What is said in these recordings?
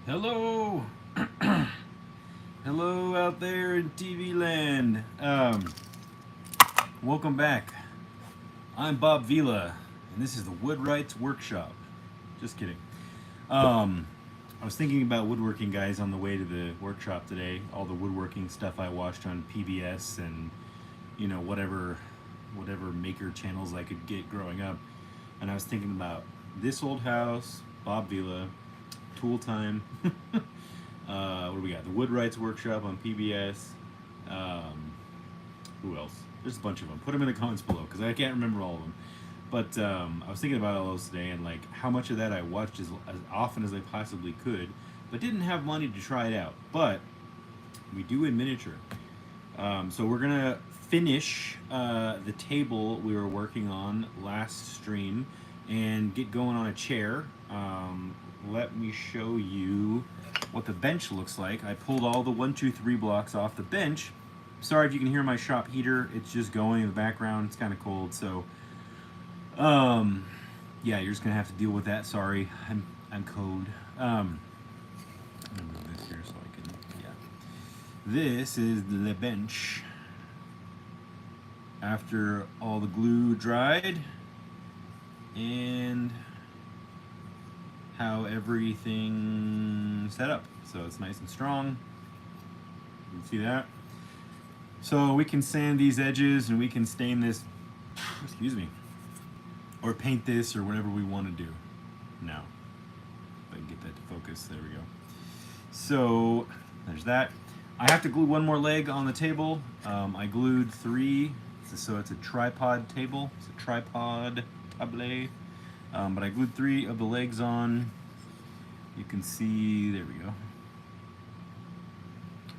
Hello, hello out there in TV land. Welcome back. I'm Bob Vila, and this is the Woodwright's Workshop. Just kidding. I was thinking about woodworking, guys, on the way to the workshop today. All the woodworking stuff I watched on PBS and whatever maker channels I could get growing up, and I was thinking about this old house, Bob Vila. Tool Time. What do we got? The Woodwright's Workshop on PBS. Who else? There's a bunch of them. Put them in the comments below because I can't remember all of them. But I was thinking about all those today and like how much of that I watched as often as I possibly could, but didn't have money to try it out. But we do in miniature. So we're gonna finish the table we were working on last stream and get going on a chair. Let me show you what the bench looks like. I pulled all the 1, 2, 3 blocks off the bench. Sorry if you can hear my shop heater. It's just going in the background. It's kind of cold, so yeah, you're just gonna have to deal with that. Sorry, I'm cold. I'm gonna move this here so I can. Yeah, this is the bench after all the glue dried and how everything set up. So it's nice and strong. You can see that. So we can sand these edges and we can stain this, excuse me, or paint this or whatever we want to do. Now, if I can get that to focus, there we go. So there's that. I have to glue one more leg on the table. I glued 3, so it's a tripod table. It's a tripod table. But I glued 3 of the legs on. You can see, there we go,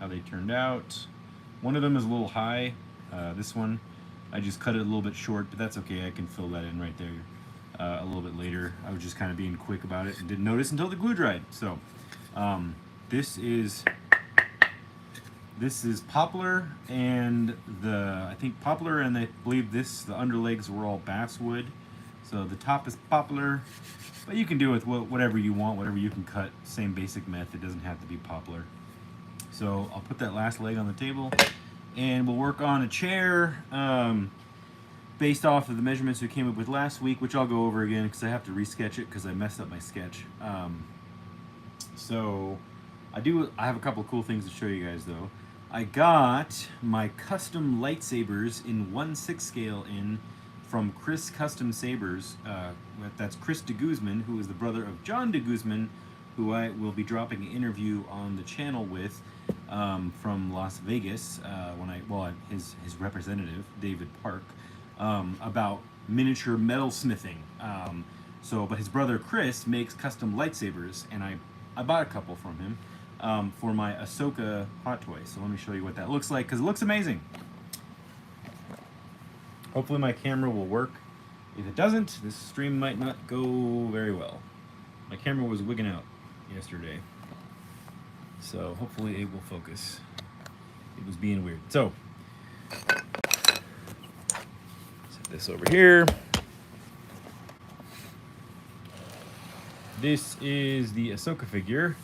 how they turned out. One of them is a little high. This one, I just cut it a little bit short, but that's okay. I can fill that in right there a little bit later. I was just kind of being quick about it and didn't notice until the glue dried. So this is poplar, and I think poplar, and I believe the underlegs were all basswood. So the top is poplar, but you can do it with whatever you want, whatever you can cut. Same basic method, doesn't have to be poplar. So I'll put that last leg on the table, and we'll work on a chair based off of the measurements we came up with last week, which I'll go over again because I have to resketch it because I messed up my sketch. So I have a couple of cool things to show you guys though. I got my custom lightsabers in 1/6 scale from Chris Custom Sabers. That's Chris de Guzman, who is the brother of John de Guzman, who I will be dropping an interview on the channel with from Las Vegas his representative David Park about miniature metalsmithing. But his brother Chris makes custom lightsabers, and I bought a couple from him for my Ahsoka hot toy. So let me show you what that looks like because it looks amazing. Hopefully my camera will work. If it doesn't, this stream might not go very well. My camera was wigging out yesterday, so hopefully it will focus. It was being weird. So, set this over here. This is the Ahsoka figure,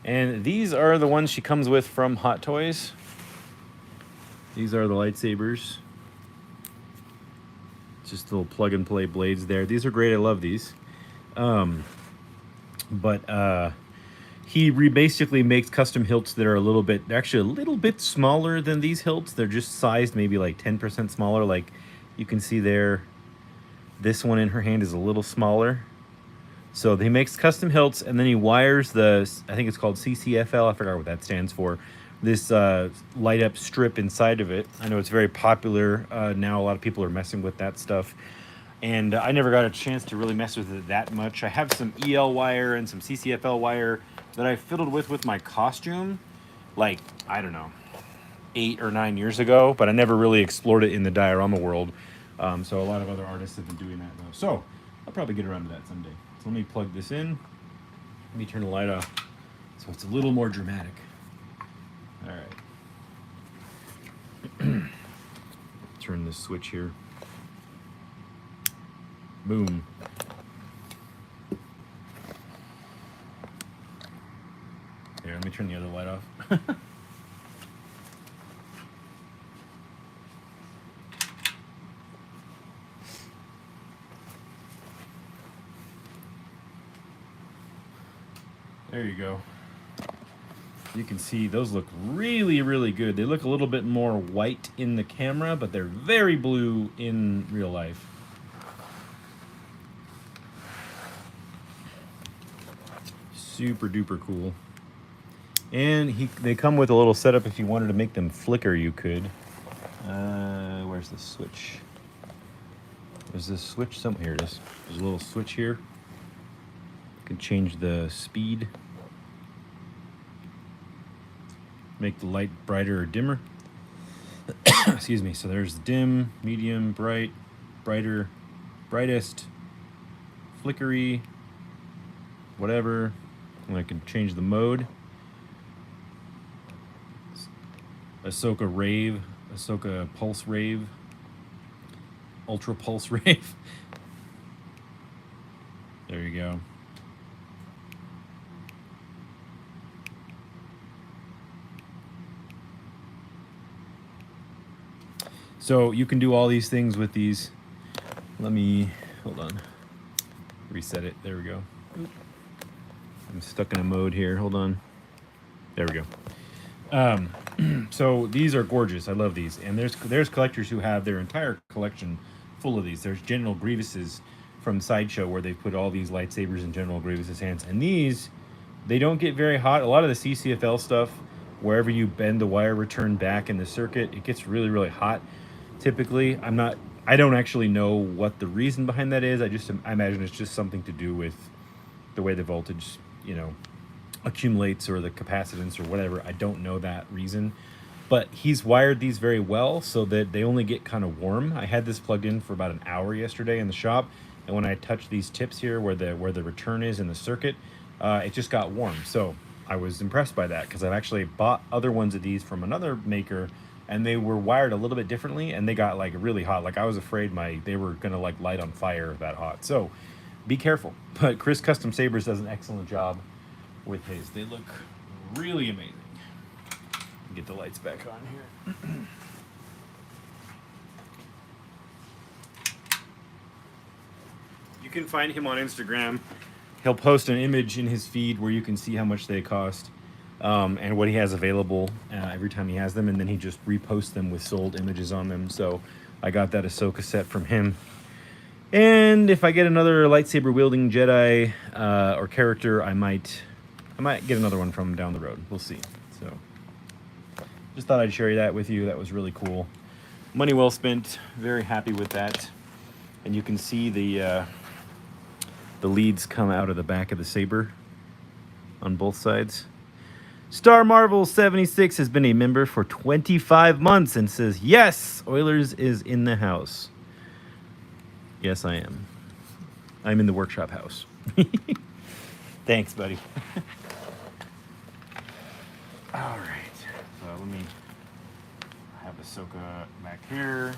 and these are the ones she comes with from Hot Toys. These are the lightsabers. Just little plug and play blades there. These are great. I love these. He basically makes custom hilts that are actually a little bit smaller than these hilts. They're just sized maybe like 10% smaller. Like you can see there, this one in her hand is a little smaller. So he makes custom hilts, and then he wires I think it's called CCFL. I forgot what that stands for. This light up strip inside of it. I know it's very popular now. A lot of people are messing with that stuff, and I never got a chance to really mess with it that much. I have some EL wire and some CCFL wire that I fiddled with my costume, like, I don't know, 8 or 9 years ago, but I never really explored it in the diorama world. So a lot of other artists have been doing that though. So I'll probably get around to that someday. So let me plug this in. Let me turn the light off so it's a little more dramatic. All right. Turn this switch here. Boom. let me turn the other light off. There you go. You can see those look really, really good. They look a little bit more white in the camera, but they're very blue in real life. Super duper cool. And they come with a little setup if you wanted to make them flicker, you could. Where's the switch? Is this switch somewhere? Here it is. There's a little switch here. You can change the speed. Make the light brighter or dimmer. Excuse me. So there's dim, medium, bright, brighter, brightest, flickery, whatever. And I can change the mode. Ahsoka Rave, Ahsoka Pulse Rave, Ultra Pulse Rave. There you go. So you can do all these things with these. Let me, hold on, reset it. There we go. I'm stuck in a mode here. Hold on. There we go. So these are gorgeous. I love these. And there's collectors who have their entire collection full of these. There's General Grievous's from Sideshow where they put all these lightsabers in General Grievous's hands. And these, they don't get very hot. A lot of the CCFL stuff, wherever you bend the wire return back in the circuit, it gets really, really hot. Typically, I don't actually know what the reason behind that is. I imagine it's just something to do with the way the voltage, accumulates or the capacitance or whatever. I don't know that reason, but he's wired these very well so that they only get kind of warm. I had this plugged in for about an hour yesterday in the shop, and when I touched these tips here where the return is in the circuit, it just got warm. So I was impressed by that because I've actually bought other ones of these from another maker, and they were wired a little bit differently, and they got like really hot. Like I was afraid they were gonna like light on fire that hot. So be careful. But Chris Custom Sabers does an excellent job with his. They look really amazing. Get the lights back on here. You can find him on Instagram. He'll post an image in his feed where you can see how much they cost. And what he has available every time he has them, and then he just reposts them with sold images on them. So I got that Ahsoka set from him. And if I get another lightsaber wielding Jedi or character, I might get another one from him down the road. We'll see. So just thought I'd share that with you. That was really cool. Money well spent. Very happy with that. And you can see the leads come out of the back of the saber on both sides. Star Marvel 76 has been a member for 25 months and says, yes, Oilers is in the house. Yes, I am. I'm in the workshop house. Thanks, buddy. All right. So let me have Ahsoka back here,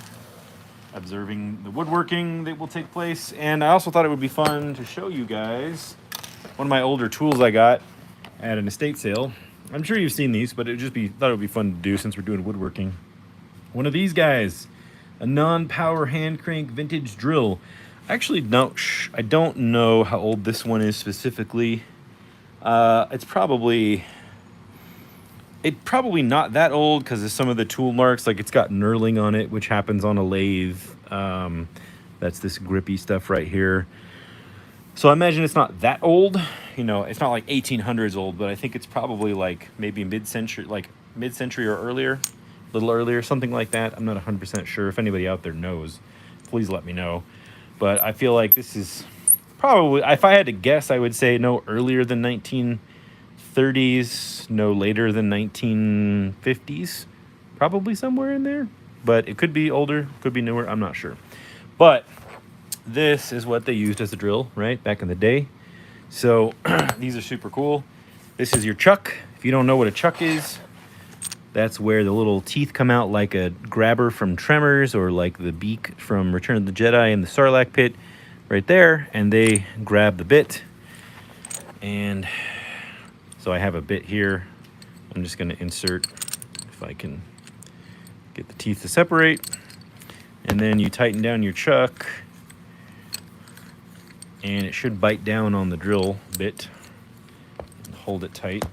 observing the woodworking that will take place. And I also thought it would be fun to show you guys one of my older tools I got at an estate sale. I'm sure you've seen these, but thought it would be fun to do since we're doing woodworking. One of these guys, a non-power hand crank vintage drill. Actually, I don't know how old this one is specifically. It's probably not that old because of some of the tool marks. Like it's got knurling on it, which happens on a lathe. That's this grippy stuff right here. So I imagine it's not that old. It's not like 1800s old, but I think it's probably like maybe mid-century or earlier, a little earlier, something like that. I'm not 100% sure. If anybody out there knows, please let me know. But I feel like this is probably, if I had to guess, I would say no earlier than 1930s, no later than 1950s, probably somewhere in there. But it could be older, could be newer, I'm not sure. But this is what they used as a drill, right, back in the day. So these are super cool. This is your chuck. If you don't know what a chuck is, that's where the little teeth come out like a grabber from Tremors or like the beak from Return of the Jedi in the Sarlacc pit right there. And they grab the bit. And So I have a bit here. I'm just going to insert, if I can get the teeth to separate. And then you tighten down your chuck, and it should bite down on the drill bit and hold it tight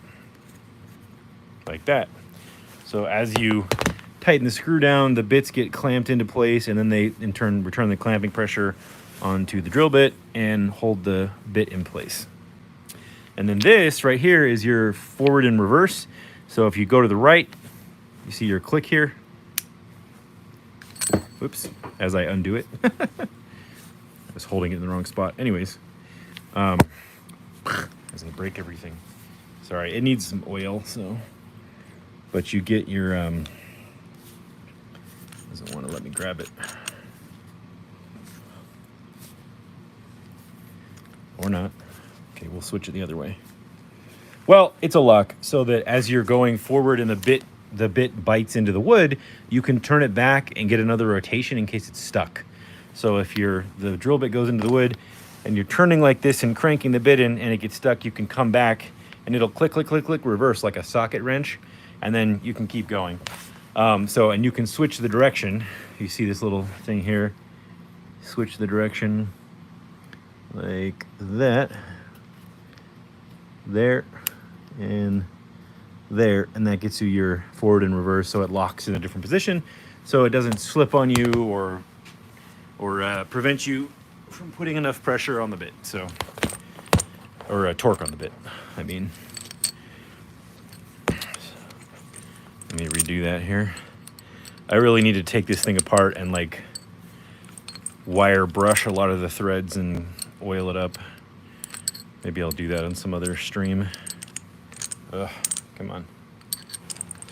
like that. So as you tighten the screw down, the bits get clamped into place, and then they in turn return the clamping pressure onto the drill bit and hold the bit in place. And then this right here is your forward and reverse. So if you go to the right, you see your click here. Whoops, as I undo it. I was holding it in the wrong spot. Anyways, as I break everything. Sorry, it needs some oil, so. But you get your, doesn't want to let me grab it. Or not. Okay, we'll switch it the other way. Well, it's a lock so that as you're going forward and the bit bites into the wood, you can turn it back and get another rotation in case it's stuck. So if the drill bit goes into the wood and you're turning like this and cranking the bit in and it gets stuck, you can come back and it'll click, click, click, click, reverse like a socket wrench, and then you can keep going. And you can switch the direction. You see this little thing here. Switch the direction like that. There and there, and that gets you your forward and reverse, so it locks in a different position so it doesn't slip on you or prevent you from putting enough pressure on the bit, or torque on the bit, I mean. Let me redo that here. I really need to take this thing apart and like wire brush a lot of the threads and oil it up. Maybe I'll do that on some other stream. Ugh, come on.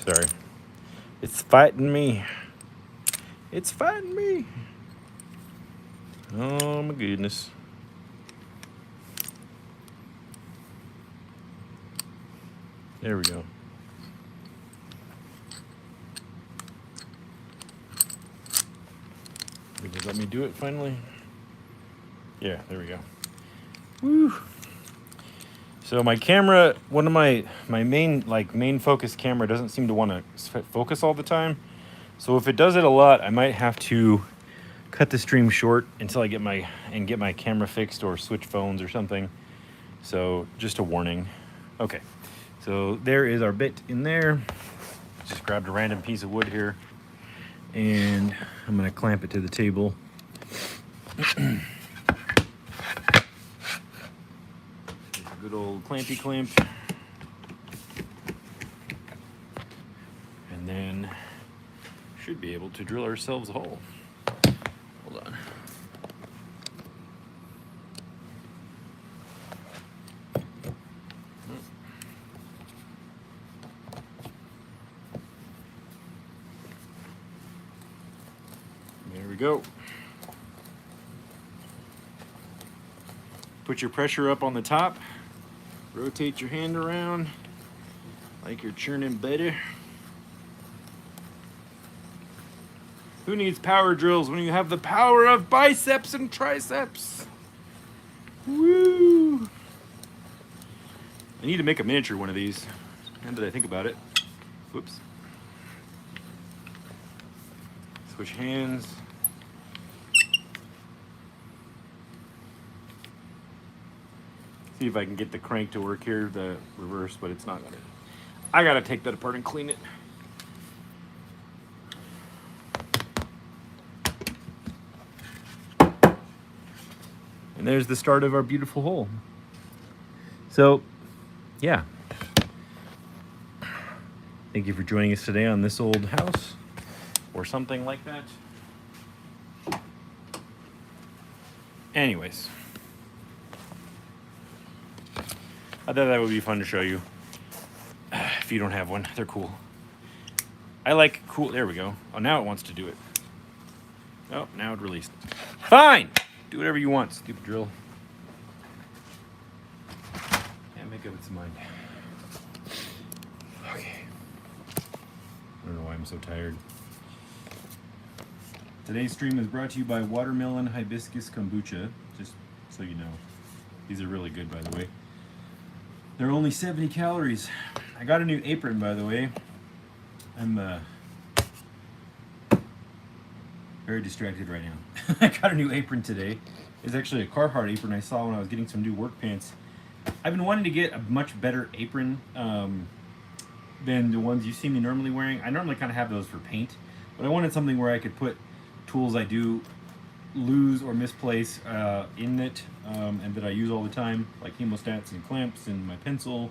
Sorry. It's fighting me. It's fighting me. Oh my goodness. There we go. Did you let me do it finally? Yeah, there we go. Woo. So my camera, one of my main focus camera doesn't seem to want to focus all the time. So if it does it a lot, I might have to cut the stream short until I get my camera fixed or switch phones or something. So just a warning. Okay, so there is our bit in there. Just grabbed a random piece of wood here, and I'm gonna clamp it to the table. Good old clampy clamp. And then should be able to drill ourselves a hole. Hold on. There we go. Put your pressure up on the top. Rotate your hand around like you're churning butter. Who needs power drills when you have the power of biceps and triceps? Woo! I need to make a miniature one of these. Now that I think about it. Whoops. Switch hands. See if I can get the crank to work here, the reverse, but it's not gonna. I gotta take that apart and clean it. And there's the start of our beautiful hole. So, yeah. Thank you for joining us today on this old house, or something like that. Anyways. I thought that would be fun to show you. If you don't have one, they're cool. I like cool. There we go. Oh, now it wants to do it. Oh, now it released. Fine! Do whatever you want, stupid drill. Can't make up its mind. Okay. I don't know why I'm so tired. Today's stream is brought to you by Watermelon Hibiscus Kombucha. Just so you know. These are really good, by the way. They're only 70 calories. I got a new apron, by the way. I'm very distracted right now. I got a new apron today. It's actually a Carhartt apron I saw when I was getting some new work pants. I've been wanting to get a much better apron than the ones you see me normally wearing. I normally kind of have those for paint, but I wanted something where I could put tools I do lose or misplace in it, and that I use all the time, like hemostats and clamps and my pencil,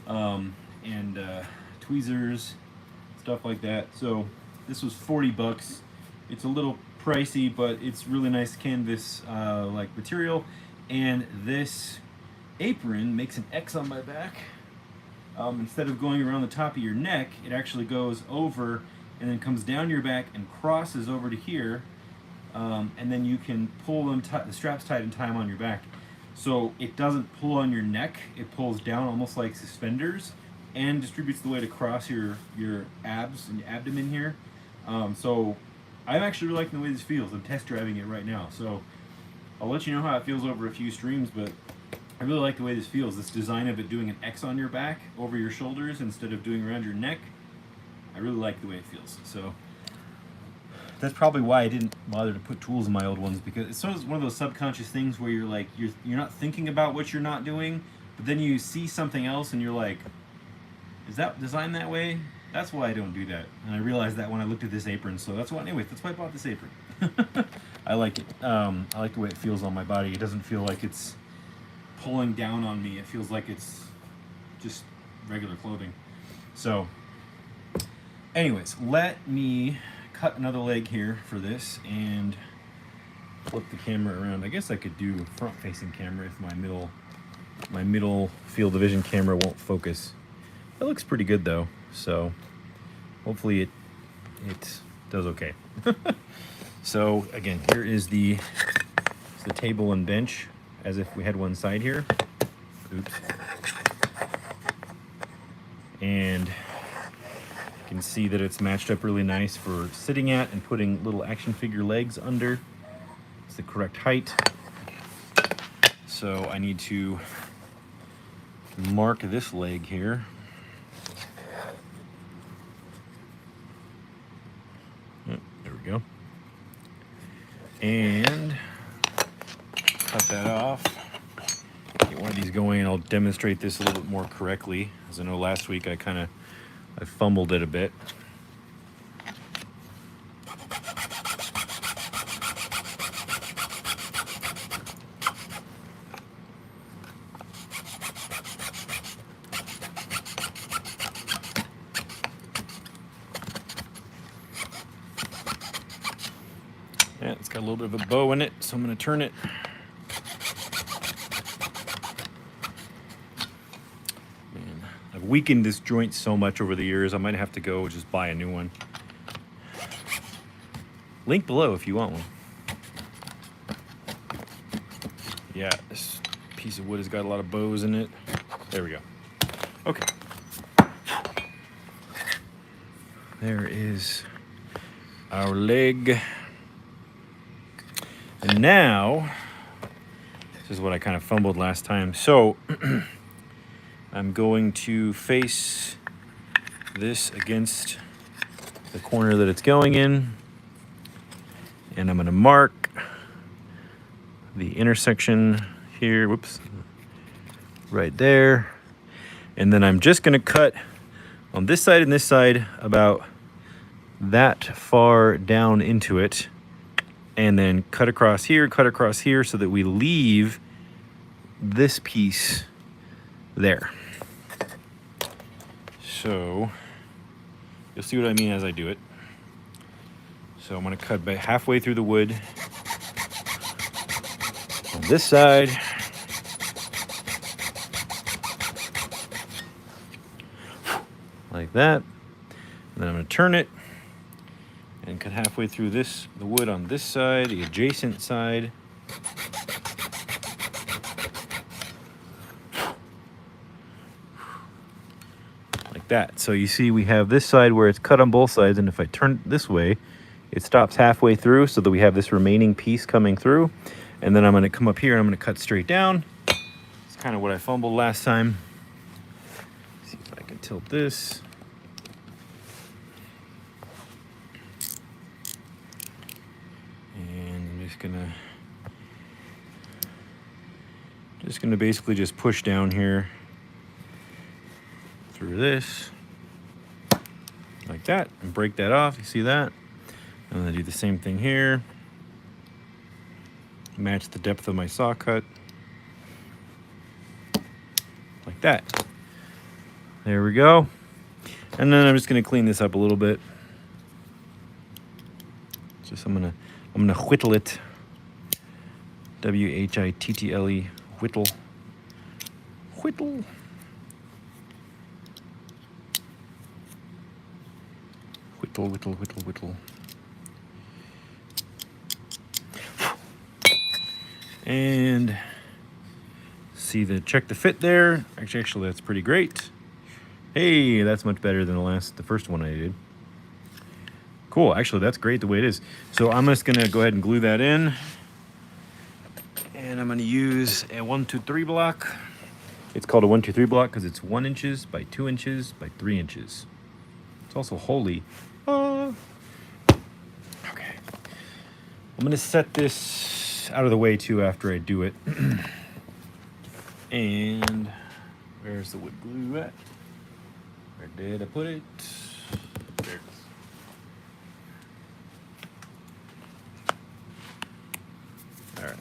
and tweezers, stuff like that. So this was 40 bucks. It's a little pricey, but it's really nice canvas like material, and this apron makes an X on my back. Instead of going around the top of your neck, it actually goes over and then comes down your back and crosses over to here, and then you can pull them the straps tight and tie them on your back. So it doesn't pull on your neck, it pulls down almost like suspenders and distributes the weight across your abs and abdomen here. So I'm actually really liking the way this feels. I'm test driving it right now, so I'll let you know how it feels over a few streams, but I really like the way this feels. This design of it doing an X on your back over your shoulders instead of doing around your neck. I really like the way it feels. So that's probably why I didn't bother to put tools in my old ones, because it's sort of one of those subconscious things where you're like, you're not thinking about what you're not doing, but then you see something else and you're like, is that designed that way? That's why I don't do that. And I realized that when I looked at this apron. So that's why, anyway, that's why I bought this apron. I like it. I like the way it feels on my body. It doesn't feel like it's pulling down on me. It feels like it's just regular clothing. So anyways, let me cut another leg here for this and flip the camera around. I guess I could do a front facing camera if my middle field of vision camera won't focus. That looks pretty good though, so hopefully it does okay. So again, here is the table and bench as if we had one side here. Oops. And you can see that it's matched up really nice for sitting at and putting little action figure legs under. It's the correct height. So I need to mark this leg here. Oh, there we go. And cut that off. Get one of these going, and I'll demonstrate this a little bit more correctly. As I know last week I fumbled it a bit. Yeah, it's got a little bit of a bow in it, so I'm going to turn it. Man, I've weakened this joint so much over the years, I might have to go just buy a new one. Link below if you want one. Yeah, this piece of wood has got a lot of bows in it. There we go. Okay. There is our leg. And now, this is what I kind of fumbled last time. So, I'm going to face this against the corner that it's going in. And I'm going to mark the intersection here, whoops, right there. And then I'm just going to cut on this side and this side about that far down into it. And then cut across here so that we leave this piece there. So you'll see what I mean as I do it. So I'm going to cut about halfway through the wood on this side. Like that. And then I'm going to turn it and cut halfway through the wood on this side, the adjacent side. Like that. So you see we have this side where it's cut on both sides, and if I turn it this way, it stops halfway through so that we have this remaining piece coming through. And then I'm going to come up here and I'm going to cut straight down. It's kind of what I fumbled last time. tilt this. And I'm just gonna basically just push down here through this like that and break that off. You see that? I'm gonna do the same thing here. Match the depth of my saw cut like that. There we go. And then I'm just gonna clean this up a little bit. Just I'm gonna whittle it. W-H-I-T-T-L-E, whittle. Whittle. Whittle, whittle, whittle, whittle. And check the fit there. Actually, that's pretty great. Hey, that's much better than the first one I did. Cool, actually, that's great the way it is. So I'm just gonna go ahead and glue that in. And I'm gonna use a 1-2-3 block. It's called a 1-2-3 block because it's 1 inches by 2 inches by 3 inches. It's also holy. Okay. I'm gonna set this out of the way too after I do it. And where's the wood glue at? Where did I put it? There it is. All right.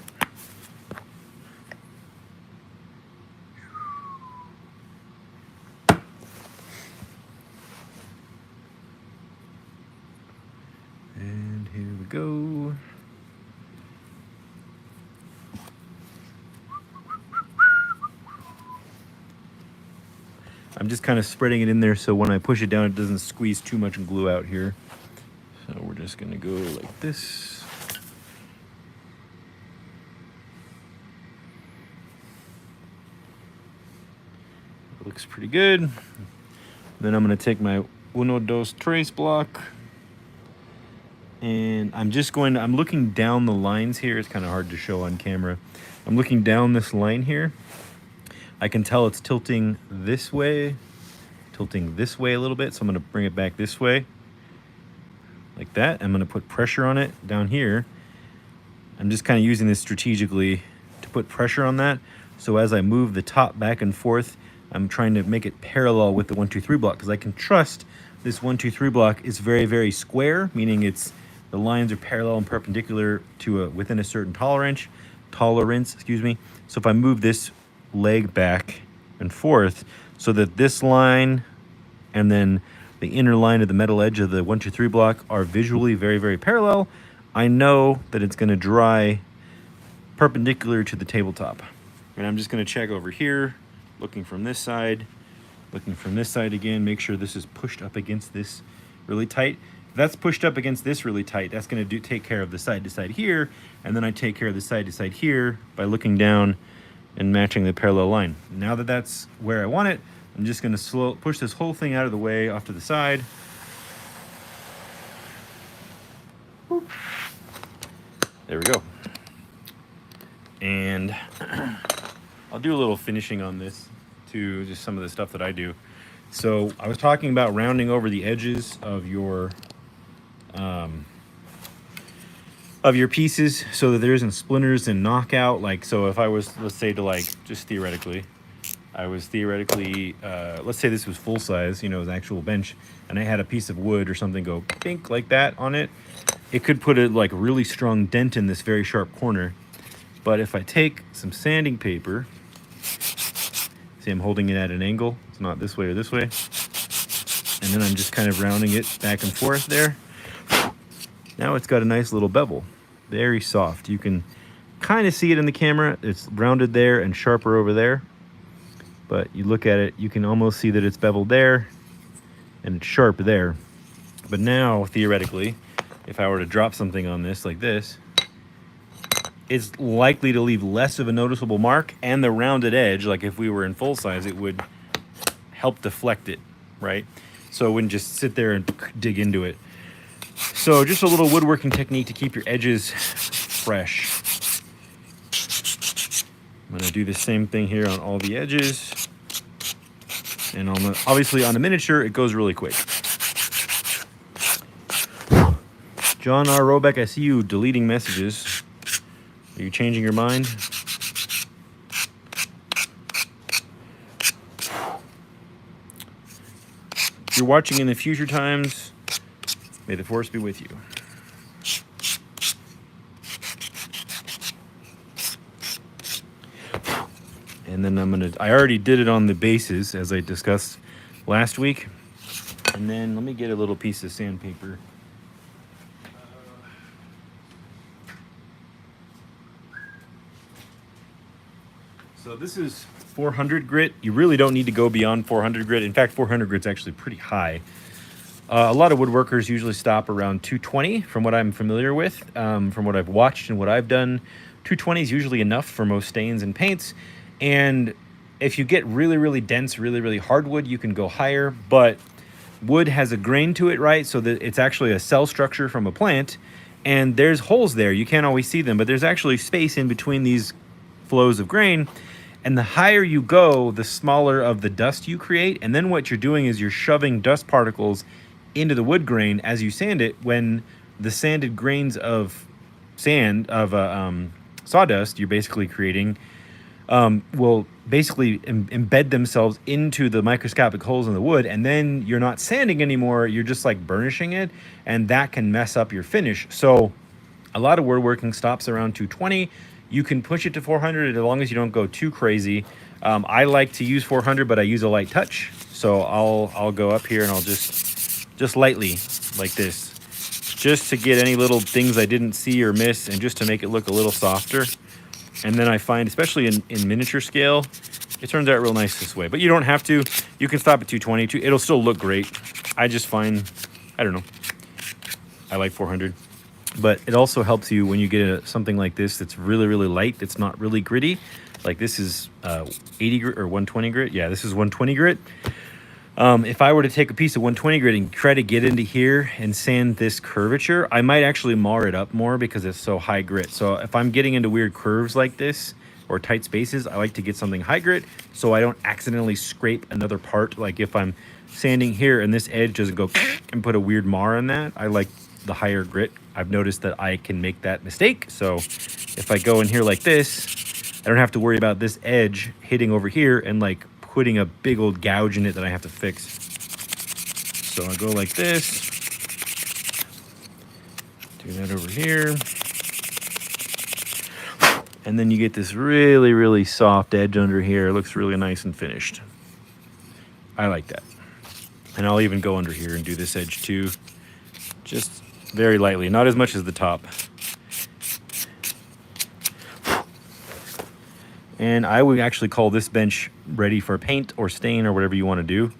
And here we go. I'm just kind of spreading it in there so when I push it down, it doesn't squeeze too much glue out here. So we're just gonna go like this. It looks pretty good. Then I'm gonna take my 1-2-3 block. And I'm looking down the lines here. It's kind of hard to show on camera. I'm looking down this line here. I can tell it's tilting this way a little bit. So I'm gonna bring it back this way, like that. I'm gonna put pressure on it down here. I'm just kind of using this strategically to put pressure on that. So as I move the top back and forth, I'm trying to make it parallel with the 1-2-3 block because I can trust this 1-2-3 block is very, very square, meaning the lines are parallel and perpendicular to within a certain tolerance, excuse me. So if I move this leg back and forth so that this line and then the inner line of the metal edge of the 1-2-3 block are visually very, very parallel, I know that it's going to dry perpendicular to the tabletop. And I'm just going to check over here, looking from this side again, make sure this is pushed up against this really tight. If that's pushed up against this really tight, that's going to take care of the side to side here, and then I take care of the side to side here by looking down and matching the parallel line. Now that that's where I want it, I'm just going to push this whole thing out of the way off to the side. There we go. And I'll do a little finishing on this too, just some of the stuff that I do. So I was talking about rounding over the edges of your pieces so that there isn't splinters and knockout. Like, so if I was, let's say let's say this was full size, an actual bench, and I had a piece of wood or something go pink like that on it, it could put a really strong dent in this very sharp corner. But if I take some sanding paper, see I'm holding it at an angle, it's not this way or this way, and then I'm just kind of rounding it back and forth there. Now it's got a nice little bevel, very soft. You can kind of see it in the camera. It's rounded there and sharper over there, but you look at it, you can almost see that it's beveled there and it's sharp there. But now, theoretically, if I were to drop something on this like this, it's likely to leave less of a noticeable mark, and the rounded edge, like if we were in full size, it would help deflect it, right? So it wouldn't just sit there and dig into it. So just a little woodworking technique to keep your edges fresh. I'm gonna do the same thing here on all the edges. And on the, obviously on the miniature, it goes really quick. John R. Robeck, I see you deleting messages. Are you changing your mind? If you're watching in the future times, may the force be with you. And then I already did it on the bases as I discussed last week. And then let me get a little piece of sandpaper. So this is 400 grit. You really don't need to go beyond 400 grit. In fact, 400 grit's actually pretty high. A lot of woodworkers usually stop around 220 from what I'm familiar with, from what I've watched and what I've done. 220 is usually enough for most stains and paints. And if you get really, really dense, really, really hardwood, you can go higher. But wood has a grain to it, right? So that it's actually a cell structure from a plant. And there's holes there. You can't always see them, but there's actually space in between these flows of grain. And the higher you go, the smaller of the dust you create. And then what you're doing is you're shoving dust particles into the wood grain as you sand it, when the sanded grains of sand, of sawdust you're basically creating, will basically embed themselves into the microscopic holes in the wood. And then you're not sanding anymore, you're just like burnishing it. And that can mess up your finish. So a lot of woodworking stops around 220. You can push it to 400 as long as you don't go too crazy. I like to use 400, but I use a light touch. So I'll go up here and I'll just lightly like this, just to get any little things I didn't see or miss, and just to make it look a little softer. And then I find, especially in miniature scale, it turns out real nice this way. But you don't have to. You can stop at 220. It'll still look great. I just find, I don't know, I like 400. But it also helps you when you get something like this that's really, really light, that's not really gritty. Like this is 80 grit or 120 grit. Yeah, this is 120 grit. If I were to take a piece of 120 grit and try to get into here and sand this curvature, I might actually mar it up more because it's so high grit. So if I'm getting into weird curves like this or tight spaces, I like to get something high grit so I don't accidentally scrape another part. Like if I'm sanding here and this edge doesn't go and put a weird mar in that, I like the higher grit. I've noticed that I can make that mistake. So if I go in here like this, I don't have to worry about this edge hitting over here and like putting a big old gouge in it that I have to fix. So I go like this, do that over here. And then you get this really, really soft edge under here. It looks really nice and finished. I like that. And I'll even go under here and do this edge too. Just very lightly, not as much as the top. And I would actually call this bench ready for paint or stain or whatever you want to do.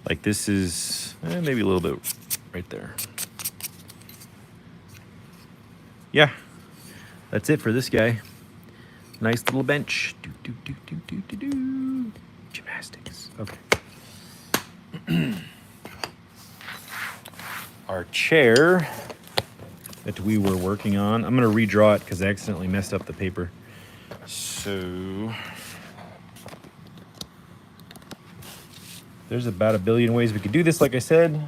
Like this is maybe a little bit right there. Yeah, that's it for this guy. Nice little bench. Gymnastics. Okay. Our chair that we were working on, I'm going to redraw it because I accidentally messed up the paper. So there's about a billion ways we could do this. Like I said,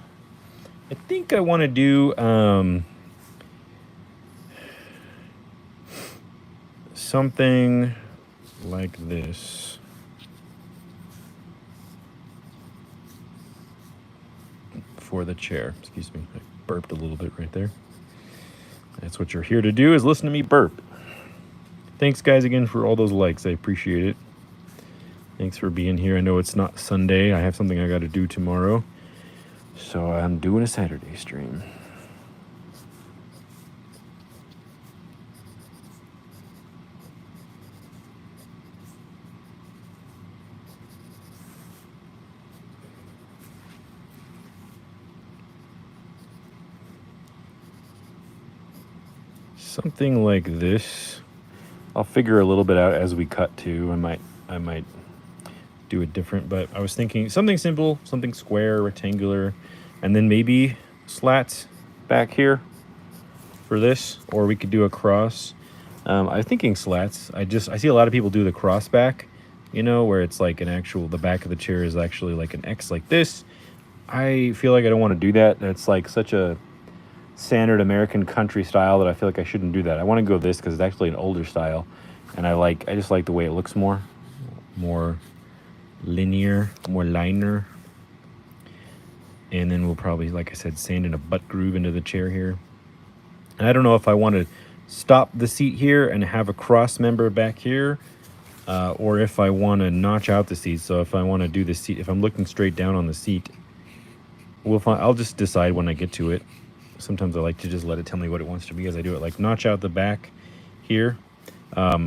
I think I want to do something like this. For the chair. Excuse me, I burped a little bit right there. That's what you're here to do, is listen to me burp. Thanks guys again for all those likes. I appreciate it. Thanks for being here. I know it's not Sunday. I have something I got to do tomorrow. So I'm doing a Saturday stream. Something like this. I'll figure a little bit out as we cut too. I might do it different, but I was thinking something simple, something square, rectangular, and then maybe slats back here for this, or we could do a cross. I'm thinking slats. I see a lot of people do the cross back, you know, where it's like an actual, the back of the chair is actually like an X like this. I feel like I don't want to do that. That's like such a standard American country style that I feel like I shouldn't do that. I want to go this because it's actually an older style, and I just like the way it looks more linear, more liner. And then we'll probably, like I said, sand in a butt groove into the chair here. And I don't know if I want to stop the seat here and have a cross member back here, or if I want to notch out the seat. So if I want to do the seat, if I'm looking straight down on the seat, I'll just decide when I get to it. Sometimes I like to just let it tell me what it wants to be as I do it. Like notch out the back here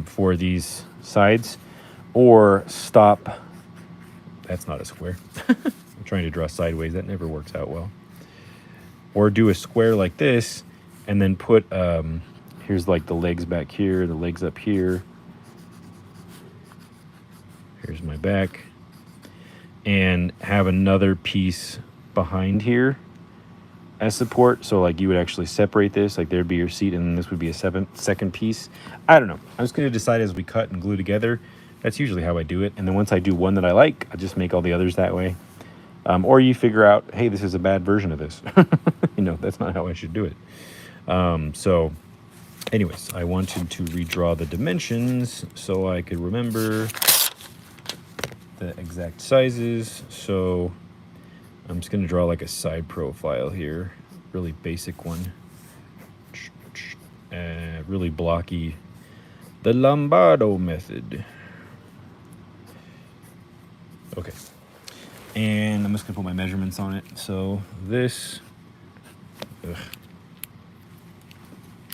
for these sides, or stop. That's not a square. I'm trying to draw sideways. That never works out well. Or do a square like this, and then put, here's like the legs back here, the legs up here. Here's my back. And have another piece behind here as support. So like you would actually separate this, like there'd be your seat, and then this would be a second piece. I don't know. I'm just going to decide as we cut and glue together. That's usually how I do it. And then once I do one that I like, I just make all the others that way. Or you figure out, hey, this is a bad version of this. You know, that's not how I should do it. So anyways, I wanted to redraw the dimensions so I could remember the exact sizes. So I'm just going to draw like a side profile here. Really basic one. Really blocky. The Lombardo method. Okay. And I'm just going to put my measurements on it. So this... Ugh.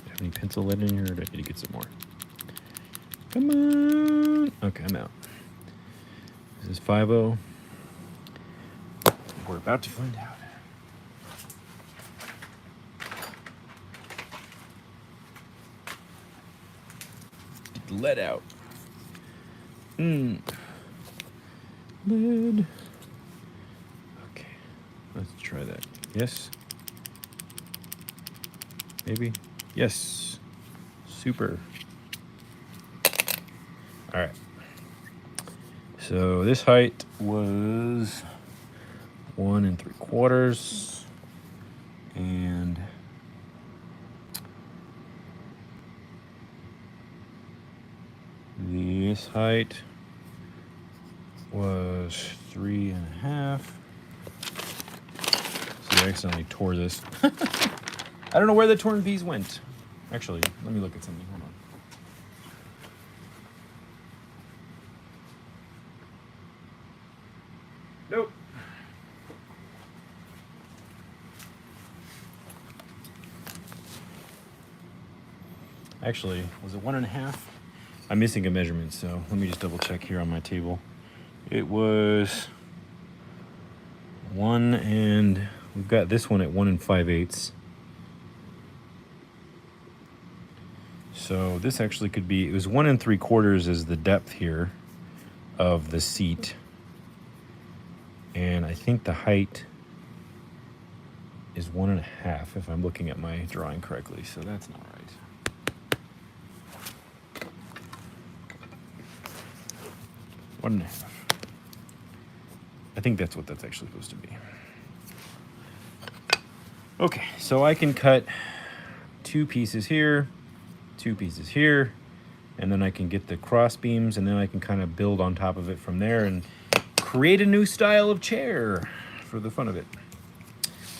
Have any pencil lead in here, or do I need to get some more? Come on. Okay, I'm out. This is 5/0. We're about to find out. Get the lead out. Lead. Okay, let's try that. Yes. Maybe. Yes. Super. All right. So this height was 1 3/4, and this height was 3.5. See, I accidentally tore this. I don't know where the torn piece went. Actually, let me look at something. Hold on. Nope. Actually, was it 1.5? I'm missing a measurement, so let me just double check here on my table. It was 1, and we've got this one at 1 5/8. So this actually could be, it was 1 3/4 is the depth here of the seat. And I think the height is 1.5 if I'm looking at my drawing correctly. So that's not right. One and a half. I think that's what that's actually supposed to be. Okay, so I can cut 2 pieces here, 2 pieces here, and then I can get the cross beams, and then I can kind of build on top of it from there and create a new style of chair for the fun of it.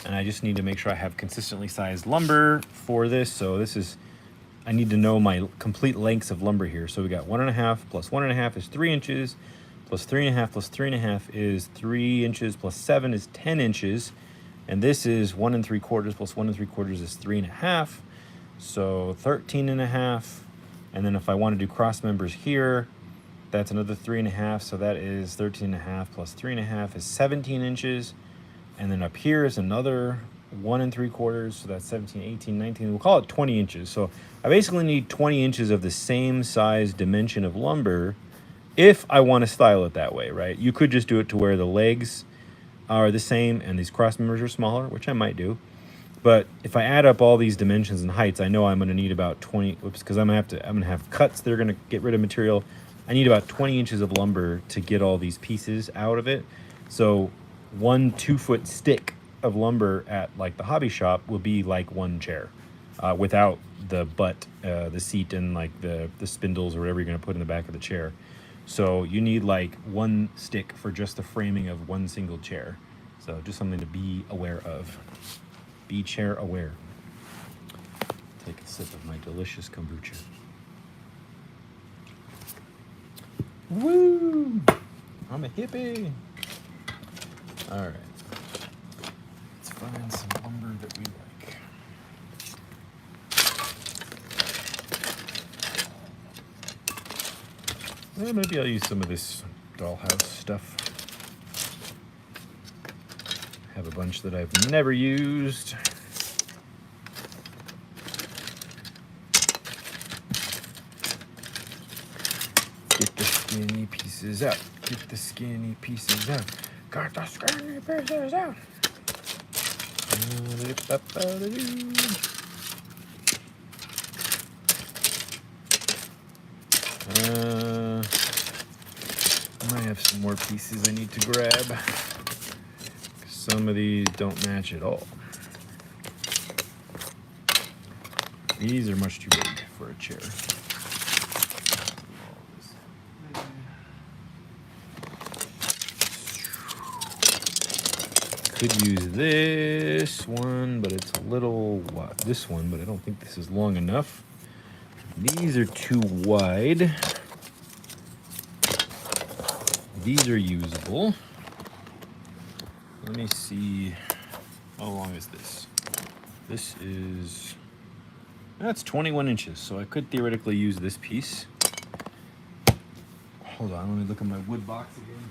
And I just need to make sure I have consistently sized lumber for this. So this is, I need to know my complete lengths of lumber here. So we got 1.5 plus 1.5 is 3 inches, plus 3.5 plus 3.5 is 3 inches, plus 7 is 10 inches. And this is 1 3/4 plus 1 3/4 is 3.5. So 13.5. And then if I want to do cross members here, that's another 3.5. So that is 13.5 plus 3.5 is 17 inches. And then up here is another 1 3/4. So that's 17, 18, 19. We'll call it 20 inches. So I basically need 20 inches of the same size dimension of lumber if I want to style it that way, right? You could just do it to where the legs are the same and these cross members are smaller, which I might do. But if I add up all these dimensions and heights, I know I'm going to need about 20. Whoops, because I'm gonna have cuts that are going to get rid of material. I need about 20 inches of lumber to get all these pieces out of it. So 1 2-foot stick of lumber at like the hobby shop will be like 1 chair, without the butt, the seat, and like the spindles or whatever you're going to put in the back of the chair. So you need like 1 stick for just the framing of 1 single chair. So just something to be aware of. Be chair aware. Take a sip of my delicious kombucha. Woo! I'm a hippie. All right. Let's find some lumber that we like. Well, maybe I'll use some of this dollhouse stuff. Have a bunch that I've never used. Get the skinny pieces out. Get the skinny pieces out. Got the skinny pieces out. I might have some more pieces I need to grab. Some of these don't match at all. These are much too big for a chair. Could use this one, but it's a little wide. This one, but I don't think this is long enough. These are too wide. These are usable. Let me see, how long is this? This is, that's 21 inches, so I could theoretically use this piece. Hold on, let me look at my wood box again.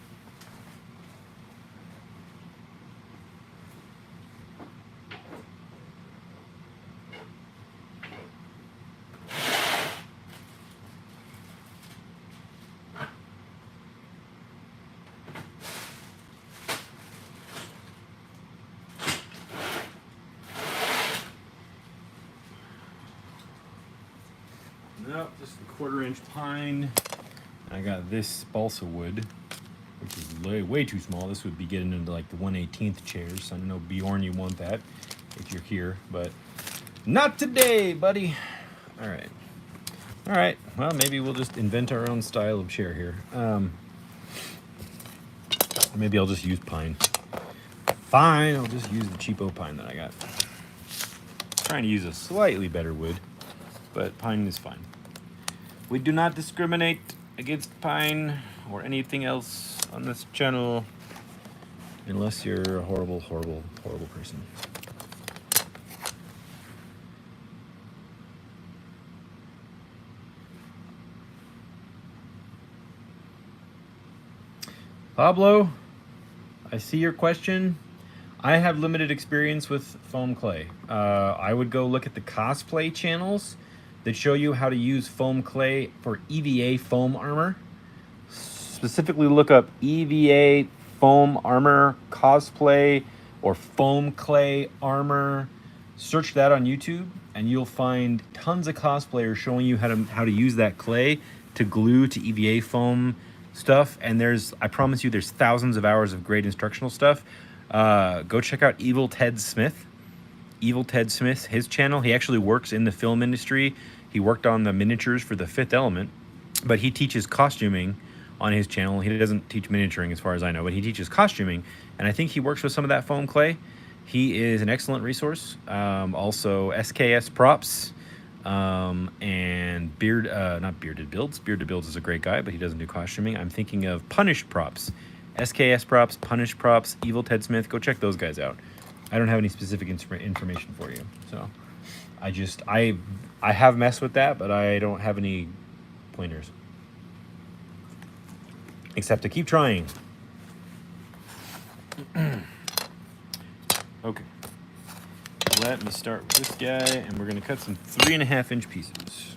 Nope, just a 1/4 inch pine. I got this balsa wood, which is way too small. This would be getting into like the 1/18 chairs. I don't know, Bjorn, you want that if you're here, but not today, buddy. All right. All right. Well, maybe we'll just invent our own style of chair here. Maybe I'll just use pine. Fine, I'll just use the cheapo pine that I got. Trying to use a slightly better wood, but pine is fine. We do not discriminate against pine or anything else on this channel unless you're a horrible, horrible, horrible person. Pablo, I see your question. I have limited experience with foam clay. I would go look at the cosplay channels that show you how to use foam clay for EVA foam armor. Specifically look up EVA foam armor cosplay or foam clay armor. Search that on YouTube and you'll find tons of cosplayers showing you how to use that clay to glue to EVA foam stuff. And I promise you, there's thousands of hours of great instructional stuff. Go check out Evil Ted Smith. Evil Ted Smith, his channel. He actually works in the film industry. He worked on the miniatures for The Fifth Element, but he teaches costuming on his channel. He doesn't teach miniaturing as far as I know, but he teaches costuming, and I think he works with some of that foam clay. He is an excellent resource. Also SKS Props, and not Bearded Builds. Bearded Builds is a great guy, but he doesn't do costuming. I'm thinking of Punished Props. SKS Props, Punished Props, Evil Ted Smith. Go check those guys out. I don't have any specific information for you, so I have messed with that, but I don't have any pointers except to keep trying. Okay, let me start with this guy, and we're going to cut some 3.5 inch pieces.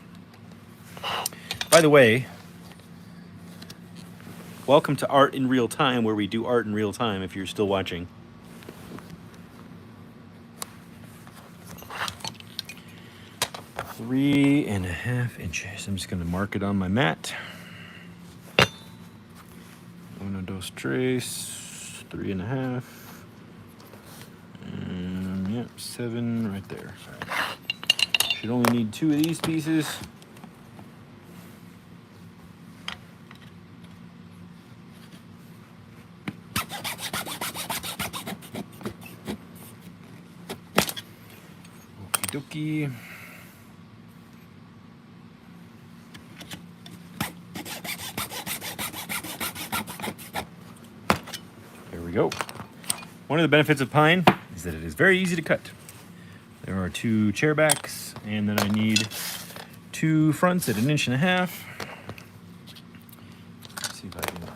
By the way, welcome to Art in Real Time, where we do art in real time. If you're still watching. 3.5 inches. I'm just going to mark it on my mat. Uno, dos, tres, 3.5. And yep, 7 right there. Should only need 2 of these pieces. Okie dokie. There we go. One of the benefits of pine is that it is very easy to cut. There are 2 chair backs, and then I need 2 fronts at 1.5 inches. Let's see if I can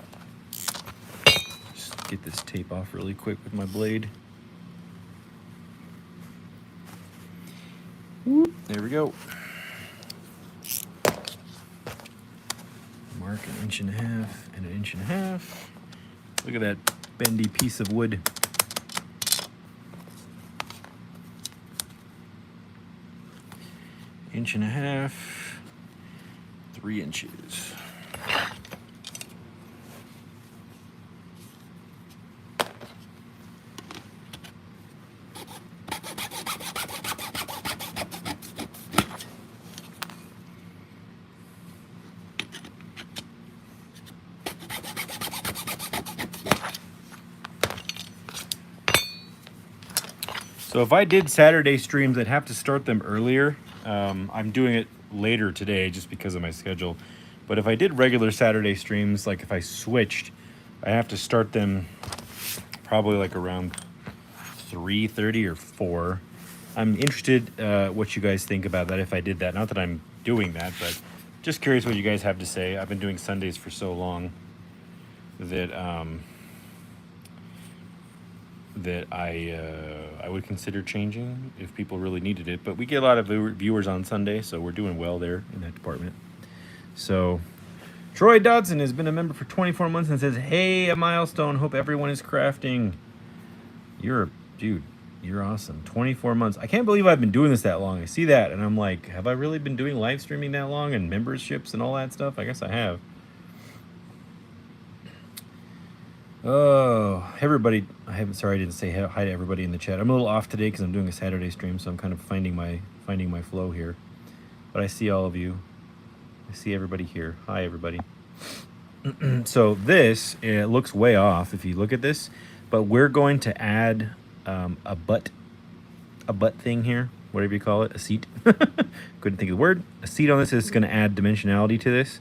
just get this tape off really quick with my blade. Whoop, there we go. Mark 1.5 inches and 1.5 inches. Look at that bendy piece of wood. Inch and a half, 3 inches. So if I did Saturday streams, I'd have to start them earlier. I'm doing it later today just because of my schedule. But if I did regular Saturday streams, like if I switched, I have to start them probably like around 3:30 or 4. I'm interested what you guys think about that if I did that. Not that I'm doing that, but just curious what you guys have to say. I've been doing Sundays for so long that I would consider changing if people really needed it. But we get a lot of viewers on Sunday, so we're doing well there in that department. So Troy Dodson has been a member for 24 months and says, "Hey, a milestone. Hope everyone is crafting." Dude, you're awesome. 24 months. I can't believe I've been doing this that long. I see that and I'm like, have I really been doing live streaming that long and memberships and all that stuff? I guess I have. Oh, everybody, I didn't say hi to everybody in the chat. I'm a little off today because I'm doing a Saturday stream, so I'm kind of finding my flow here. But I see all of you. I see everybody here. Hi, everybody. So this, it looks way off if you look at this, but we're going to add a butt thing here, whatever you call it, a seat. Couldn't think of the word. A seat on this is going to add dimensionality to this.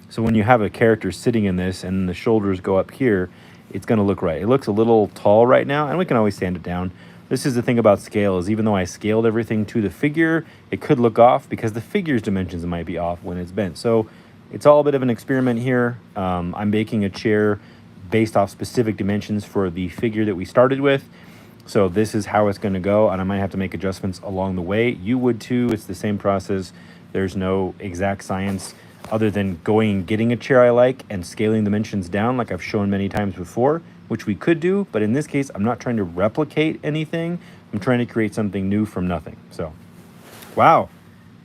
So when you have a character sitting in this and the shoulders go up here, it's going to look right. It looks a little tall right now, and we can always sand it down. This is the thing about scale, is even though I scaled everything to the figure, it could look off because the figure's dimensions might be off when it's bent. So it's all a bit of an experiment here. I'm making a chair based off specific dimensions for the figure that we started with. So this is how it's going to go, and I might have to make adjustments along the way. You would too. It's the same process. There's no exact science other than going and getting a chair I like and scaling dimensions down like I've shown many times before, which we could do. But in this case, I'm not trying to replicate anything. I'm trying to create something new from nothing. So, wow.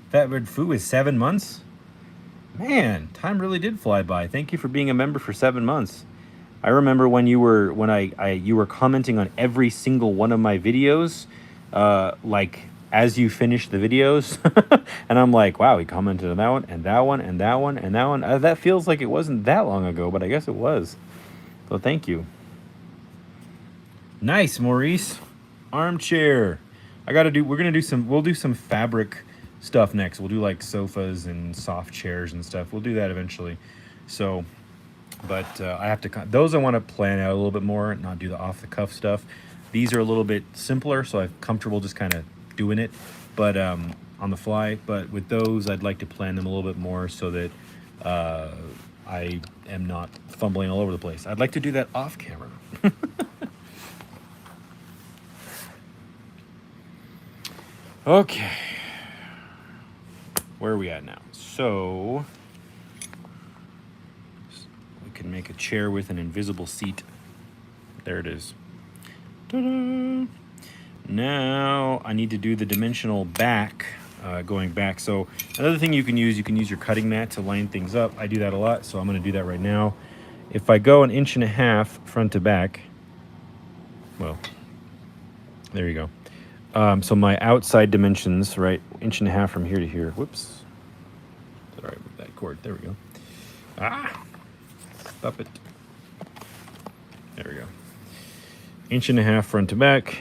Fat Red Foo is 7 months? Man, time really did fly by. Thank you for being a member for 7 months. I remember when you were you were commenting on every single one of my videos, like as you finished the videos, and I'm like, wow, he commented on that one and that one and that one and that one. That feels like it wasn't that long ago, but I guess it was. So thank you. Nice, Maurice. Armchair. We'll do some fabric stuff next. We'll do like sofas and soft chairs and stuff. We'll do that eventually. So, but I have to, those I want to plan out a little bit more, not do the off the cuff stuff. These are a little bit simpler, so I'm comfortable just kind of doing it, but on the fly. But with those, I'd like to plan them a little bit more so that I am not fumbling all over the place. I'd like to do that off camera. Okay, where are we at now? So we can make a chair with an invisible seat. There it is. Ta-da! Now I need to do the dimensional back, going back. So another thing you can use your cutting mat to line things up. I do that a lot, so I'm going to do that right now. If I go 1.5 inches front to back, well, there you go. So my outside dimensions, right, 1.5 inches from here to here. Whoops. Sorry, with that cord. There we go. Ah, stop it. There we go. 1.5 inches front to back,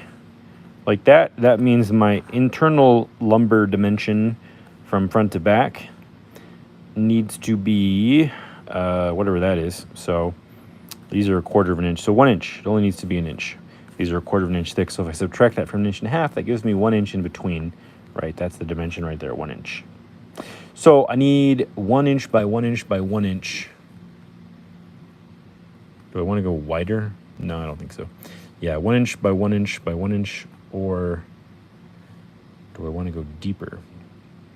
like that. That means my internal lumber dimension from front to back needs to be whatever that is. So these are 1/4 inch. So 1 inch. It only needs to be 1 inch. These are 1/4 inch thick. So if I subtract that from 1.5 inches, that gives me 1 inch in between. Right, that's the dimension right there, 1 inch. So I need 1 inch by 1 inch by 1 inch. Do I want to go wider? No, I don't think so. Yeah, 1 inch by 1 inch by 1 inch, or do I want to go deeper?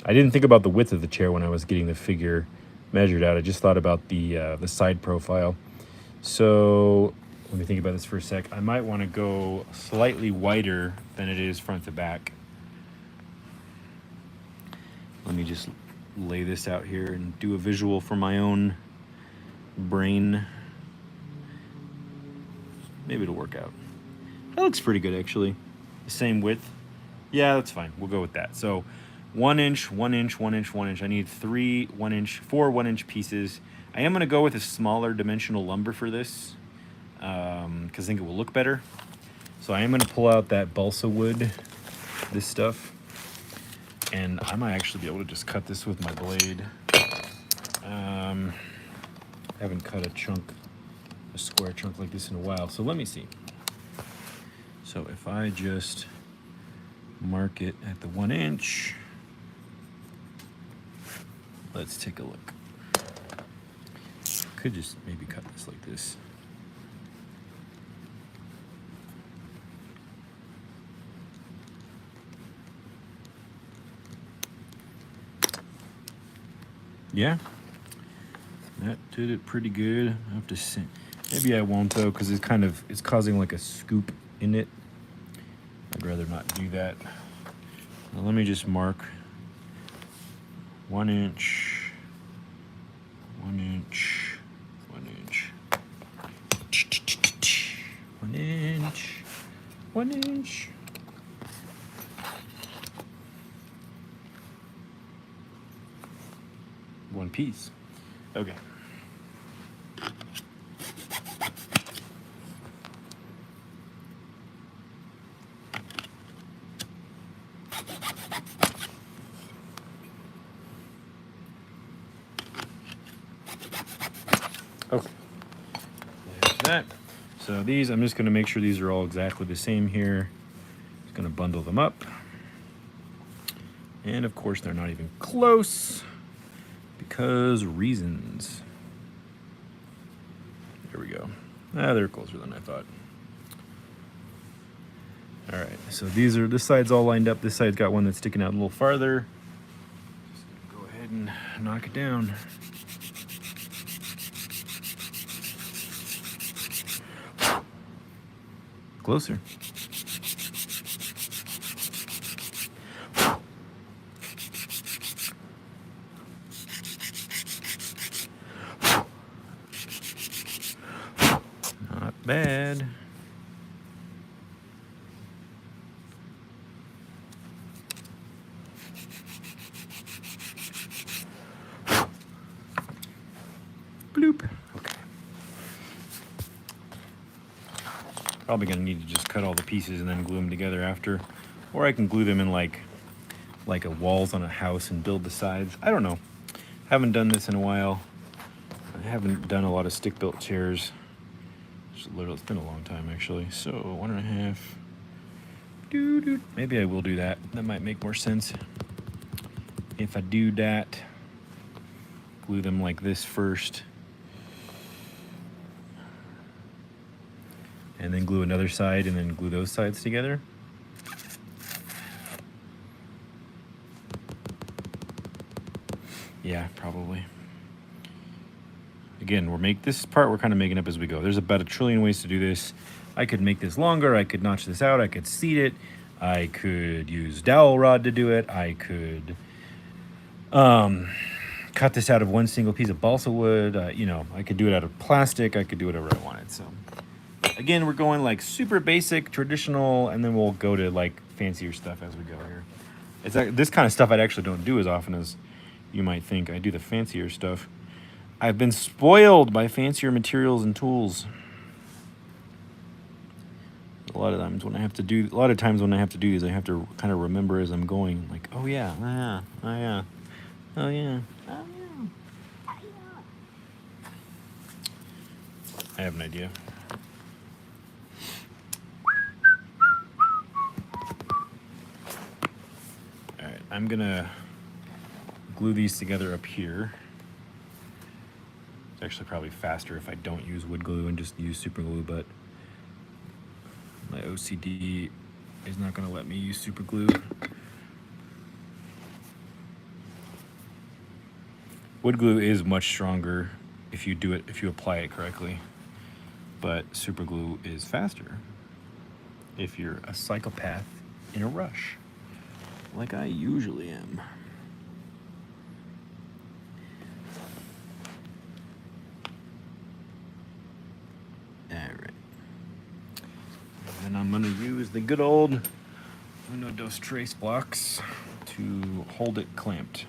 I didn't think about the width of the chair when I was getting the figure measured out. I just thought about the side profile. So let me think about this for a sec. I might want to go slightly wider than it is front to back. Let me just lay this out here and do a visual for my own brain. Maybe it'll work out. That looks pretty good, actually. The same width. Yeah, that's fine. We'll go with that. So 1 inch, 1 inch, 1 inch, 1 inch. I need 4 1 inch pieces. I am going to go with a smaller dimensional lumber for this because I think it will look better. So I am going to pull out that balsa wood, this stuff. And I might actually be able to just cut this with my blade. I haven't cut a square chunk like this in a while. So let me see. So if I just mark it at the 1 inch, let's take a look. Could just maybe cut this like this. Yeah, that did it pretty good. I have to see. Maybe I won't though, because it's causing like a scoop in it. I'd rather not do that. Now let me just mark 1 inch, 1 inch, 1 inch, 1 inch, 1 inch. One piece. Okay. Okay. There's that. So these, I'm just going to make sure these are all exactly the same here. Just going to bundle them up. And of course, they're not even close. Because reasons. There we go. They're closer than I thought. All right, so this side's all lined up. This side's got one that's sticking out a little farther. Just gonna go ahead and knock it down. Closer. Bad. Bloop. Okay. Probably gonna need to just cut all the pieces and then glue them together after, or I can glue them in like a walls on a house and build the sides. I don't know. Haven't done this in a while. I haven't done a lot of stick-built chairs. It's been a long time actually. So 1.5. Maybe I will do that. That might make more sense. If I do that, glue them like this first, and then glue another side, and then glue those sides together. Yeah, probably. Again, this part we're kind of making up as we go. There's about 1 trillion ways to do this. I could make this longer. I could notch this out. I could seat it. I could use dowel rod to do it. I could cut this out of one single piece of balsa wood. You know, I could do it out of plastic. I could do whatever I wanted. So again, we're going like super basic, traditional, and then we'll go to like fancier stuff as we go here. It's like, this kind of stuff I actually don't do as often as you might think. I do the fancier stuff. I've been spoiled by fancier materials and tools. A lot of times when I have to do these, I have to kind of remember as I'm going, like, oh yeah, oh yeah, oh yeah, oh yeah, oh yeah. I have an idea. All right, I'm gonna glue these together up here. It's actually probably faster if I don't use wood glue and just use super glue, but my OCD is not going to let me use super glue. Wood glue is much stronger if you apply it correctly, but super glue is faster if you're a psychopath in a rush, like I usually am. And I'm going to use the good old Uno Dos Tres blocks to hold it clamped.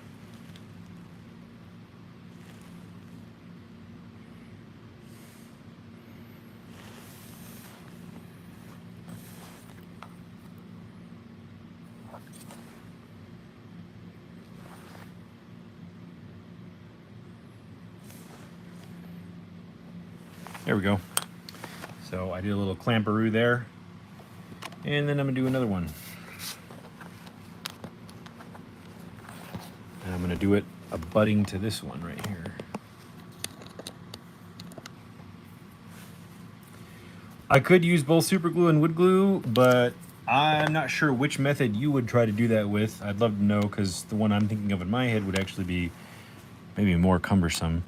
There we go. So I did a little clamperoo there. And then I'm gonna do another one. And I'm gonna do it abutting to this one right here. I could use both super glue and wood glue, but I'm not sure which method you would try to do that with. I'd love to know, because the one I'm thinking of in my head would actually be maybe more cumbersome.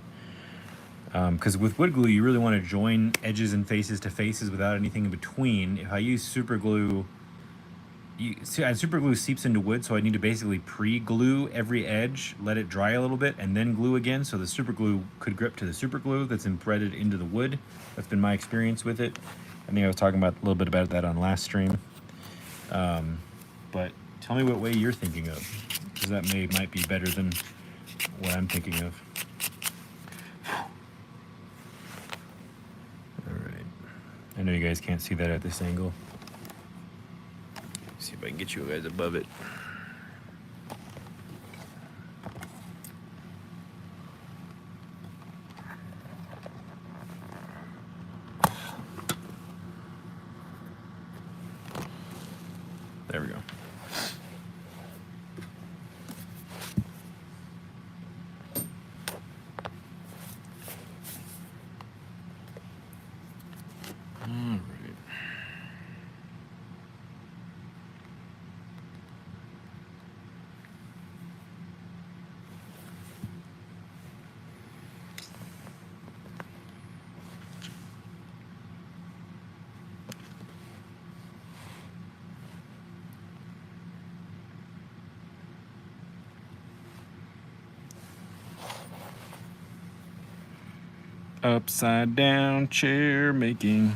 Because with wood glue, you really want to join edges and faces to faces without anything in between. If I use super glue, super glue seeps into wood, so I need to basically pre-glue every edge, let it dry a little bit, and then glue again, so the super glue could grip to the super glue that's embedded into the wood. That's been my experience with it. I think I was talking about a little bit about that on last stream. But tell me what way you're thinking of, because that might be better than what I'm thinking of. I know you guys can't see that at this angle. Let's see if I can get you guys above it. There we go. Upside down chair making.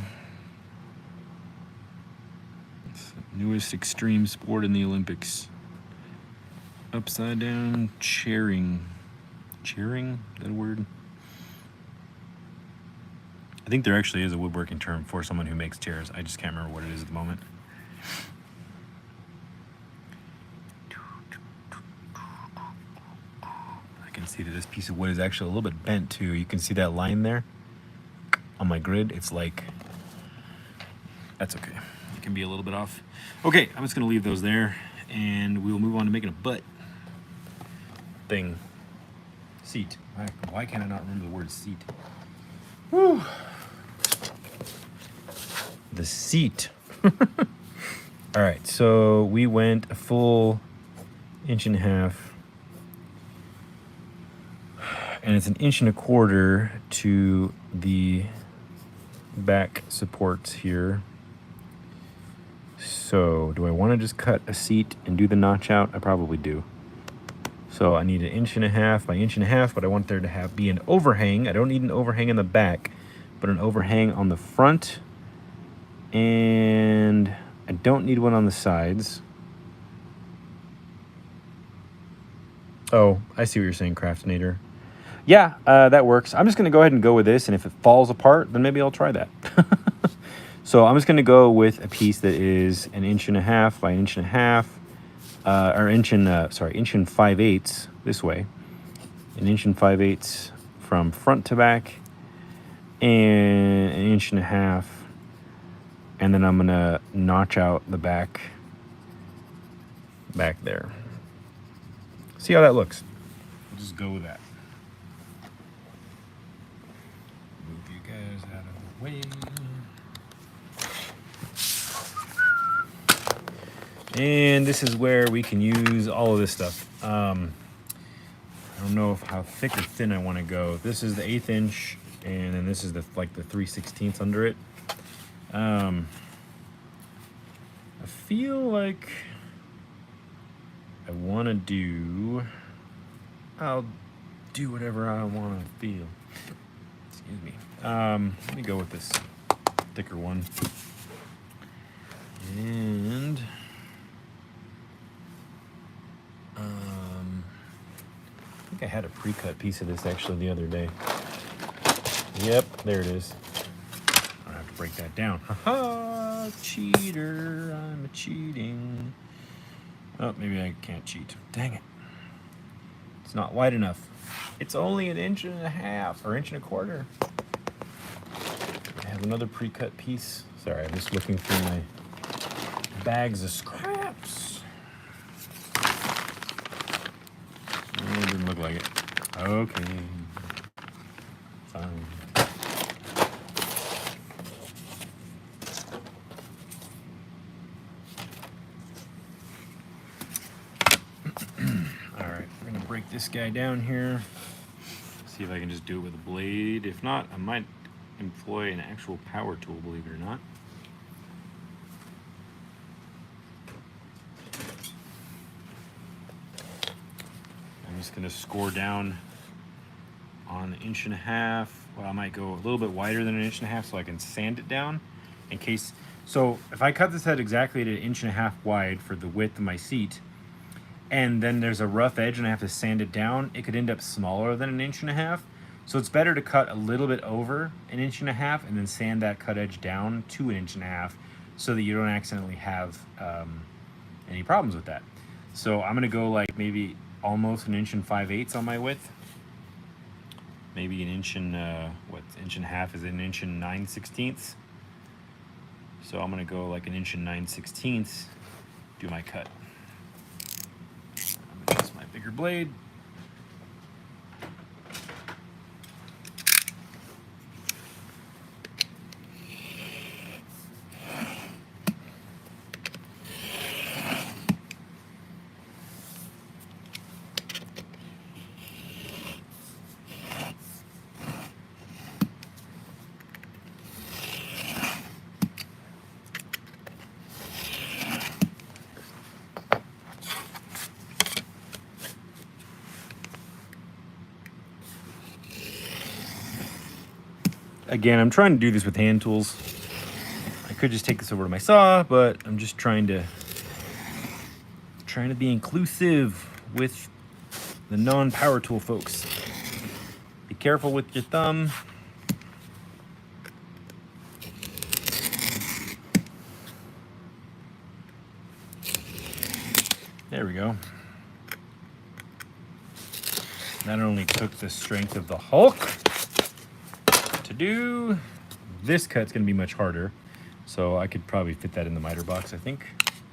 It's the newest extreme sport in the Olympics. Upside down chairing. Chairing? Is that a word? I think there actually is a woodworking term for someone who makes chairs. I just can't remember what it is at the moment. I can see that this piece of wood is actually a little bit bent too. You can see that line there on my grid. It's like, that's okay. It can be a little bit off. Okay, I'm just gonna leave those there and we'll move on to making a butt thing. Seat. Why can't I not remember the word seat? Whew. The seat. All right, so we went a full 1.5 inches. And it's 1.25 inches to the back supports here. So do I want to just cut a seat and do the notch out? I probably do. So I need 1.5 by 1.5 inches, but I want there to be an overhang. I don't need an overhang in the back, but an overhang on the front. And I don't need one on the sides. Oh, I see what you're saying, Craftinator. Yeah, that works. I'm just going to go ahead and go with this, and if it falls apart, then maybe I'll try that. So I'm just going to go with a piece that is 1.5 inches by 1.5 inches, or inch and 5/8 this way. 1 5/8 inches from front to back, and 1.5 inches. And then I'm going to notch out the back there. See how that looks. We'll just go with that. Move you guys out of the way. And this is where we can use all of this stuff. I don't know how thick or thin I want to go. This is the 1/8 inch, and then this is the 3/16 under it. I feel like I want to do. I'll do whatever I want to feel. Excuse me. Let me go with this thicker one. And I think I had a pre-cut piece of this actually the other day. Yep, there it is. I don't have to break that down. Haha, cheater, I'm cheating. Oh, maybe I can't cheat. Dang it. It's not wide enough. It's only 1.5 inches or 1.25 inches. I have another pre-cut piece. Sorry, I'm just looking through my bags of scraps. It didn't look like it. Okay. Fine. Alright, we're gonna break this guy down here. See if I can just do it with a blade. If not, I might employ an actual power tool, believe it or not. I'm just gonna score down on 1.5 inches. Well, I might go a little bit wider than 1.5 inches so I can sand it down in case. So if I cut this head exactly at 1.5 inches wide for the width of my seat, and then there's a rough edge and I have to sand it down, it could end up smaller than 1.5 inches. So it's better to cut a little bit over 1.5 inches and then sand that cut edge down to 1.5 inches so that you don't accidentally have any problems with that. So I'm gonna go like maybe almost 1 5/8 inches on my width. Maybe 1 inch and 1.5 is 1 9/16 inches. So I'm gonna go like 1 9/16 inches, do my cut. I'm gonna use my bigger blade. Again, I'm trying to do this with hand tools. I could just take this over to my saw, but I'm just trying to be inclusive with the non-power tool folks. Be careful with your thumb. There we go. That only took the strength of the Hulk to do. This cut's gonna be much harder, so I could probably fit that in the miter box, I think.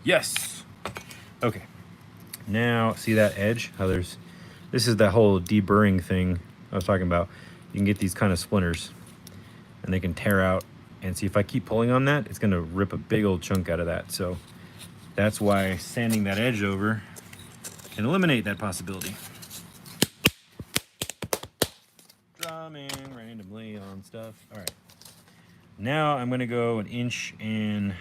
Yes. Okay. Now, see that edge? How this is that whole deburring thing I was talking about. You can get these kind of splinters, and they can tear out. And see, if I keep pulling on that, it's gonna rip a big old chunk out of that. So that's why sanding that edge over can eliminate that possibility. Drumming randomly on stuff. All right. Now I'm gonna go 1 3/4 inches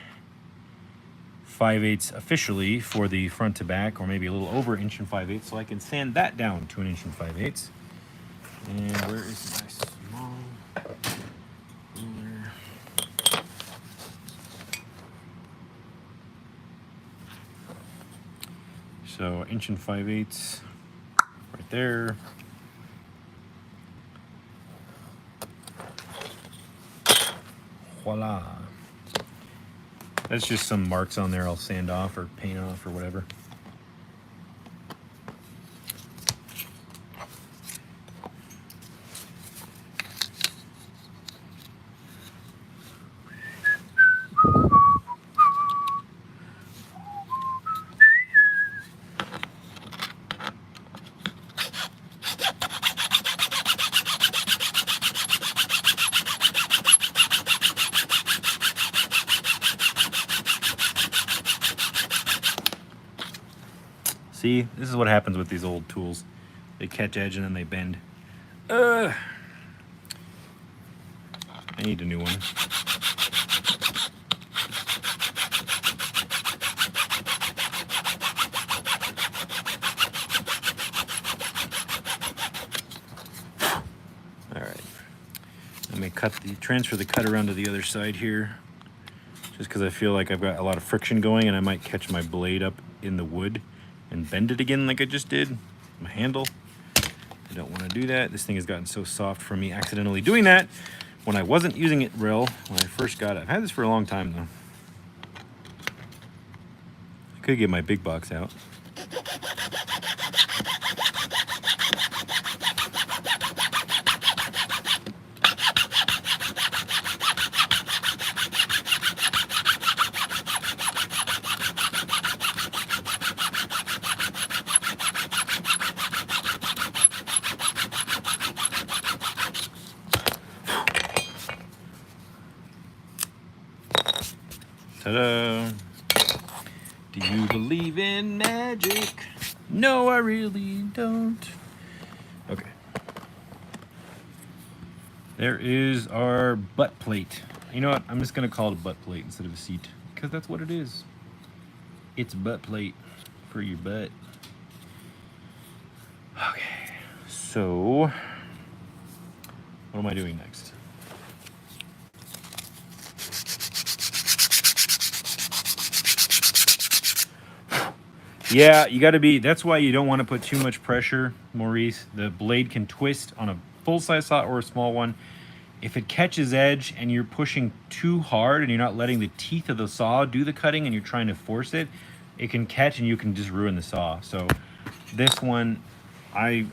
5/8 officially for the front to back, or maybe a little over 1 5/8, so I can sand that down to 1 5/8. And where is my small ruler? So 1 5/8 right there. Voila. That's just some marks on there I'll sand off or paint off or whatever. See, this is what happens with these old tools. They catch edge and then they bend. I need a new one. All right. Let me transfer the cut around to the other side here, just because I feel like I've got a lot of friction going and I might catch my blade up in the wood and bend it again like I just did, my handle. I don't want to do that. This thing has gotten so soft from me accidentally doing that when I wasn't using it real when I first got it. I've had this for a long time though. I could get my big box out. Ta-da! Do you believe in magic? No, I really don't. Okay. There is our butt plate. You know what? I'm just going to call it a butt plate instead of a seat, because that's what it is. It's a butt plate for your butt. Okay. So, what am I doing next? Yeah, you got to be, that's why you don't want to put too much pressure, Maurice. The blade can twist on a full-size saw or a small one. If it catches edge and you're pushing too hard and you're not letting the teeth of the saw do the cutting and you're trying to force it, it can catch and you can just ruin the saw. So this one, I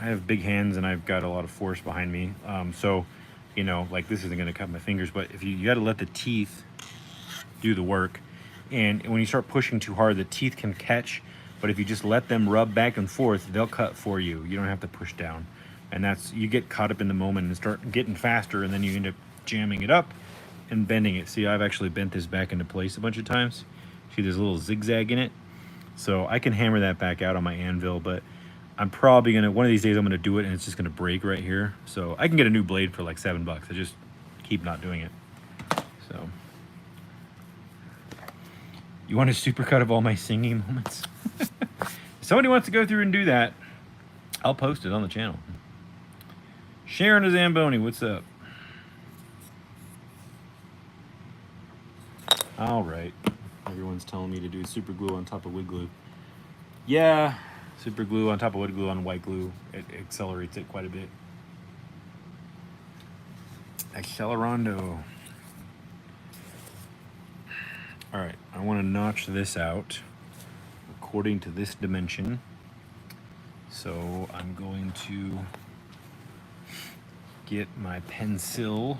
have big hands and I've got a lot of force behind me. So, like this isn't going to cut my fingers, but if you got to let the teeth do the work. And when you start pushing too hard, the teeth can catch, but if you just let them rub back and forth, they'll cut for you. You don't have to push down. And you get caught up in the moment and start getting faster, and then you end up jamming it up and bending it. See, I've actually bent this back into place a bunch of times. See, there's a little zigzag in it. So I can hammer that back out on my anvil, but I'm probably one of these days I'm gonna do it and it's just gonna break right here. So I can get a new blade for like $7. I just keep not doing it. So. You want a supercut of all my singing moments? If somebody wants to go through and do that, I'll post it on the channel. Sharon Zamboni, what's up? All right. Everyone's telling me to do super glue on top of wood glue. Yeah, super glue on top of wood glue on white glue. It accelerates it quite a bit. Accelerando. All right, I want to notch this out according to this dimension. So I'm going to get my pencil.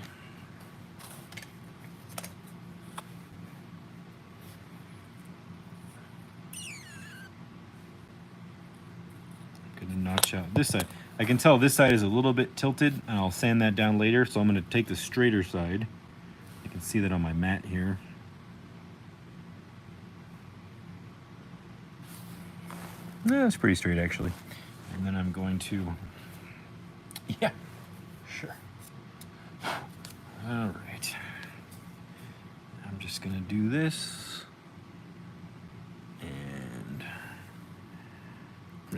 I'm gonna notch out this side. I can tell this side is a little bit tilted, and I'll sand that down later. So I'm gonna take the straighter side. You can see that on my mat here. Yeah, it's pretty straight actually. And then I'm going to, yeah, sure. All right. I'm just gonna do this.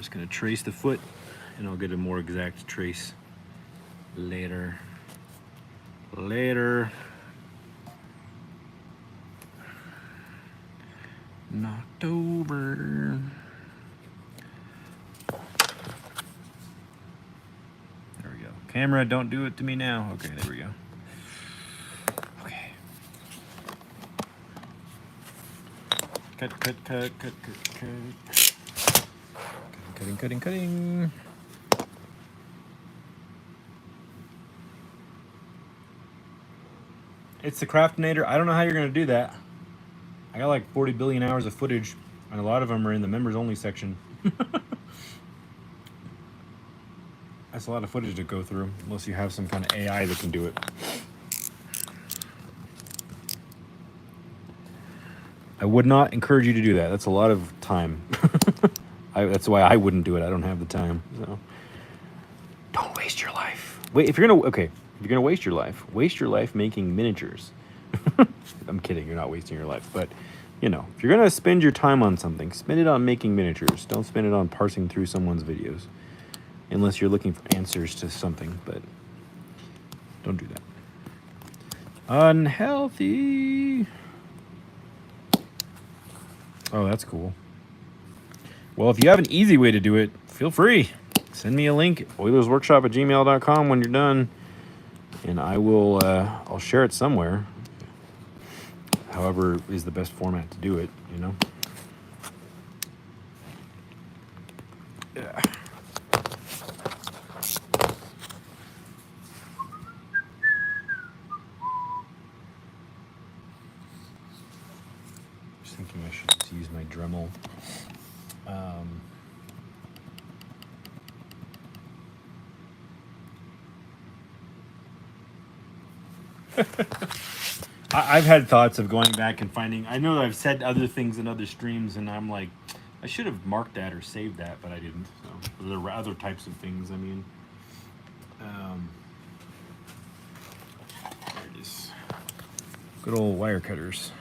just gonna trace the foot, and I'll get a more exact trace later. Knocked over. There we go. Camera, don't do it to me now. Okay, there we go. Okay. Cut. Cutting. It's the Craftinator. I don't know how you're gonna do that. I got like 40 billion hours of footage, and a lot of them are in the members only section. That's a lot of footage to go through, unless you have some kind of AI that can do it. I would not encourage you to do that. That's a lot of time. That's why I wouldn't do it. I don't have the time. So don't waste your life. Wait, if you're gonna waste your life making miniatures. I'm kidding. You're not wasting your life, but you know, if you're gonna spend your time on something, spend it on making miniatures. Don't spend it on parsing through someone's videos, unless you're looking for answers to something. But don't do that. Unhealthy. Oh, that's cool. Well, if you have an easy way to do it, feel free. Send me a link, oilersworkshop@gmail.com when you're done, and I will. I'll share it somewhere. However is the best format to do it, you know? Yeah. Just thinking I should just use my Dremel. I've had thoughts of going back and finding. I know that I've said other things in other streams, and I'm like, I should have marked that or saved that, but I didn't. So there were other types of things. I mean, there it is. Good old wire cutters.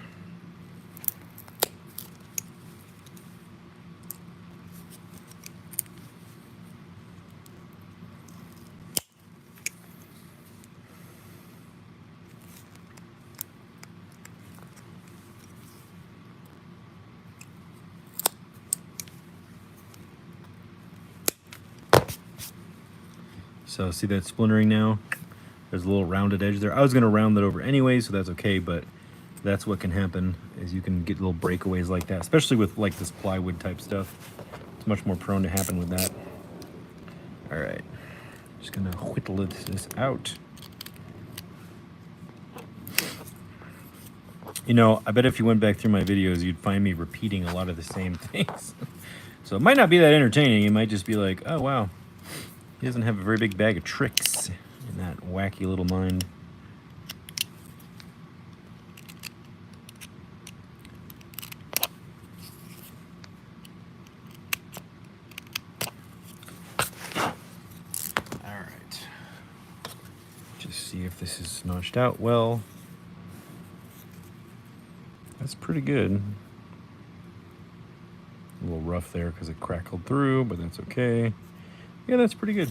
So see that splintering now? There's a little rounded edge there. I was going to round that over anyway, so that's okay, but that's what can happen, is you can get little breakaways like that, especially with like this plywood type stuff. It's much more prone to happen with that. All right, just going to whittle this out. You know, I bet if you went back through my videos, you'd find me repeating a lot of the same things. So it might not be that entertaining. It might just be like, oh, wow. He doesn't have a very big bag of tricks in that wacky little mind. All right. Just see if this is notched out well. That's pretty good. A little rough there because it crackled through, but that's okay. Yeah, that's pretty good.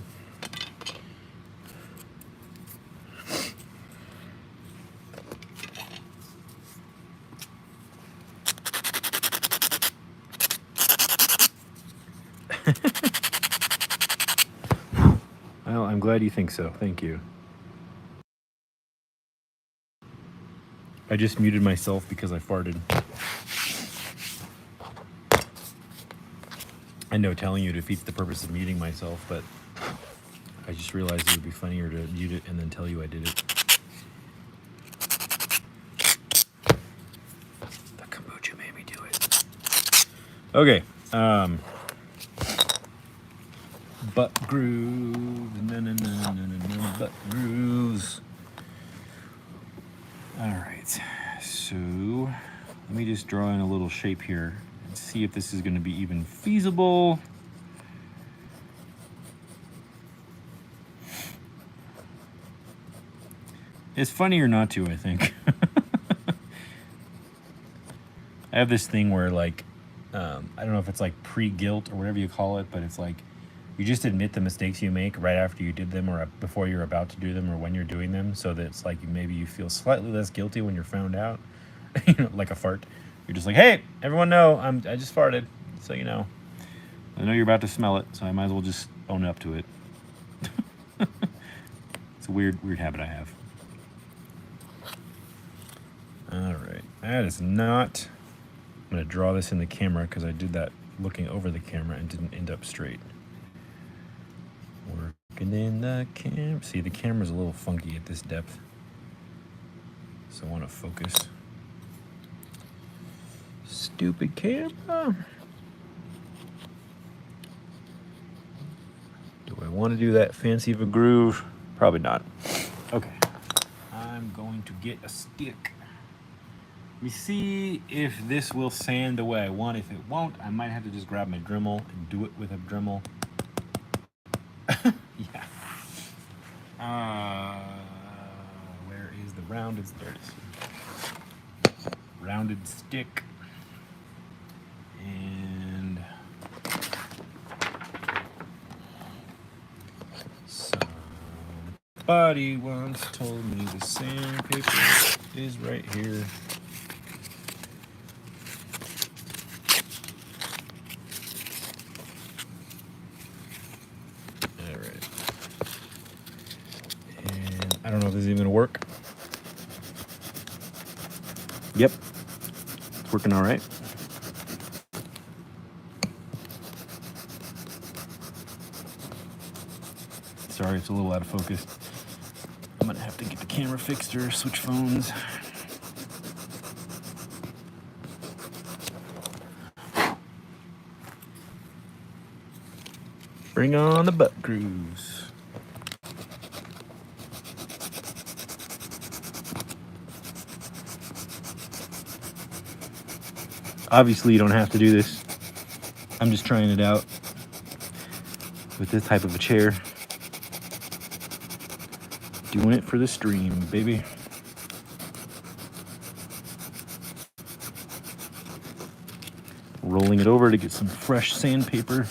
Well, I'm glad you think so. Thank you. I just muted myself because I farted. I know telling you defeats the purpose of muting myself, but I just realized it would be funnier to mute it and then tell you I did it. The kombucha made me do it. Okay. Butt grooves. Butt grooves. All right. So let me just draw in a little shape here. See if this is going to be even feasible. It's funnier not to, I think. I have this thing where, like, I don't know if it's like pre-guilt or whatever you call it, but it's like you just admit the mistakes you make right after you did them or before you're about to do them or when you're doing them, so that it's like maybe you feel slightly less guilty when you're found out. You know, like a fart. You're just like, hey, everyone know I just farted, so you know. I know you're about to smell it, so I might as well just own up to it. It's a weird habit I have. All right, that is not. I'm gonna draw this in the camera because I did that looking over the camera and didn't end up straight. Working in the camera. See, the camera's a little funky at this depth, so I want to focus. Stupid camera. Do I want to do that fancy of a groove? Probably not. Okay. I'm going to get a stick. Let me see if this will sand away. One, if it won't, I might have to just grab my Dremel and do it with a Dremel. Yeah. Where is the rounded? There it is. Rounded stick. And somebody once told me the sandpaper is right here. All right. And I don't know if this is even gonna work. Yep, it's working all right. Sorry, it's a little out of focus. I'm gonna have to get the camera fixed or switch phones. Bring on the butt grooves. Obviously, you don't have to do this. I'm just trying it out with this type of a chair. Doing it for the stream, baby. Rolling it over to get some fresh sandpaper.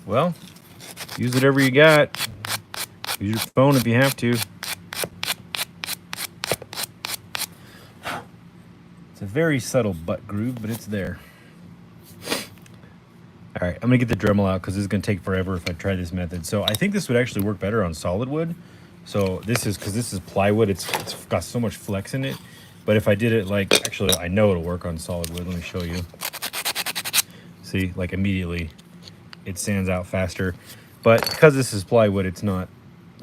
Well, use whatever you got. Use your phone if you have to. It's a very subtle butt groove, but it's there. All right, I'm gonna get the Dremel out because this is gonna take forever if I try this method. So I think this would actually work better on solid wood. So this is, because this is plywood, it's got so much flex in it. But if I did it like, actually I know it'll work on solid wood. Let me show you. See, like immediately it sands out faster. But because this is plywood, it's not,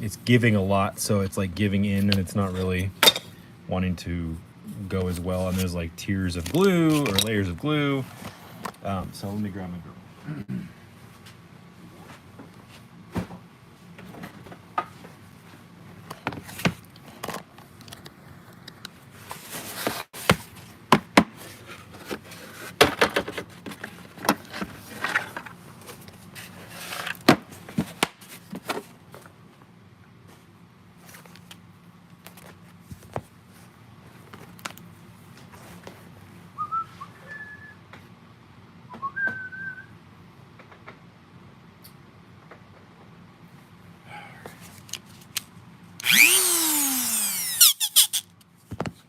it's giving a lot. So it's like giving in and it's not really wanting to go as well. And there's like tiers of glue or layers of glue. So let me grab my drill.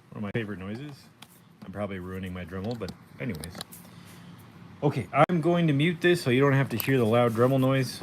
One of my favorite noises. I'm probably ruining my Dremel, but anyways. Okay, I'm going to mute this so you don't have to hear the loud Dremel noise.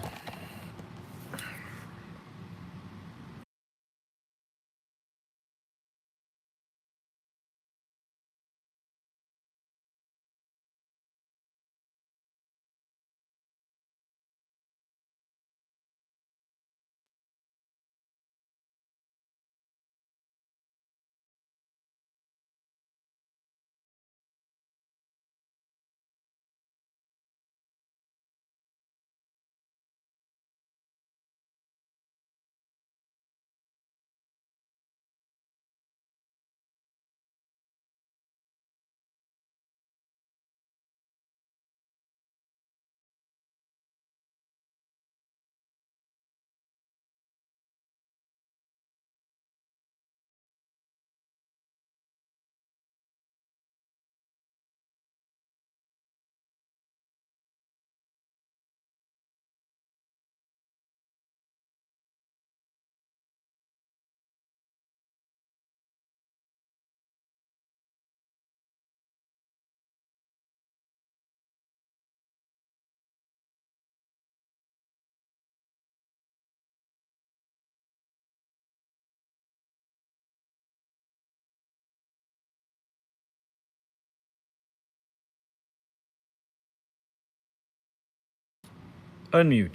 unmute,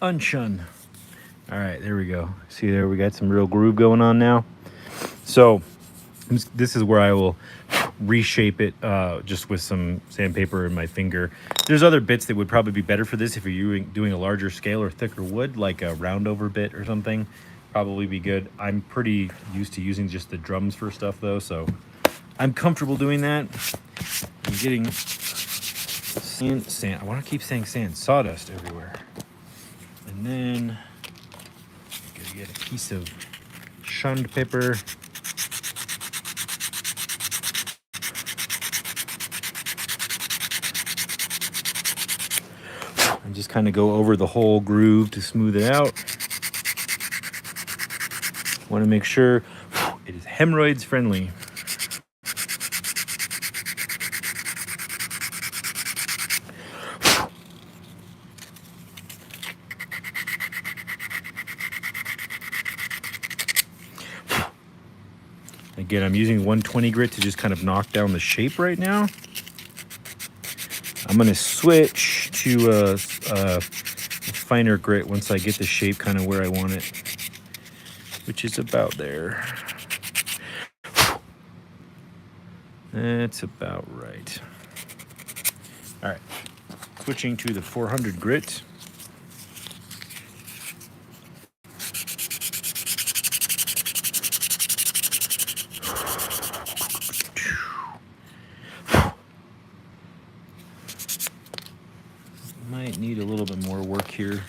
unshun. All right, there we go. See there, we got some real groove going on now. So this is where I will reshape it just with some sandpaper and my finger. There's other bits that would probably be better for this if you're doing a larger scale or thicker wood, like a roundover bit or something. Probably be good. I'm pretty used to using just the drums for stuff though, so I'm comfortable doing that. I'm getting sand. I want to keep saying sand, sawdust everywhere. And then gotta get a piece of shunned paper. And just kind of go over the whole groove to smooth it out. Want to make sure it is hemorrhoids friendly. Again, I'm using 120 grit to just kind of knock down the shape right now. I'm going to switch to a finer grit once I get the shape kind of where I want it, which is about there. That's about right. All right, switching to the 400 grit. Might need a little bit more work here.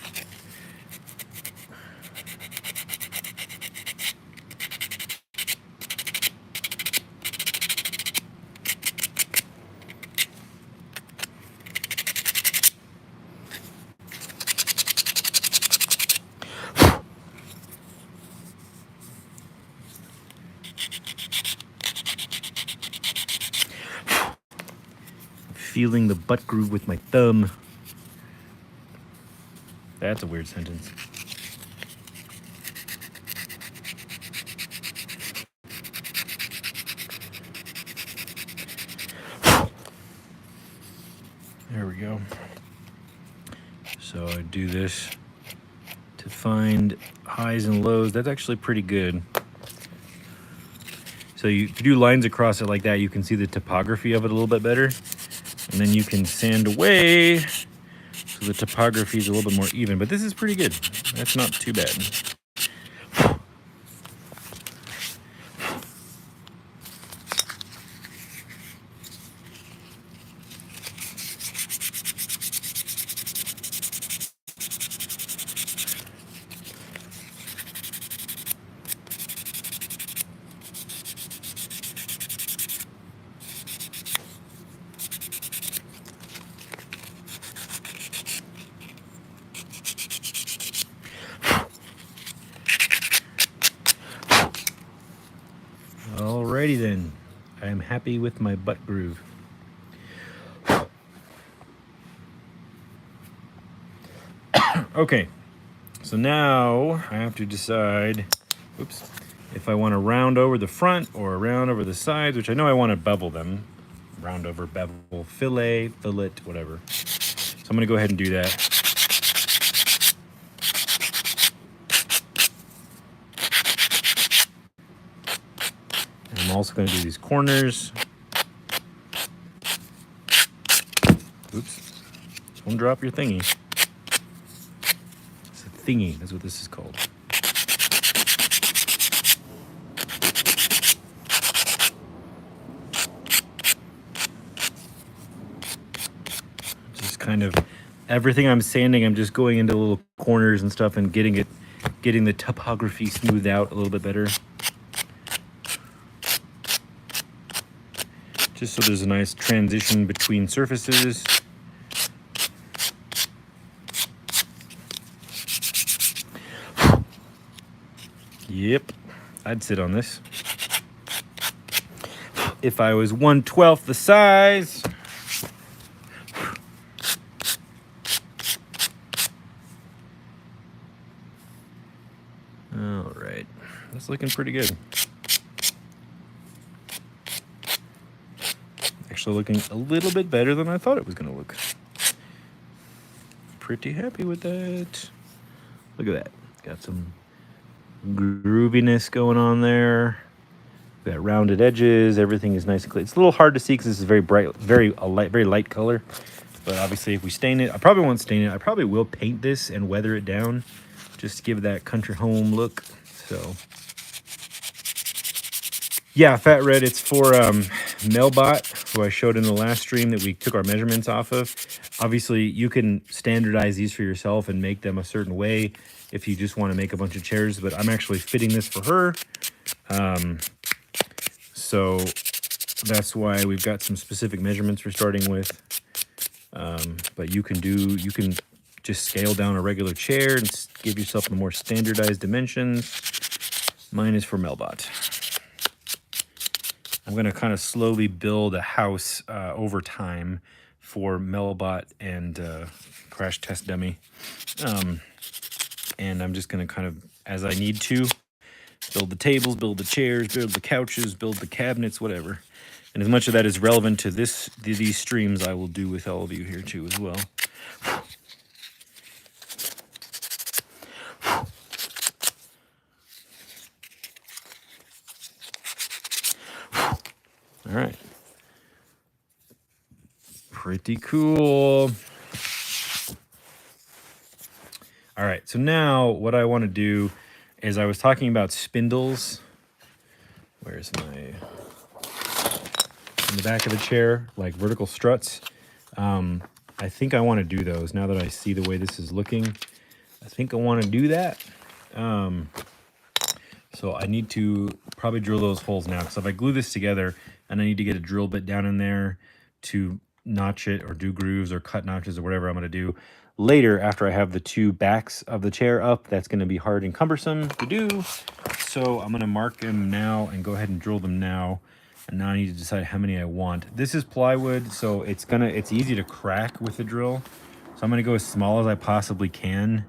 Feeling the butt groove with my thumb. That's a weird sentence. There we go. So I do this to find highs and lows. That's actually pretty good. So if you do lines across it like that, you can see the topography of it a little bit better. And then you can sand away so the topography is a little bit more even. But this is pretty good. That's not too bad. Alrighty then, I am happy with my butt groove. Okay, so now I have to decide, oops, if I want to round over the front or round over the sides, which I know I want to bevel them. Round over, bevel, fillet, whatever. So I'm gonna go ahead and do that. I'm also going to do these corners. Oops. Don't drop your thingy. It's a thingy. That's what this is called. Just kind of everything I'm sanding, I'm just going into little corners and stuff and getting the topography smoothed out a little bit better. Just so there's a nice transition between surfaces. Yep, I'd sit on this. If I was 1/12 the size. All right, that's looking pretty good. Actually looking a little bit better than I thought it was going to look. pretty happy with that. Look at that. Got some grooviness going on there. Got rounded edges. Everything is nice and clean. It's a little hard to see because this is very bright, very light color. But obviously, if we stain it, I probably won't stain it. I probably will paint this and weather it down, just to give that country home look. So, yeah, Fat Red. It's for Melbot, who I showed in the last stream that we took our measurements off of. Obviously, you can standardize these for yourself and make them a certain way if you just want to make a bunch of chairs. But I'm actually fitting this for her. So that's why we've got some specific measurements we're starting with. But you can just scale down a regular chair and give yourself the more standardized dimensions. Mine is for Melbot. I'm going to kind of slowly build a house over time for Melbot and Crash Test Dummy. And I'm just going to kind of, as I need to, build the tables, build the chairs, build the couches, build the cabinets, whatever. And as much of that is relevant to these streams, I will do with all of you here too as well. All right. Pretty cool. All right, so now what I want to do is I was talking about spindles. Where's my... in the back of the chair, like vertical struts. I think I want to do those now that I see the way this is looking. I think I want to do that. So I need to probably drill those holes now, because if I glue this together and I need to get a drill bit down in there to notch it or do grooves or cut notches or whatever I'm going to do later after I have the two backs of the chair up, that's going to be hard and cumbersome to do. So I'm going to mark them now and go ahead and drill them now. And now I need to decide how many I want. This is plywood, so it's easy to crack with the drill. So I'm gonna go as small as I possibly can.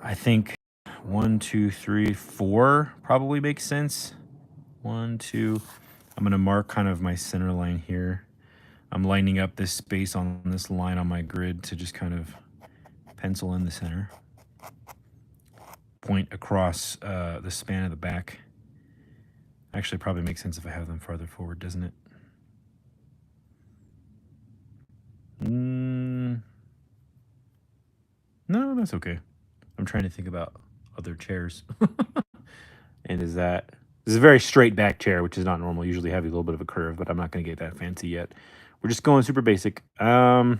I think 1, 2, 3, 4 probably makes sense. 1, 2. I'm gonna mark kind of my center line here. I'm lining up this space on this line on my grid to just kind of pencil in the center. Point across the span of the back. Actually, probably makes sense if I have them farther forward, doesn't it? No, that's okay. I'm trying to think about other chairs. And this is a very straight back chair, which is not normal. Usually have a little bit of a curve, but I'm not going to get that fancy yet. We're just going super basic. Because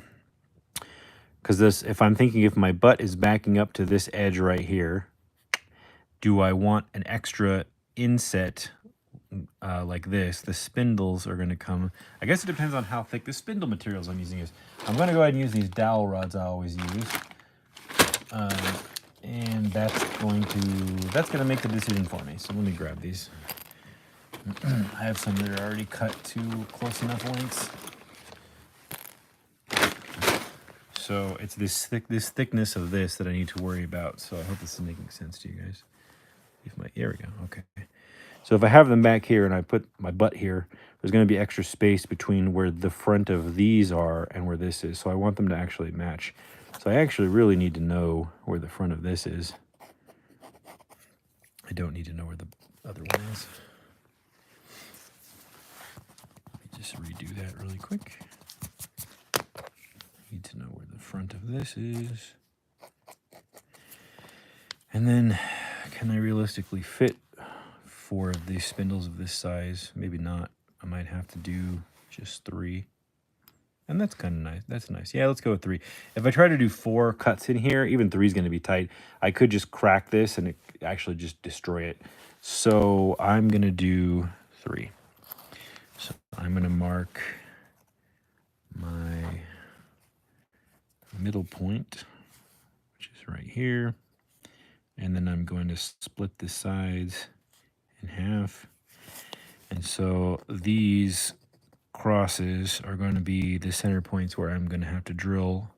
if I'm thinking if my butt is backing up to this edge right here, do I want an extra inset like this? The spindles are going to come. I guess it depends on how thick the spindle materials I'm using is. I'm going to go ahead and use these dowel rods I always use. And that's going to make the decision for me. So let me grab these. I have some that are already cut to close enough lengths. So it's this thickness of this that I need to worry about. So I hope this is making sense to you guys. Here we go. Okay. So if I have them back here and I put my butt here, there's going to be extra space between where the front of these are and where this is. So I want them to actually match. So I actually really need to know where the front of this is. I don't need to know where the other one is. Let me just redo that really quick. I need to know where the front of this is. And then, can I realistically fit 4 of these spindles of this size? Maybe not. I might have to do just 3. And that's kind of nice. That's nice. Yeah, let's go with 3. If I try to do 4 cuts in here, even 3 is going to be tight. I could just crack this and it actually just destroy it. So I'm going to do 3. So I'm going to mark my middle point, which is right here. And then I'm going to split the sides in half. And so these crosses are going to be the center points where I'm going to have to drill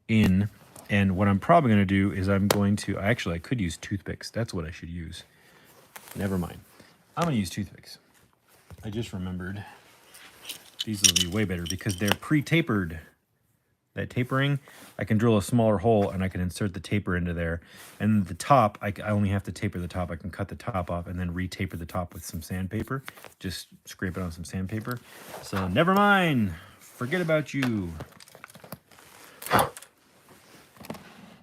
in. And what I'm probably going to do is I could use toothpicks. That's what I should use. Never mind. I'm going to use toothpicks. I just remembered these will be way better because they're pre-tapered. that tapering, I can drill a smaller hole and I can insert the taper into there. And the top, I only have to taper the top. I can cut the top off and then re-taper the top with some sandpaper. Just scrape it on some sandpaper. So never mind. Forget about you.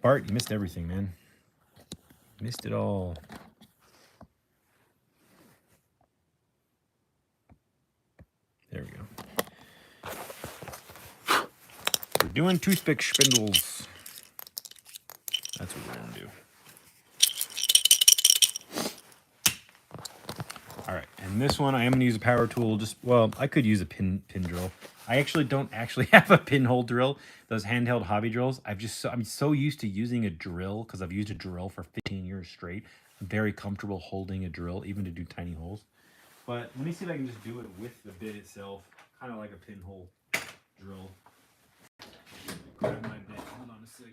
Bart, you missed everything, man. Missed it all. There we go. We're doing toothpick spindles. That's what we're going to do. All right, and this one I am going to use a power tool. Well, I could use a pin drill. I actually don't have a pinhole drill. Those handheld hobby drills. I'm so used to using a drill because I've used a drill for 15 years straight. I'm very comfortable holding a drill, even to do tiny holes. But let me see if I can just do it with the bit itself, kind of like a pinhole drill. Grab my bit. Hold on a sec.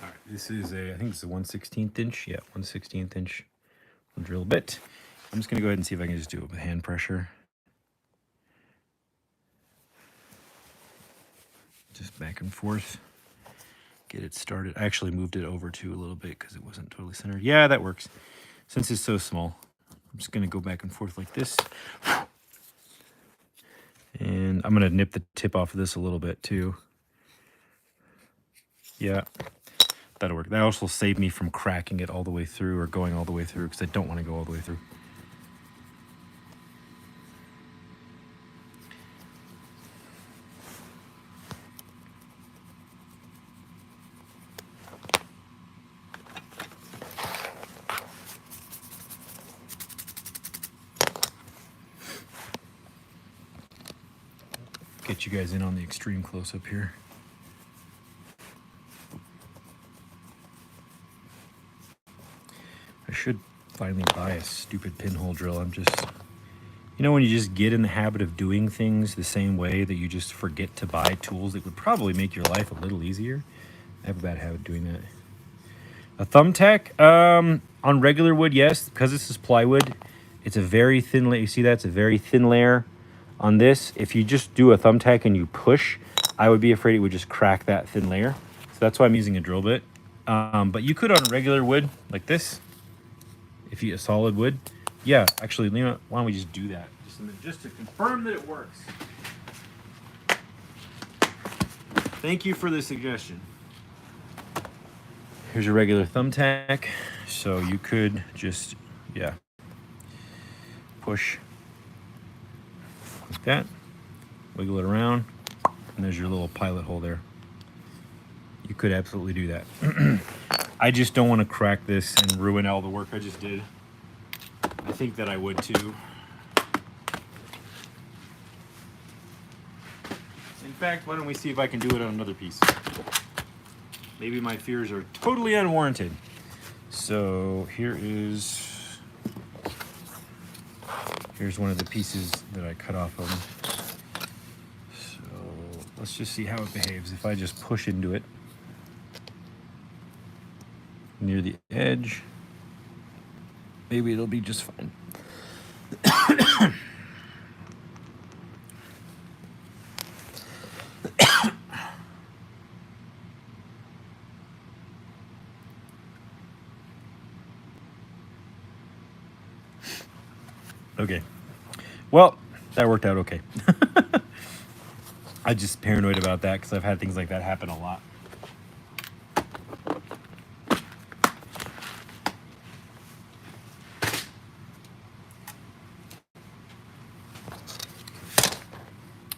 All right, this is I think it's a 1/16 inch. Yeah, 1/16 inch drill bit. I'm just gonna go ahead and see if I can just do it with hand pressure. Just back and forth. Get it started. I actually moved it over to a little bit because it wasn't totally centered. Yeah, that works. Since it's so small, I'm just going to go back and forth like this. And I'm going to nip the tip off of this a little bit too. Yeah, that'll work. That also saved me from cracking it all the way through or going all the way through because I don't want to go all the way through. Get you guys in on the extreme close-up here. I should finally buy a stupid pinhole drill. I'm just, you know, when you just get in the habit of doing things the same way that you just forget to buy tools that would probably make your life a little easier. I have a bad habit of doing that. A thumbtack on regular wood, yes, because this is plywood. It's a very thin layer. You see that? It's a very thin layer. On this, if you just do a thumbtack and you push, I would be afraid it would just crack that thin layer. So that's why I'm using a drill bit. But you could on regular wood like this, if you a solid wood. Yeah, actually, you know, why don't we just do that? Just to confirm that it works. Thank you for the suggestion. Here's a regular thumbtack. So you could just, yeah, push like that, wiggle it around, and there's your little pilot hole there. You could absolutely do that. I just don't want to crack this and ruin all the work I just did. I think that I would too. In fact, why don't we see if I can do it on another piece? Maybe my fears are totally unwarranted. So here's one of the pieces that I cut off of them. So let's just see how it behaves. If I just push into it near the edge, maybe it'll be just fine. Okay. Well, that worked out okay. I'm just paranoid about that because I've had things like that happen a lot.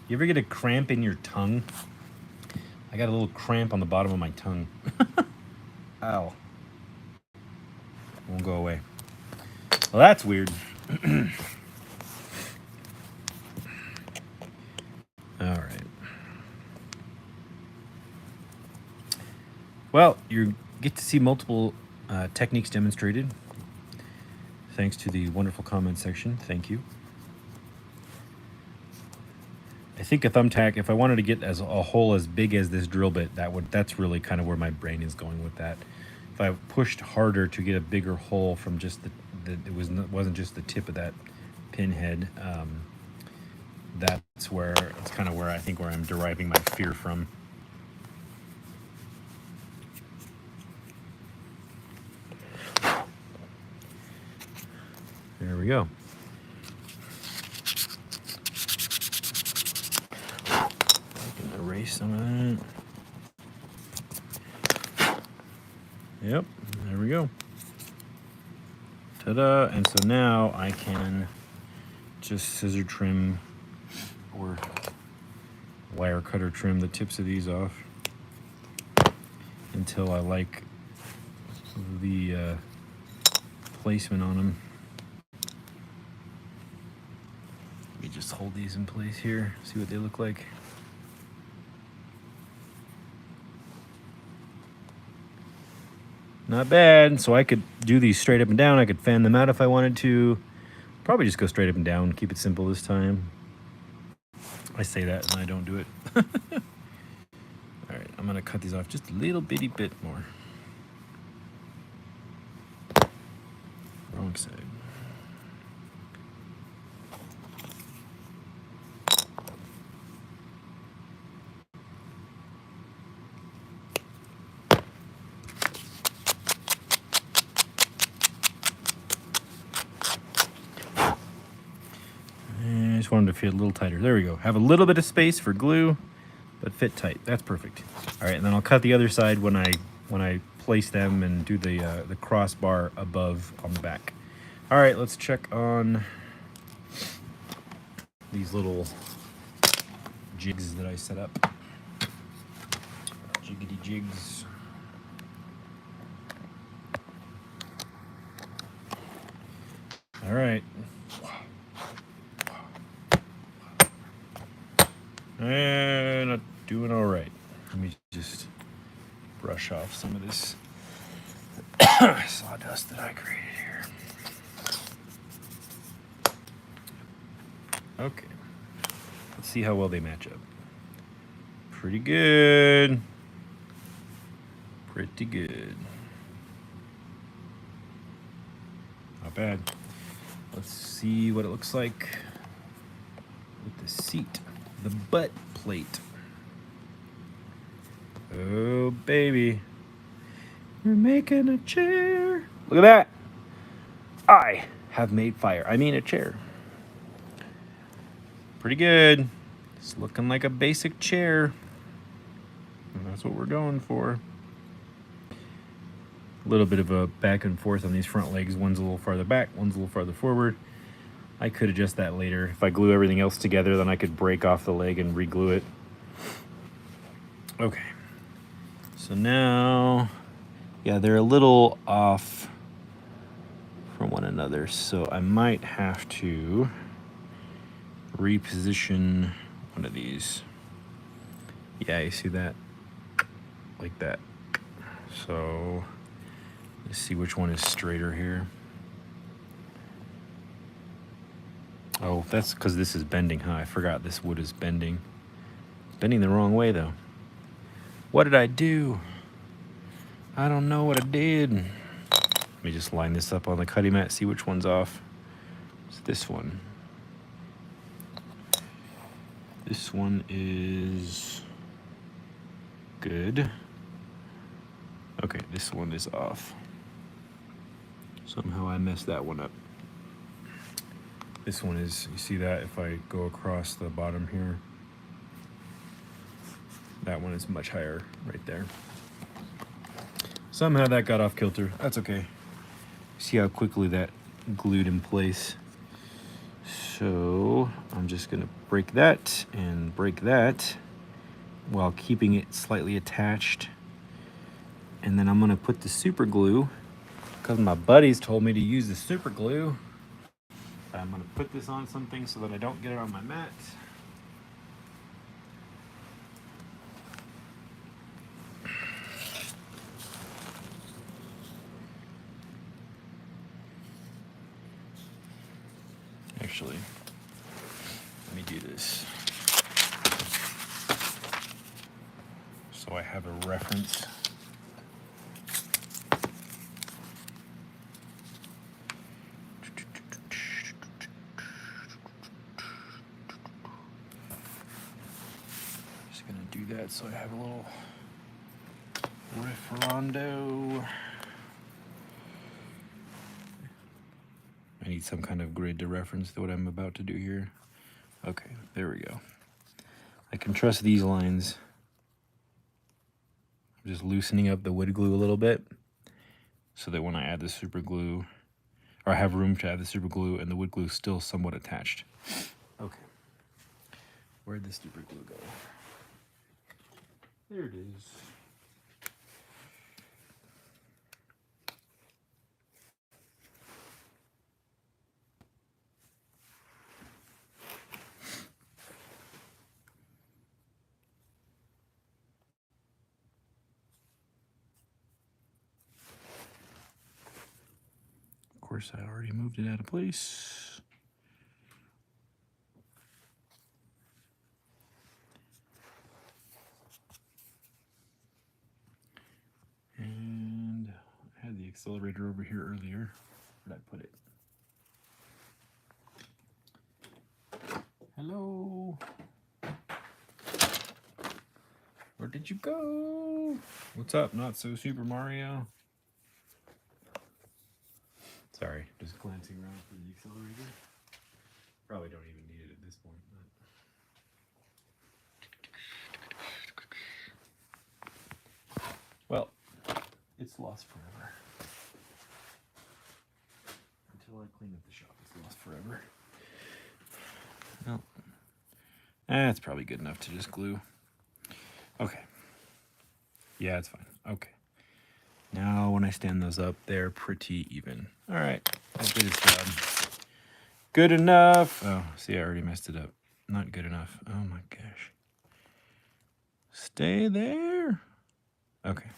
You ever get a cramp in your tongue? I got a little cramp on the bottom of my tongue. Ow. Won't go away. Well, that's weird. All right. Well, you get to see multiple techniques demonstrated. Thanks to the wonderful comment section. Thank you. I think a thumbtack, if I wanted to get as a hole as big as this drill bit, that's really kind of where my brain is going with that. If I pushed harder to get a bigger hole from just wasn't just the tip of that pinhead, that's kind of where I think where I'm deriving my fear from. There we go. I can erase some of that. Yep, there we go. Ta-da! And so now I can just scissor trim or wire cutter trim the tips of these off until I like the placement on them. Let me just hold these in place here, see what they look like. Not bad. So I could do these straight up and down. I could fan them out if I wanted to. Probably just go straight up and down. Keep it simple this time. I say that and I don't do it. All right, I'm going to cut these off just a little bitty bit more. Wrong side. I just wanted to fit a little tighter. There we go. Have a little bit of space for glue, but fit tight. That's perfect. All right, and then I'll cut the other side when I place them and do the crossbar above on the back. All right, let's check on these little jigs that I set up. Jiggity jigs. All right. Not doing all right. Let me just brush off some of this sawdust that I created here. Okay. Let's see how well they match up. Pretty good. Pretty good. Not bad. Let's see what it looks like with the seat. The butt plate. Oh, baby. We're making a chair. Look at that. I have made fire. I mean a chair. Pretty good. It's looking like a basic chair. And that's what we're going for. A little bit of a back and forth on these front legs. One's a little farther back, one's a little farther forward. I could adjust that later. If I glue everything else together, then I could break off the leg and re-glue it. Okay. So now, yeah, they're a little off from one another. So I might have to reposition one of these. Yeah, you see that? Like that. So let's see which one is straighter here. Oh, that's because this is bending, huh? I forgot this wood is bending. It's bending the wrong way, though. What did I do? I don't know what I did. Let me just line this up on the cutting mat, see which one's off. It's this one. This one is good. Okay, this one is off. Somehow I messed that one up. This one is, you see that if I go across the bottom here? That one is much higher right there. Somehow that got off kilter. That's okay. See how quickly that glued in place. So I'm just gonna break that and break that while keeping it slightly attached. And then I'm gonna put the super glue, because my buddies told me to use the super glue. I'm gonna put this on something so that I don't get it on my mat. Actually, let me do this. so I have a reference. Just gonna do that so I have a little referendo. I need some kind of grid to reference what I'm about to do here. Okay, there we go. I can trust these lines. I'm just loosening up the wood glue a little bit so that when I add the super glue, or I have room to add the super glue and the wood glue is still somewhat attached. Okay. Where'd the super glue go? There it is. Of course, I already moved it out of place. And I had the accelerator over here earlier. Where'd I put it? Hello? Where did you go? What's up, Not So Super Mario? Sorry, just glancing around for the accelerator. Probably don't even need it at this point. But... Well, it's lost forever. Until I clean up the shop, it's lost forever. Well, it's probably good enough to just glue. Okay. Yeah, it's fine. Okay. Now when I stand those up, they're pretty even. All right, that did its job. Good enough. Oh, see, I already messed it up. Not good enough. Oh my gosh. Stay there. Okay.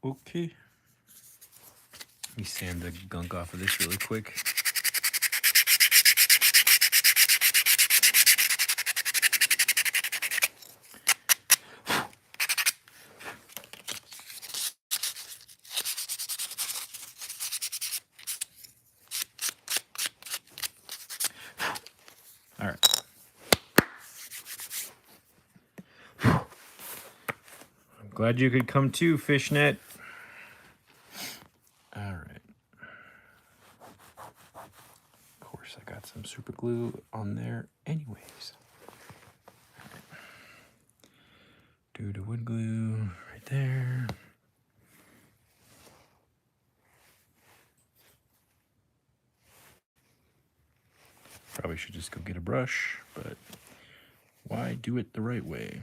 Okay. Let me sand the gunk off of this really quick. All right. I'm glad you could come too, Fishnet. All right. Of course, I got some super glue on there anyways. Right. Do the wood glue right there. Probably should just go get a brush, but why do it the right way?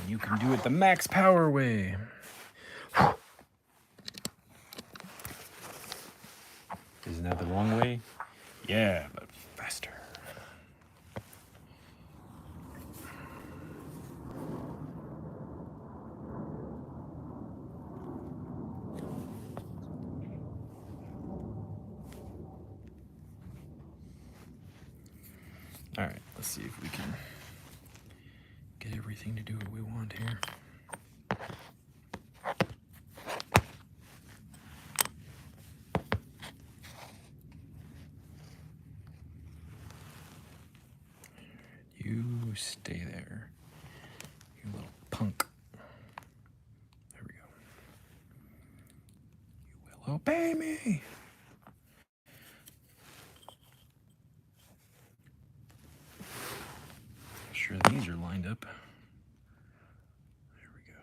And you can do it the max power way. Isn't that the wrong way? Yeah, but faster. All right, let's see if we can get everything to do what we want here. You stay there, you little punk. There we go. You will obey me. Make sure these are lined up. There we go.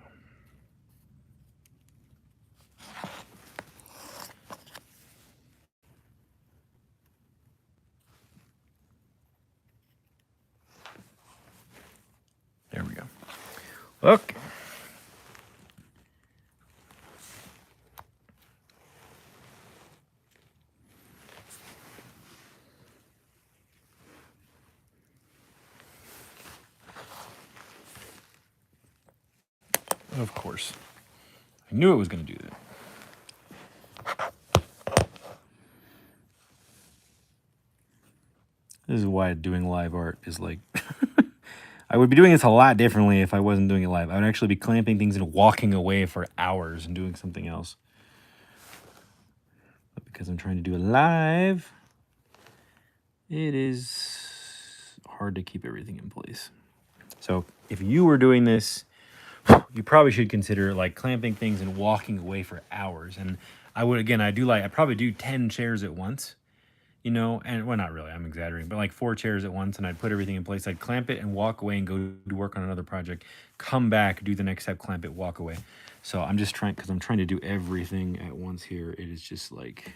There we go. Okay. Of course. I knew it was going to do that. This is why doing live art is like... I would be doing this a lot differently if I wasn't doing it live. I would actually be clamping things and walking away for hours and doing something else. But because I'm trying to do it live, it is hard to keep everything in place. So if you were doing this, you probably should consider like clamping things and walking away for hours. And I would, again, I probably do 10 chairs at once. You know, and well, not really, I'm exaggerating, but like 4 chairs at once, and I'd put everything in place. I'd clamp it and walk away and go to work on another project, come back, do the next step, clamp it, walk away. So I'm just trying, because I'm trying to do everything at once here. It is just like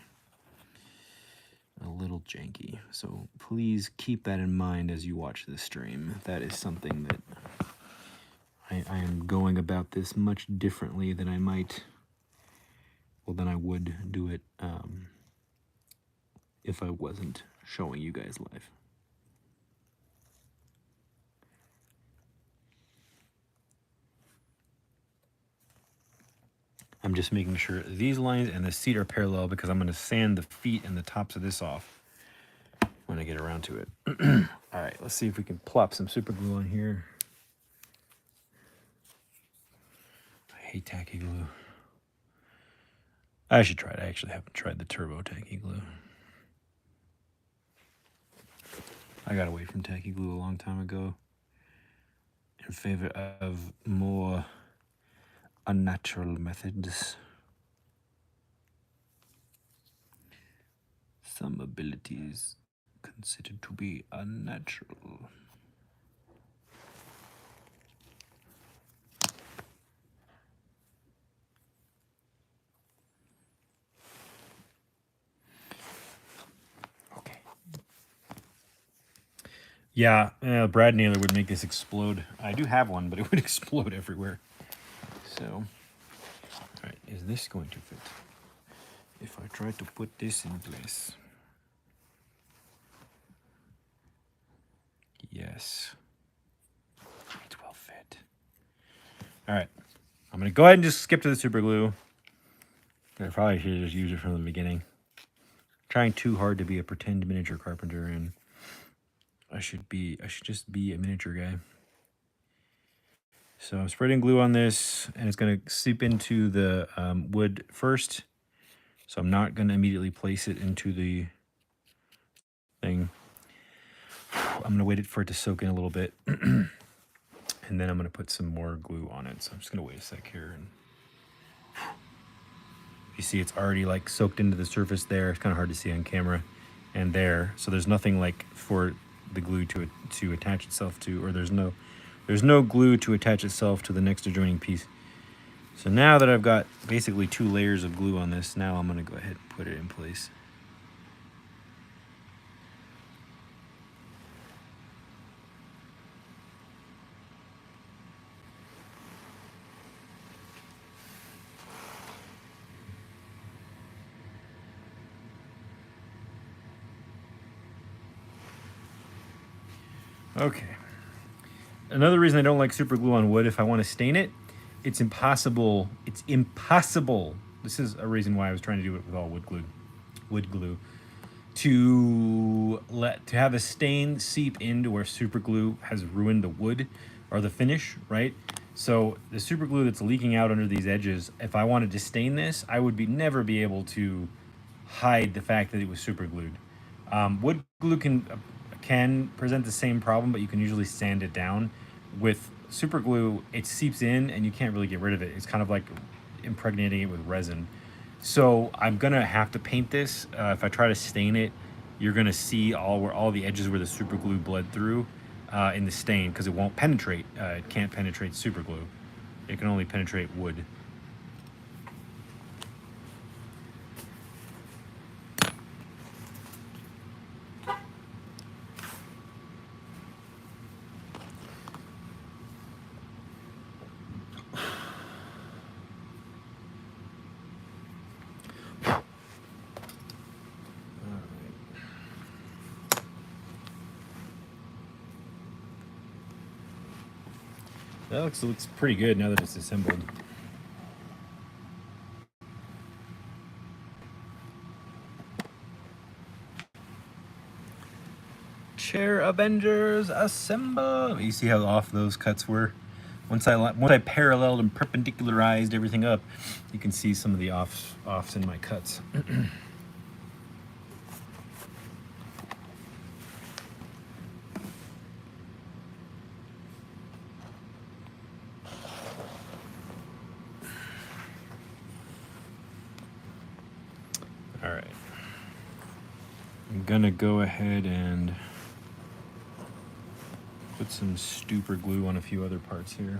a little janky. So please keep that in mind as you watch this stream. That is something that I am going about this much differently than I might, well, than I would do it if I wasn't showing you guys live. I'm just making sure these lines and the seat are parallel because I'm going to sand the feet and the tops of this off when I get around to it. All right, let's see if we can plop some super glue on here. I hate tacky glue. I should try it. I actually haven't tried the turbo tacky glue. I got away from tacky glue a long time ago in favor of more unnatural methods. Some abilities considered to be unnatural. Okay. Yeah, Brad Naylor would make this explode. I do have one, but it would explode everywhere. So, all right, is this going to fit? If I try to put this in place. Yes. It will fit. All right. I'm going to go ahead and just skip to the super glue. I probably should just use it from the beginning. Trying too hard to be a pretend miniature carpenter, and I should just be a miniature guy. So I'm spreading glue on this, and it's going to seep into the wood first. So I'm not going to immediately place it into the thing. I'm going to wait for it to soak in a little bit. And then I'm going to put some more glue on it. So I'm just going to wait a sec here. And you see it's already like soaked into the surface there. It's kind of hard to see on camera. And there. So there's nothing like for the glue to attach itself to, or there's no glue to attach itself to the next adjoining piece. So now that I've got basically 2 layers of glue on this, now I'm going to go ahead and put it in place. Okay. Another reason I don't like super glue on wood, if I want to stain it, it's impossible. It's impossible. This is a reason why I was trying to do it with all wood glue. To have a stain seep into where super glue has ruined the wood or the finish, right? So the super glue that's leaking out under these edges, if I wanted to stain this, I would never be able to hide the fact that it was super glued. Wood glue can present the same problem, but you can usually sand it down. With super glue, it seeps in and you can't really get rid of it. It's kind of like impregnating it with resin. So I'm gonna have to paint this. If I try to stain it, you're gonna see all the edges where the super glue bled through in the stain, because it won't penetrate. It can't penetrate super glue. It can only penetrate wood. That looks pretty good now that it's assembled. Check. Avengers assemble. You see how off those cuts were? Once I paralleled and perpendicularized everything up, you can see some of the offs in my cuts. All right. I'm gonna go ahead and put some super glue on a few other parts here.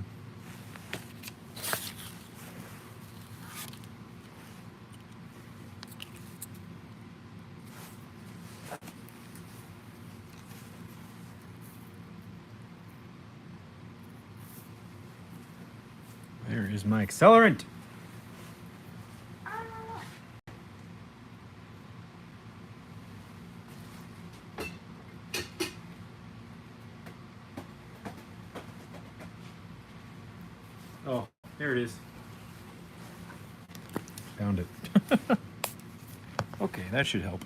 There is my accelerant. Oh, there it is. Found it. Okay, that should help.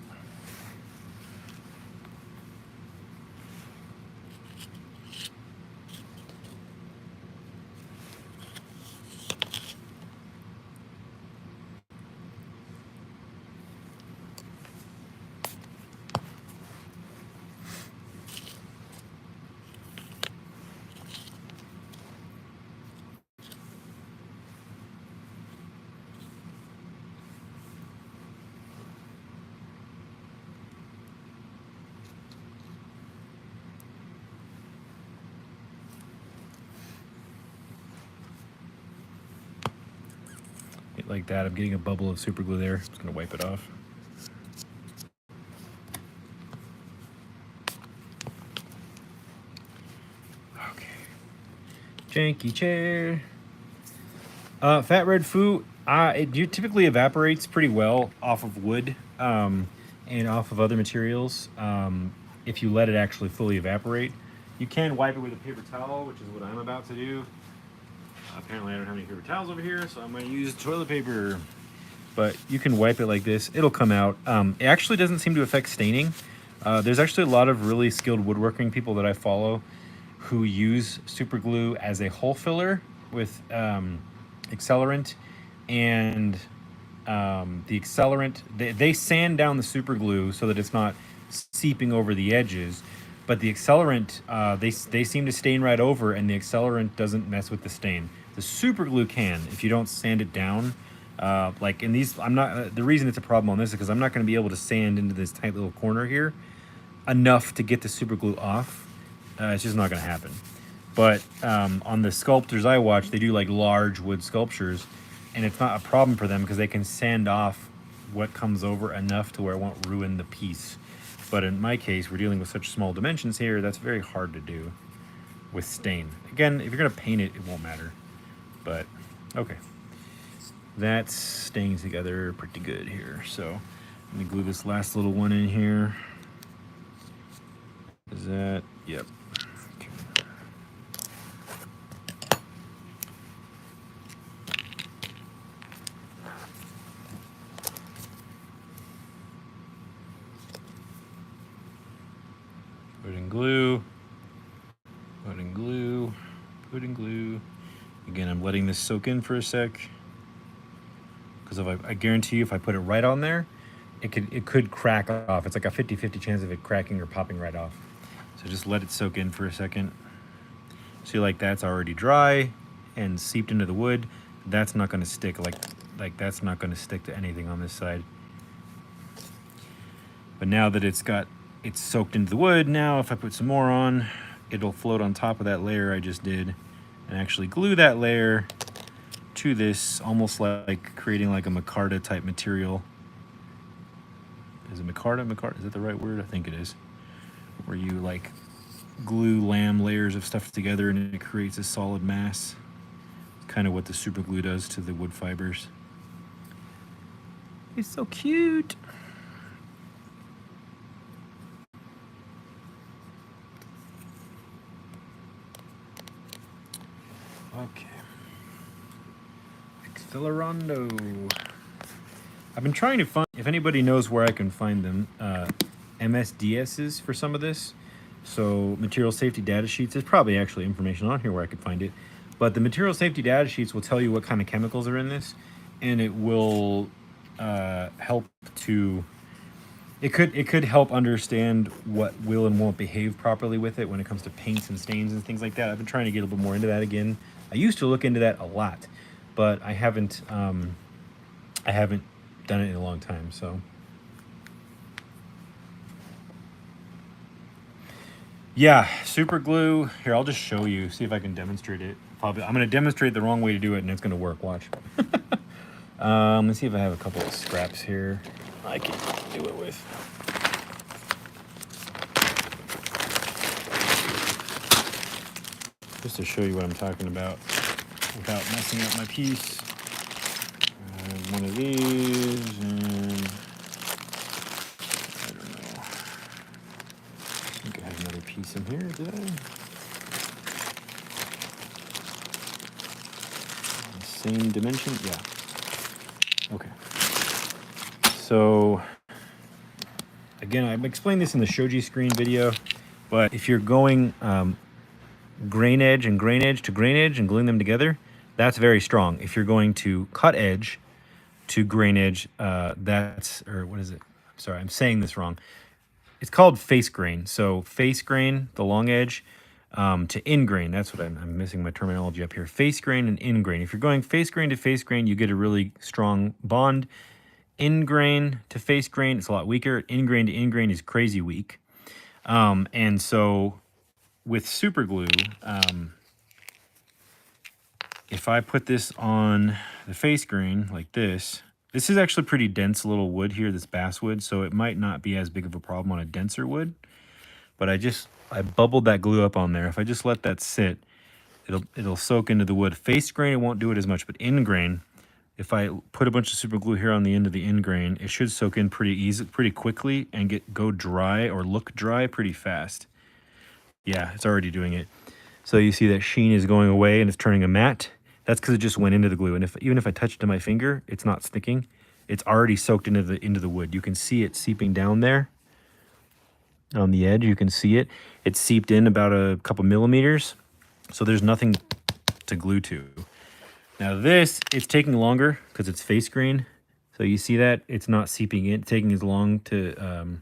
Like that. I'm getting a bubble of super glue there. I'm just gonna wipe it off. Okay. Janky chair. Fat red foo. It typically evaporates pretty well off of wood and off of other materials. If you let it actually fully evaporate, you can wipe it with a paper towel, which is what I'm about to do. Apparently I don't have any paper towels over here, so I'm going to use toilet paper. But you can wipe it like this. It'll come out. It actually doesn't seem to affect staining. There's actually a lot of really skilled woodworking people that I follow who use super glue as a hole filler with accelerant. And the accelerant, they sand down the super glue so that it's not seeping over the edges. But the accelerant, they seem to stain right over, and the accelerant doesn't mess with the stain. The super glue can, if you don't sand it down. Like in these, I'm not. The reason it's a problem on this is because I'm not going to be able to sand into this tight little corner here enough to get the super glue off. It's just not going to happen. But on the sculptors I watch, they do like large wood sculptures, and it's not a problem for them because they can sand off what comes over enough to where it won't ruin the piece. But in my case, we're dealing with such small dimensions here, that's very hard to do with stain. Again, if you're going to paint it, it won't matter. But, okay. That's staying together pretty good here. So, let me glue this last little one in here. Is that? Yep. Okay. Put in glue. Put in glue. Put in glue. Again, I'm letting this soak in for a sec. Because if I guarantee you, if I put it right on there, it could crack off. It's like a 50-50 chance of it cracking or popping right off. So just let it soak in for a second. See, like that's already dry and seeped into the wood. That's not going to stick. Like that's not going to stick to anything on this side. But now that it's soaked into the wood, now if I put some more on, it'll float on top of that layer I just did and actually glue that layer to this, almost like creating like a micarta type material. Is it micarta? Micarta, is that the right word? I think it is. Where you like glue layers of stuff together and it creates a solid mass. It's kind of what the super glue does to the wood fibers. It's so cute. Okay. Accelerando. I've been trying to find, if anybody knows where I can find them, MSDSs for some of this. So material safety data sheets, there's probably actually information on here where I could find it. But the material safety data sheets will tell you what kind of chemicals are in this, and it will help to it could help understand what will and won't behave properly with it when it comes to paints and stains and things like that. I've been trying to get a little more into that again. I used to look into that a lot, but I haven't done it in a long time. So yeah, super glue. Here, I'll just show you. See if I can demonstrate it. Probably, I'm going to demonstrate the wrong way to do it, and it's going to work. Watch. Let's see if I have a couple of scraps here I can do it with. Just to show you what I'm talking about without messing up my piece. One of these, and I don't know. I think I have another piece in here, did I? Same dimension? Yeah. Okay. So, again, I've explained this in the Shoji screen video, but if you're going grain edge and grain edge to grain edge and gluing them together, that's very strong. If you're going to cut edge to grain edge, that's, or what is it? Sorry, I'm saying this wrong. It's called face grain. So face grain, the long edge, to in grain. That's what I'm missing my terminology up here. Face grain and in grain. If you're going face grain to face grain, you get a really strong bond. In grain to face grain, it's a lot weaker. In grain to in grain is crazy weak. And so with super glue, if I put this on the face grain like this is actually pretty dense little wood here, this basswood, so it might not be as big of a problem on a denser wood. But I bubbled that glue up on there. If I just let that sit, it'll soak into the wood. Face grain, it won't do it as much, but in grain, if I put a bunch of super glue here on the end of the in grain, it should soak in pretty quickly and go dry or look dry pretty fast. Yeah, it's already doing it. So you see that sheen is going away and it's turning a matte. That's because it just went into the glue. And even if I touch it to my finger, it's not sticking. It's already soaked into the wood. You can see it seeping down there on the edge. You can see it. It's seeped in about a couple millimeters. So there's nothing to glue to. Now this, it's taking longer because it's face grain. So you see that it's not seeping in, taking as long to,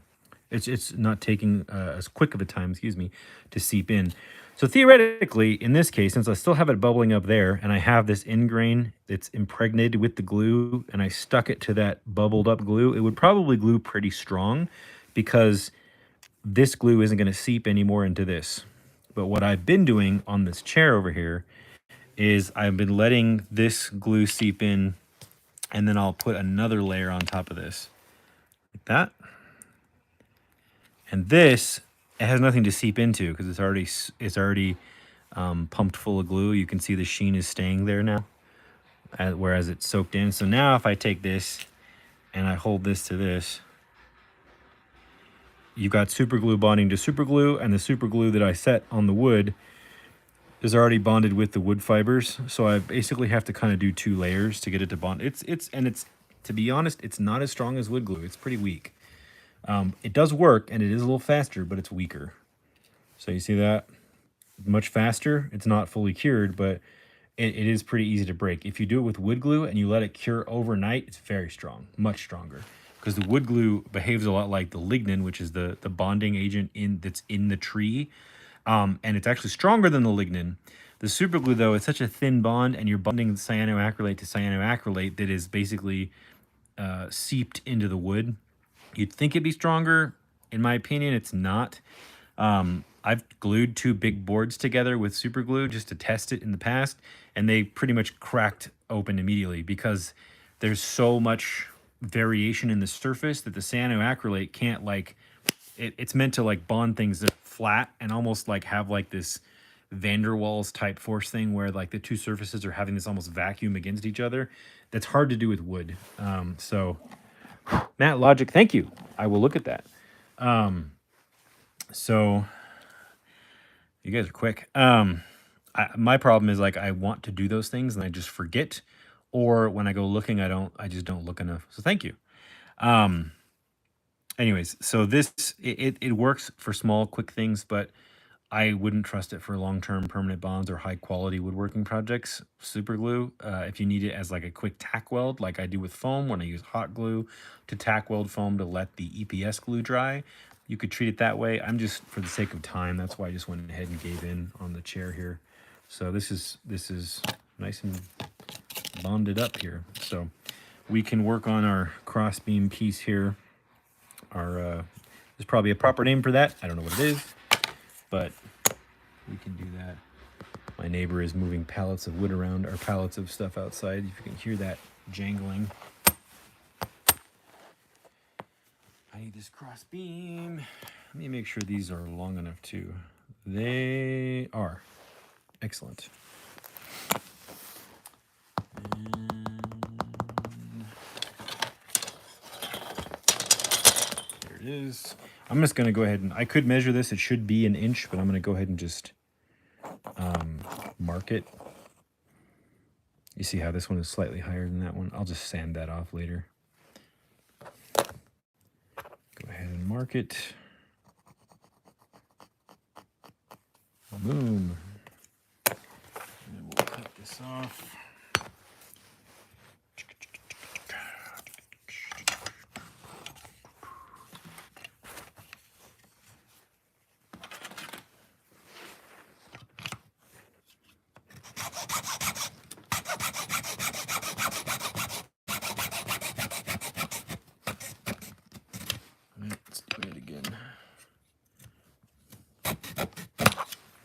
it's not taking as quick of a time, to seep in. So theoretically, in this case, since I still have it bubbling up there and I have this in grain that's impregnated with the glue and I stuck it to that bubbled up glue, it would probably glue pretty strong because this glue isn't going to seep anymore into this. But what I've been doing on this chair over here is I've been letting this glue seep in, and then I'll put another layer on top of this, like that. And this, it has nothing to seep into because it's already pumped full of glue. You can see the sheen is staying there now, whereas it's soaked in. So now if I take this and I hold this to this, you've got super glue bonding to super glue, and the super glue that I set on the wood is already bonded with the wood fibers. So I basically have to kind of do 2 layers to get it to bond. It's to be honest, it's not as strong as wood glue. It's pretty weak. It does work and it is a little faster, but it's weaker. So you see that? Much faster. It's not fully cured, but it is pretty easy to break. If you do it with wood glue and you let it cure overnight, it's very strong, much stronger. Because the wood glue behaves a lot like the lignin, which is the bonding agent that's in the tree. And it's actually stronger than the lignin. The super glue, though, is such a thin bond, and you're bonding cyanoacrylate to cyanoacrylate that is basically seeped into the wood. You'd think it'd be stronger. In my opinion, it's not. I've glued 2 big boards together with super glue just to test it in the past, and they pretty much cracked open immediately because there's so much variation in the surface that the cyanoacrylate can't it's meant to bond things that flat and almost have this van der Waals type force thing where the 2 surfaces are having this almost vacuum against each other. That's hard to do with wood. So Matt Logic, thank you. I will look at that. So you guys are quick. My problem is I want to do those things and I just forget, or when I go looking, I just don't look enough. So thank you. Anyways, so it works for small, quick things, but I wouldn't trust it for long-term permanent bonds or high-quality woodworking projects. Super glue, if you need it as like a quick tack weld, like I do with foam when I use hot glue to tack weld foam to let the EPS glue dry, you could treat it that way. I'm just, for the sake of time, that's why I just went ahead and gave in on the chair here. So this is nice and bonded up here. So we can work on our crossbeam piece here. There's probably a proper name for that. I don't know what it is, but we can do that. My neighbor is moving pallets of wood around, or pallets of stuff outside. If you can hear that jangling. I need this cross beam. Let me make sure these are long enough too. They are. Excellent. And there it is. I'm just going to go ahead and, I could measure this. It should be an inch, but I'm going to go ahead and just mark it. You see how this one is slightly higher than that one? I'll just sand that off later. Go ahead and mark it. Boom. And then we'll cut this off. Let's do it again.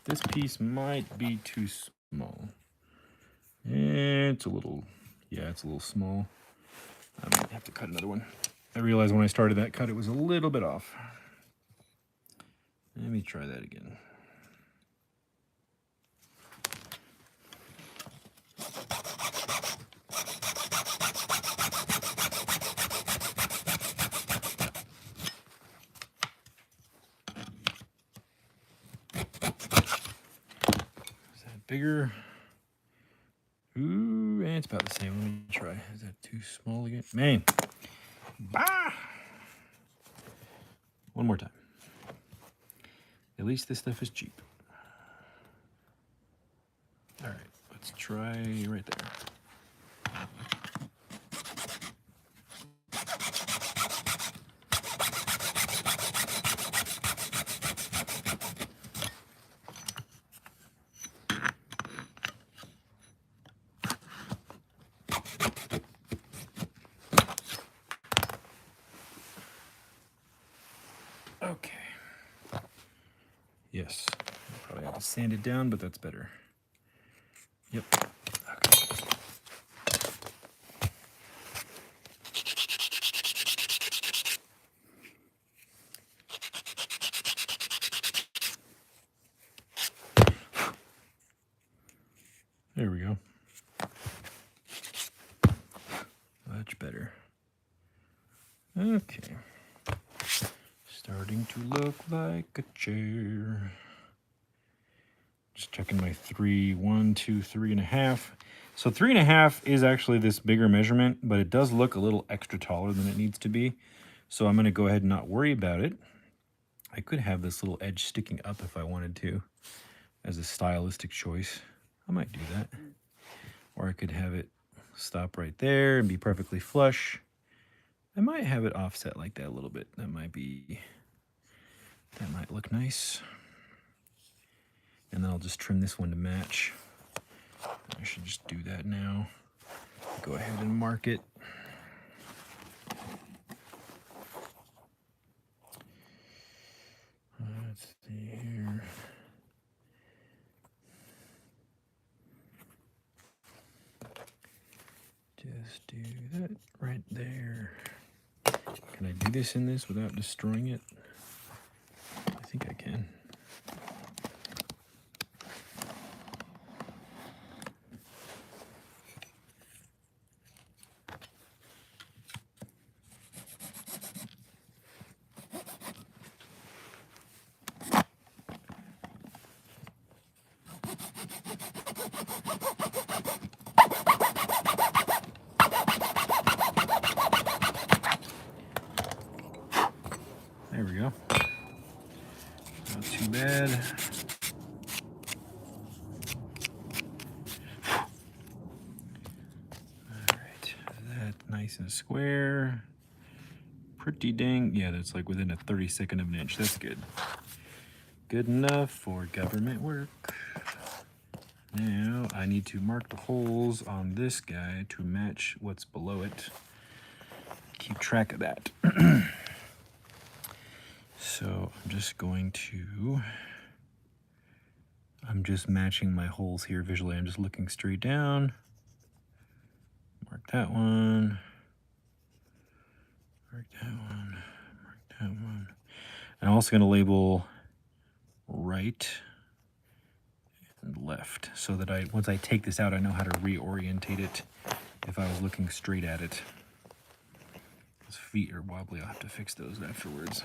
This piece might be too small. It's a little, yeah, it's a little small. I might have to cut another one. I realized when I started that cut, it was a little bit off. Let me try that again. Is that bigger? Ooh, it's about the same. Let me try. Is that too small again? Man. Bah! One more time. At least this stuff is cheap. All right, let's try right there. Okay. Yes, I'll probably have to sand it down, but that's better. Yep. Okay. There we go. Much better. Okay. Starting to look like a chair. Just checking my 1, 2, 3.5. So 3.5 is actually this bigger measurement, but it does look a little extra taller than it needs to be. So I'm going to go ahead and not worry about it. I could have this little edge sticking up if I wanted to, as a stylistic choice. I might do that. Or I could have it stop right there and be perfectly flush. I might have it offset like that a little bit. That might look nice. And then I'll just trim this one to match. I should just do that now. Go ahead and mark it. Let's see here. Just do that right there. Can I do this in this without destroying it? I think I can. nice and square. Pretty dang, yeah, that's like within a 32nd of an inch. That's good. Good enough for government work. Now I need to mark the holes on this guy to match what's below it. Keep track of that. So I'm just going to, I'm just matching my holes here visually. I'm just looking straight down. Mark that one. Mark that one. Mark that one. I'm also going to label right and left so that once I take this out, I know how to reorientate it if I was looking straight at it. Those feet are wobbly. I'll have to fix those afterwards.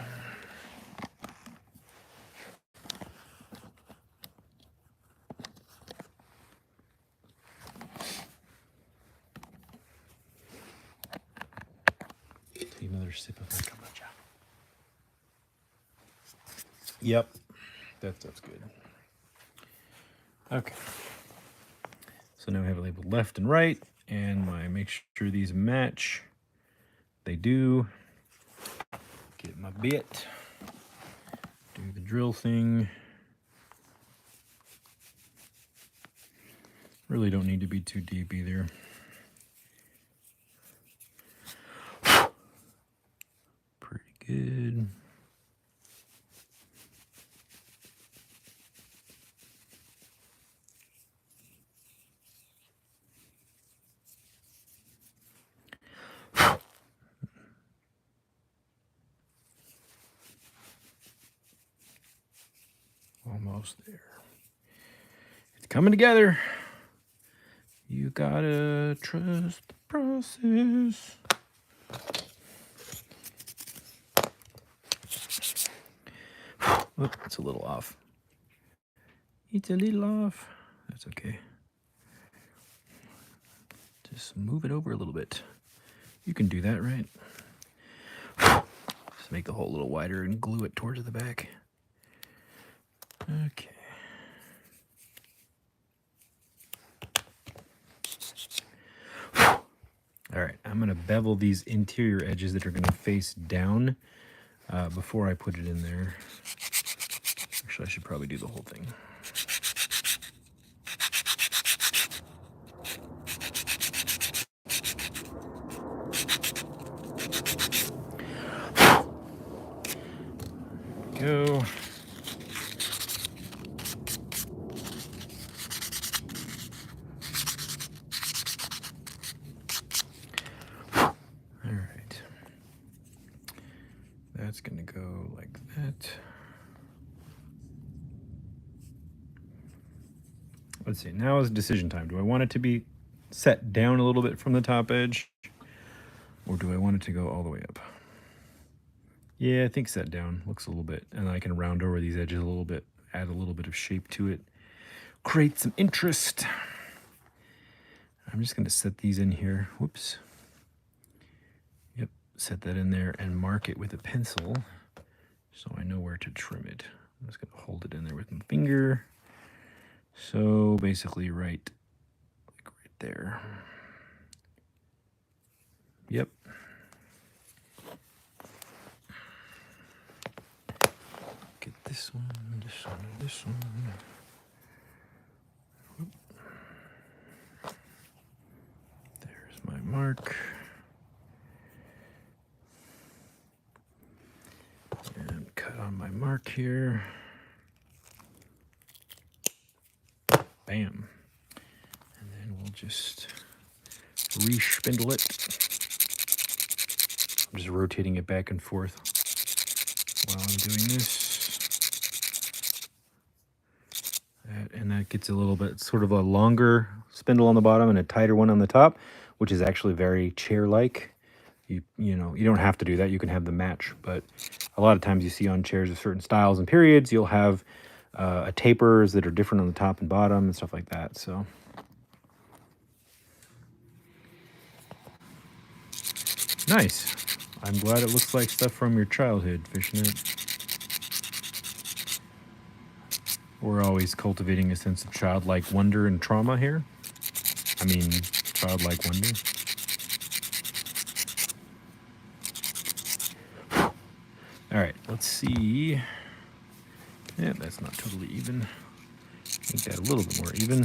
Take another sip of my kombucha. Yep, that's good. Okay. So now we have it labeled left and right, and I make sure these match. They do. Get my bit. Do the drill thing. Really don't need to be too deep either. Pretty good. Almost there. It's coming together. You gotta trust the process. Oh, it's a little off. It's a little off. That's okay. Just move it over a little bit. You can do that, right? Just make the hole a little wider and glue it towards the back. Okay. All right, I'm gonna bevel these interior edges that are gonna face down before I put it in there. Actually, I should probably do the whole thing. Go. All right. That's gonna go like that. Let's see, now is decision time. Do I want it to be set down a little bit from the top edge? Or do I want it to go all the way up? Yeah, I think set down looks a little bit, and I can round over these edges a little bit, add a little bit of shape to it, create some interest. I'm just gonna set these in here. Whoops. Yep, set that in there and mark it with a pencil so I know where to trim it. I'm just gonna hold it in there with my finger. So basically right there. Yep. Get this one, this one, and this one. Whoop. There's my mark. And cut on my mark here. Bam. And then we'll just re-spindle it. I'm just rotating it back and forth while I'm doing this. And that gets a little bit, sort of a longer spindle on the bottom and a tighter one on the top, which is actually very chair-like. You know, you don't have to do that. You can have them match, but a lot of times you see on chairs of certain styles and periods, you'll have tapers that are different on the top and bottom and stuff like that. So nice. I'm glad it looks like stuff from your childhood, Fishnet. We're always cultivating a sense of childlike wonder and trauma here. I mean, childlike wonder. All right, let's see. Yeah, that's not totally even. Make that a little bit more even.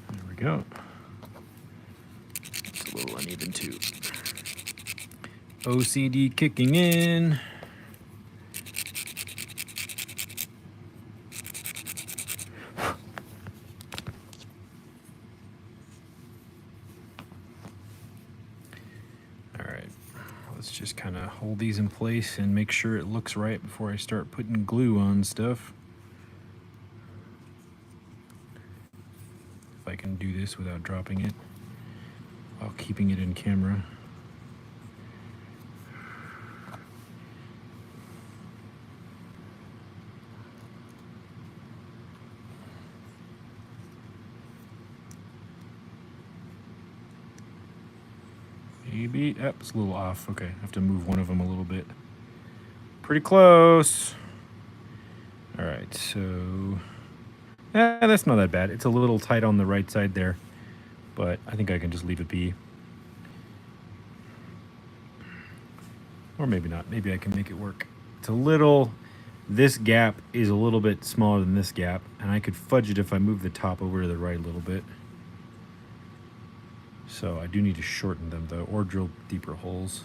There we go. It's a little uneven too. OCD kicking in. All right, let's just kind of hold these in place and make sure it looks right before I start putting glue on stuff. If I can do this without dropping it while keeping it in camera. Maybe, oh, it's a little off. Okay, I have to move one of them a little bit. Pretty close. All right, so that's not that bad. It's a little tight on the right side there, but I think I can just leave it be. Or maybe not. Maybe I can make it work. It's a little, this gap is a little bit smaller than this gap, and I could fudge it if I move the top over to the right a little bit. So I do need to shorten them though, or drill deeper holes.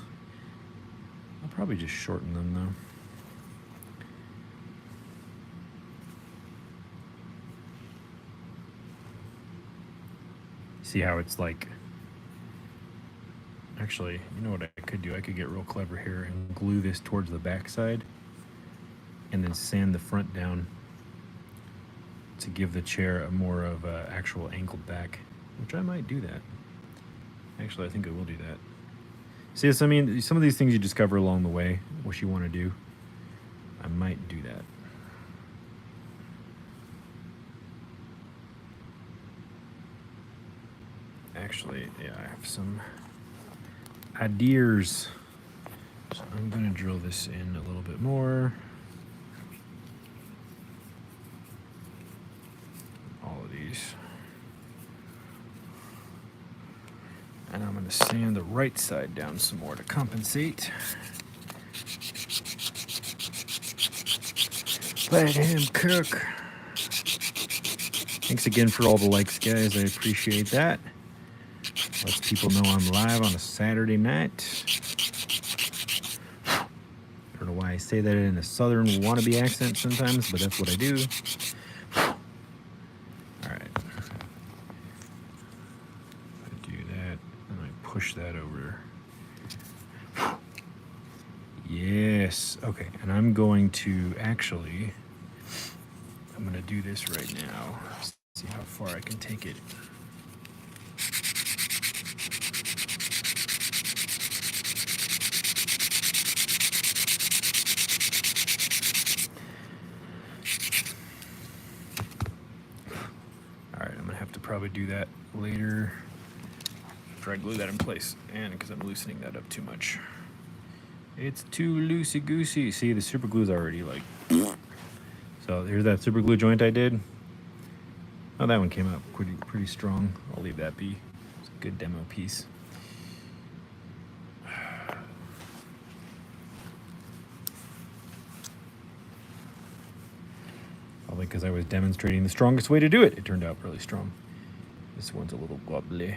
I'll probably just shorten them though. See how it's like, actually, you know what I could do? I could get real clever here and glue this towards the back side and then sand the front down to give the chair a more of a actual angled back, which I might do that. Actually, I think I will do that. See, so, I mean, some of these things you discover along the way, what you want to do. I might do that. Actually, yeah, I have some ideas. So I'm going to drill this in a little bit more. All of these. And I'm going to sand the right side down some more to compensate. Let him cook. Thanks again for all the likes, guys. I appreciate that. Lets people know I'm live on a Saturday night. I don't know why I say that in a southern wannabe accent sometimes, but that's what I do. Push that over. Yes. Okay. And I'm going to actually, I'm going to do this right now. See how far I can take it. All right. I'm going to have to probably do that later. Try to glue that in place, and because I'm loosening that up too much. It's too loosey-goosey. See, the super glue's already like... So here's that super glue joint I did. Oh, that one came out pretty strong. I'll leave that be. It's a good demo piece. Probably because I was demonstrating the strongest way to do it. It turned out really strong. This one's a little wobbly.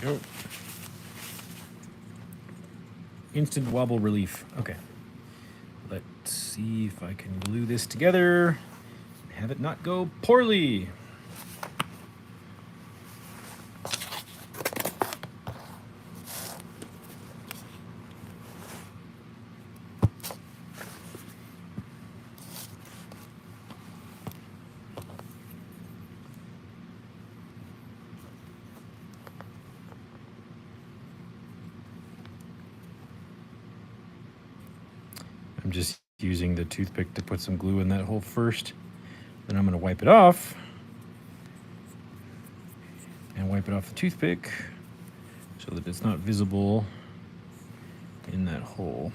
Go. Instant wobble relief. Okay. Let's see if I can glue this together and have it not go poorly. I'm just using the toothpick to put some glue in that hole first. Then I'm going to wipe it off. And wipe it off the toothpick so that it's not visible in that hole.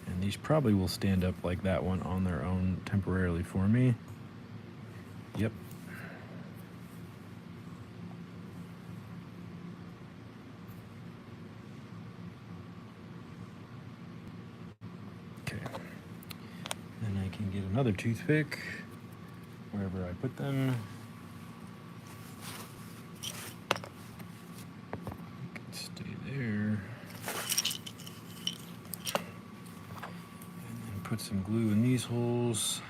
And these probably will stand up like that one on their own temporarily for me. Yep. Okay. Then I can get another toothpick wherever I put them. Stay there. And then put some glue in these holes.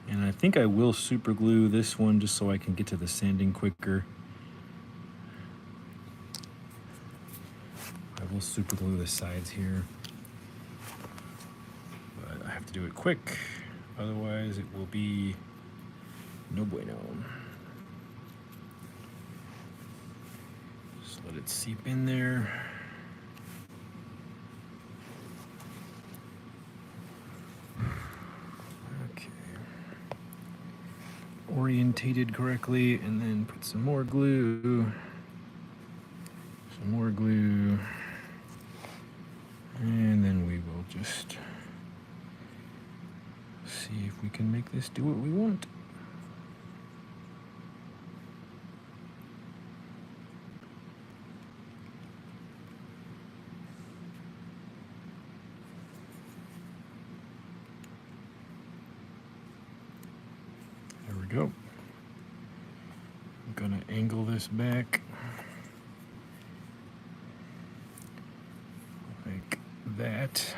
And I think I will super glue this one just so I can get to the sanding quicker. I will super glue the sides here, but I have to do it quick, otherwise it will be no bueno. Just let it seep in there. Okay. Orientated correctly, and then put some more glue. Some more glue. And then we will just see if we can make this do what we want. There we go. I'm gonna angle this back like that.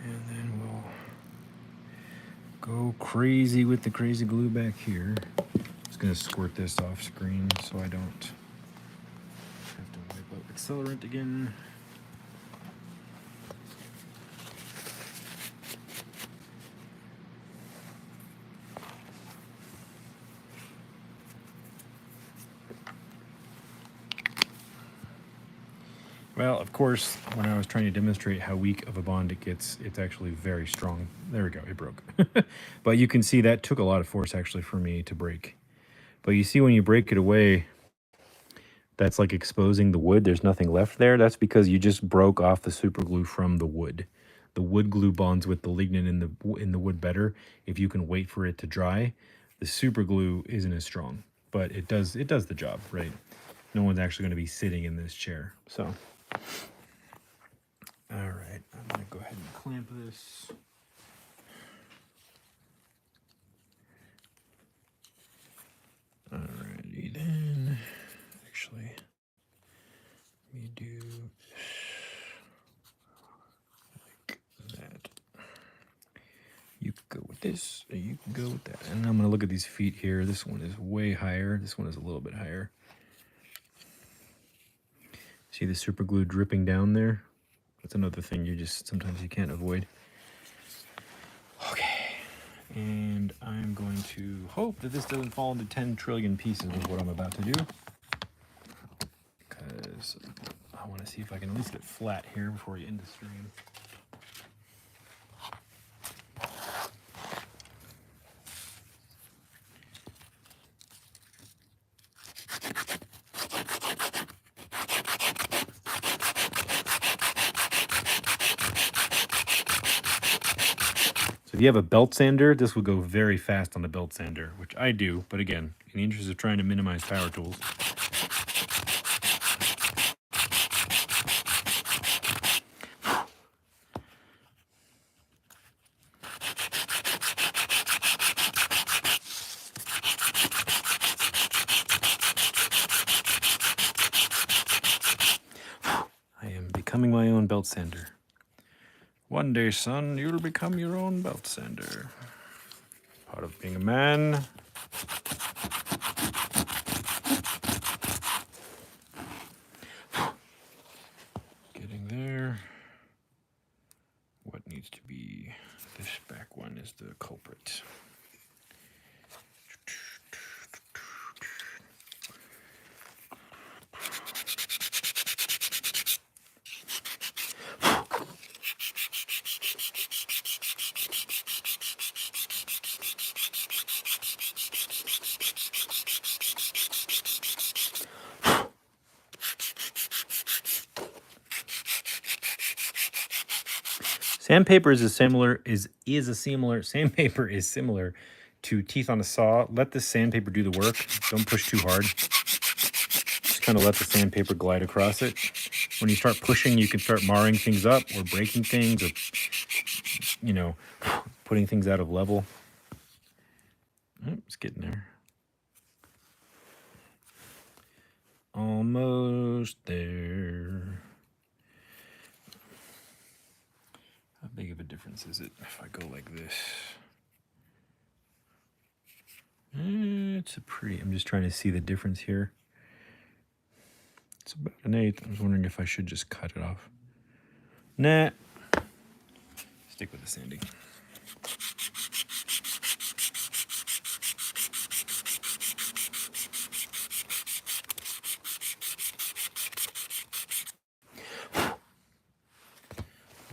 And then we'll go crazy with the crazy glue back here. Just gonna squirt this off screen so I don't have to wipe out accelerant again. Well, of course, when I was trying to demonstrate how weak of a bond it gets, it's actually very strong. There we go, it broke. But you can see that took a lot of force actually for me to break. But you see when you break it away, that's like exposing the wood. There's nothing left there. That's because you just broke off the super glue from the wood. The wood glue bonds with the lignin in the wood better if you can wait for it to dry. The super glue isn't as strong, but it does the job, right? No one's actually going to be sitting in this chair, so. All right, I'm going to go ahead and clamp this. All righty then. Actually, let me do like that. You can go with this, or you can go with that. And I'm going to look at these feet here. This one is way higher. This one is a little bit higher. See the super glue dripping down there? That's another thing sometimes you can't avoid. Okay, and I'm going to hope that this doesn't fall into 10 trillion pieces of what I'm about to do. Because I want to see if I can at least get flat here before we end the stream. So if you have a belt sander, this will go very fast on the belt sander, which I do, but again, in the interest of trying to minimize power tools. I am becoming my own belt sander. One day, son, you'll become your own belt sander. Part of being a man. is the culprit. Sandpaper is similar to teeth on a saw. Let the sandpaper do the work. Don't push too hard. Just kind of let the sandpaper glide across it. When you start pushing, you can start marring things up or breaking things or, you know, putting things out of level. Oh, it's getting there. Almost there. How big of a difference is it if I go like this? It's a pretty, I'm just trying to see the difference here. It's about 1/8. I was wondering if I should just cut it off. Nah. Stick with the sanding.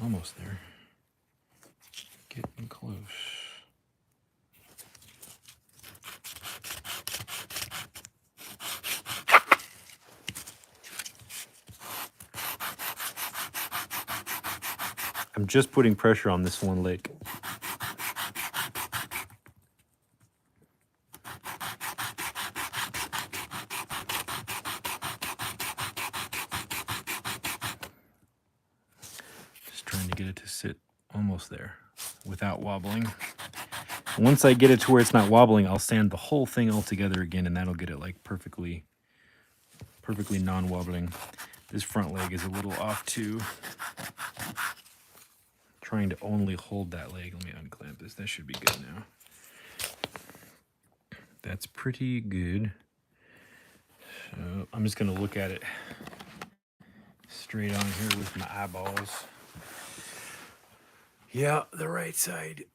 Almost there. Getting close. I'm just putting pressure on this one leg. Just trying to get it to sit almost there without wobbling. Once I get it to where it's not wobbling, I'll sand the whole thing all together again, and that'll get it like perfectly non-wobbling. This front leg is a little off too. Trying to only hold that leg. Let me unclamp this. That should be good now. That's pretty good. So I'm just going to look at it straight on here with my eyeballs. Yeah, the right side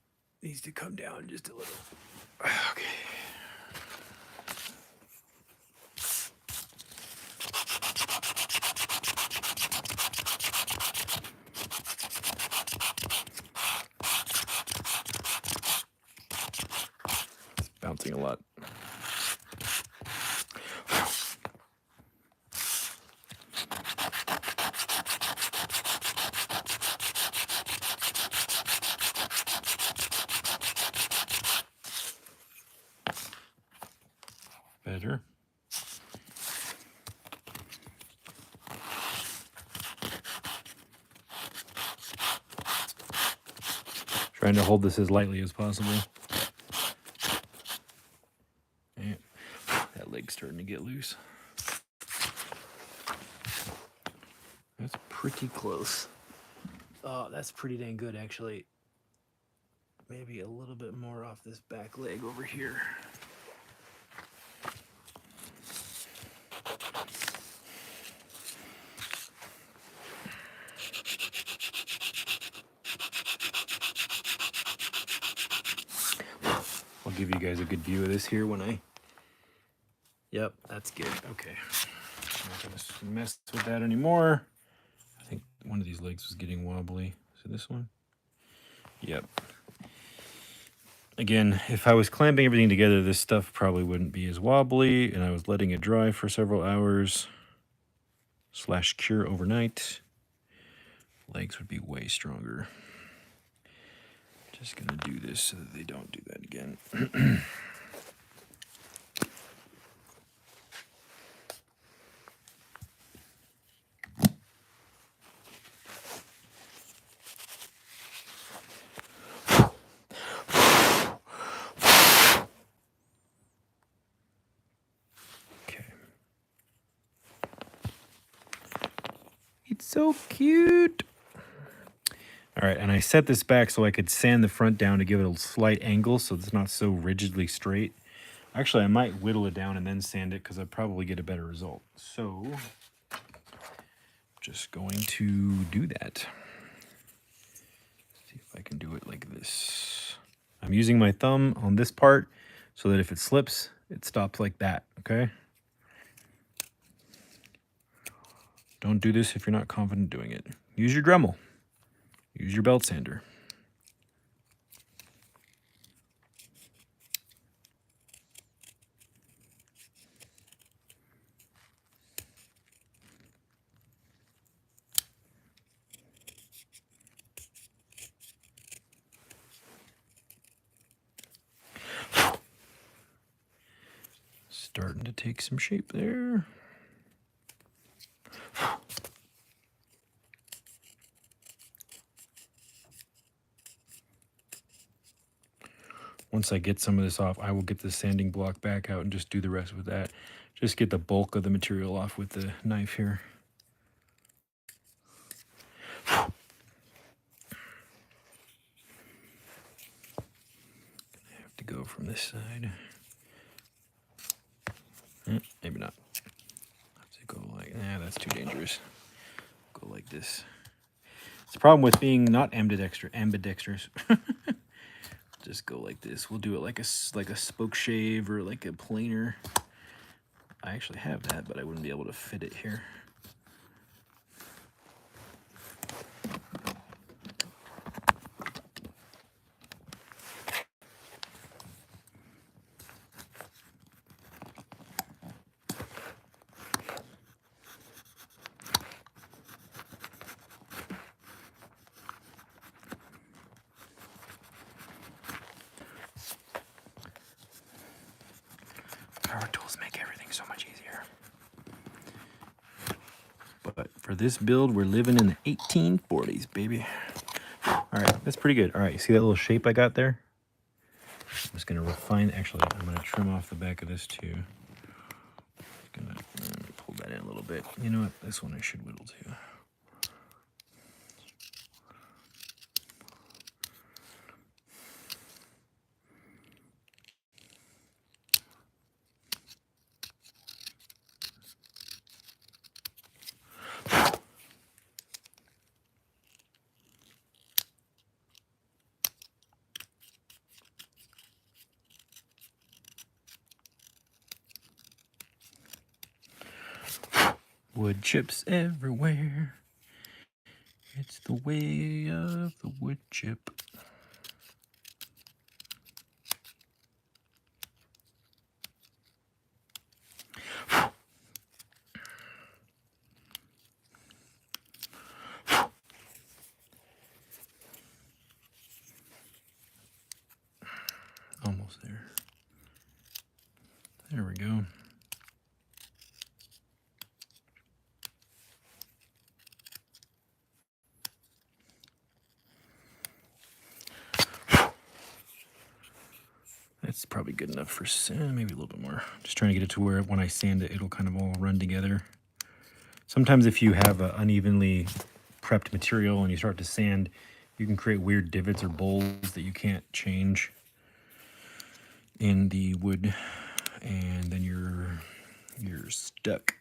needs to come down just a little. Okay. It's bouncing a lot. Better. Trying to hold this as lightly as possible. And that leg's starting to get loose. That's pretty close. Oh, that's pretty dang good, actually. Maybe a little bit more off this back leg over here. I'll give you guys a good view of this here when I... Yep, that's good. Okay. I'm not going to mess with that anymore. I think one of these legs was getting wobbly. Is it this one? Yep. Again, if I was clamping everything together, this stuff probably wouldn't be as wobbly, and I was letting it dry for several hours / cure overnight. Legs would be way stronger. Just gonna do this so that they don't do that again. Okay. It's so cute. All right, and I set this back so I could sand the front down to give it a slight angle so it's not so rigidly straight. Actually, I might whittle it down and then sand it because I'd probably get a better result. So, just going to do that. See if I can do it like this. I'm using my thumb on this part so that if it slips, it stops like that, okay? Don't do this if you're not confident doing it. Use your Dremel. Use your belt sander. Starting to take some shape there. Once I get some of this off, I will get the sanding block back out and just do the rest with that. Just get the bulk of the material off with the knife here. I have to go from this side. Maybe not. I have to go like, nah, that's too dangerous. Go like this. It's the problem with being not ambidextrous. Just go like this. We'll do it like a spoke shave or like a planer. I actually have that, but I wouldn't be able to fit it here. Power tools make everything so much easier. But for this build, we're living in the 1840s, baby. All right, that's pretty good. All right, you see that little shape I got there? I'm just gonna refine, actually, I'm gonna trim off the back of this too. Just gonna pull that in a little bit. You know what, this one I should whittle too. Wood chips everywhere. It's the way of the wood chip. Almost there. There we go. That's probably good enough for maybe a little bit more. Just trying to get it to where when I sand it, it'll kind of all run together. Sometimes if you have an unevenly prepped material and you start to sand, you can create weird divots or bowls that you can't change in the wood, and then you're stuck.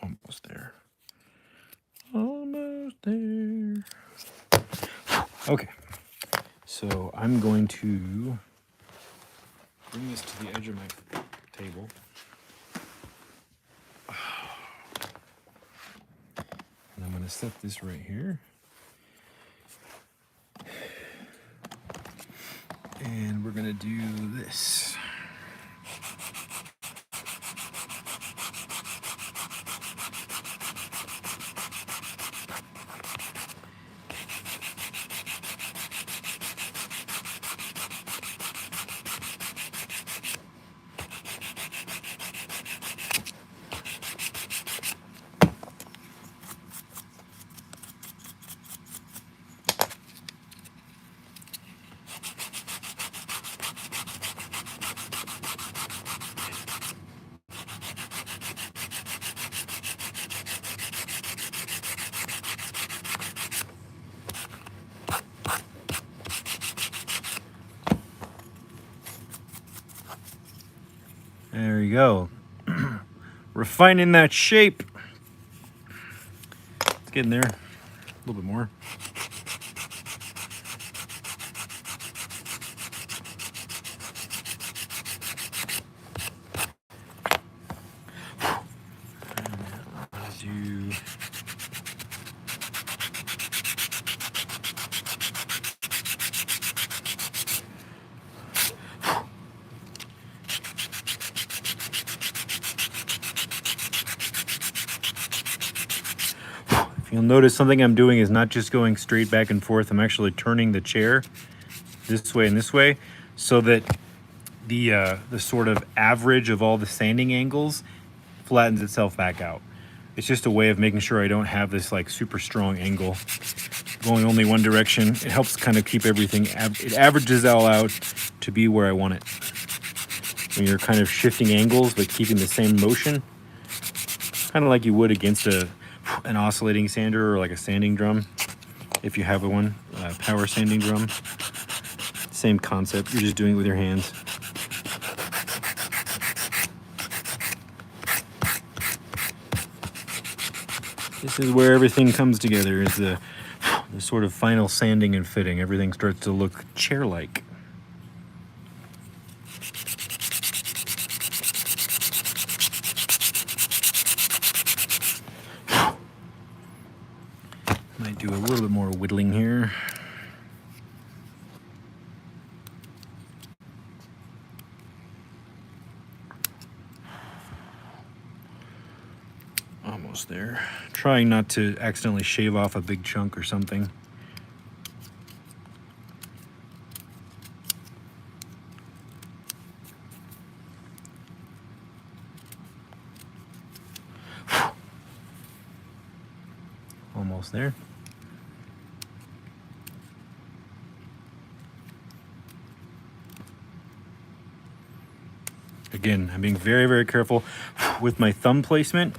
Almost there. Almost there. Okay. So I'm going to bring this to the edge of my table. And I'm going to set this right here. And we're going to do this. There you go. Refining that shape. It's getting there. A little bit more. Residue. You'll notice something I'm doing is not just going straight back and forth. I'm actually turning the chair this way and this way so that the sort of average of all the sanding angles flattens itself back out. It's just a way of making sure I don't have this like super strong angle going only one direction. It helps kind of keep everything, it averages all out to be where I want it. When you're kind of shifting angles but keeping the same motion, kind of like you would against an oscillating sander or like a sanding drum, if you have one, power sanding drum. Same concept, you're just doing it with your hands. This is where everything comes together, is the sort of final sanding and fitting. Everything starts to look chair-like. Might do a little bit more whittling here. Almost there. Trying not to accidentally shave off a big chunk or something. Almost there. Again, I'm being very, very careful with my thumb placement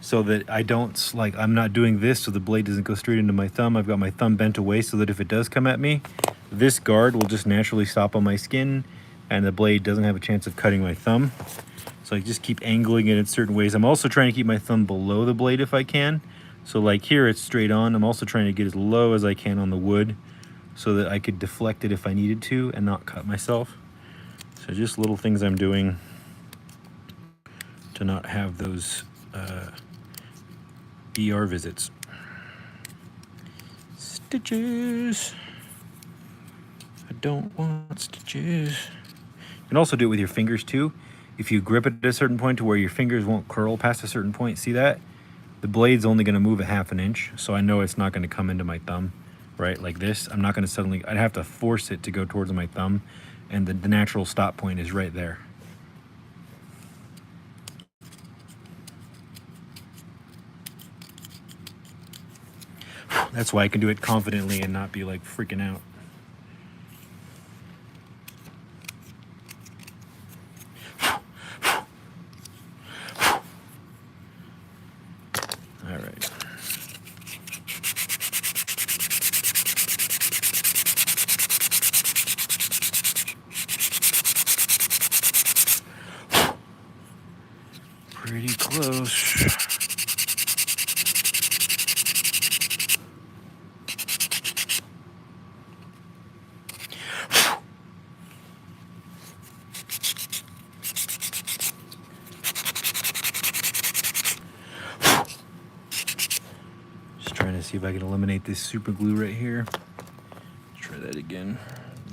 so that I don't, like, I'm not doing this so the blade doesn't go straight into my thumb. I've got my thumb bent away so that if it does come at me, this guard will just naturally stop on my skin and the blade doesn't have a chance of cutting my thumb. So I just keep angling it in certain ways. I'm also trying to keep my thumb below the blade if I can. So like here, it's straight on. I'm also trying to get as low as I can on the wood so that I could deflect it if I needed to and not cut myself. So just little things I'm doing to not have those ER visits. Stitches. I don't want stitches. You can also do it with your fingers too. If you grip it at a certain point to where your fingers won't curl past a certain point, see that? The blade's only going to move a ½ an inch, so I know it's not going to come into my thumb, right? Like this. I'm not going to suddenly, I'd have to force it to go towards my thumb, and the natural stop point is right there. That's why I can do it confidently and not be like freaking out. All right. Pretty close. Trying to see if I can eliminate this super glue right here. Let's try that again.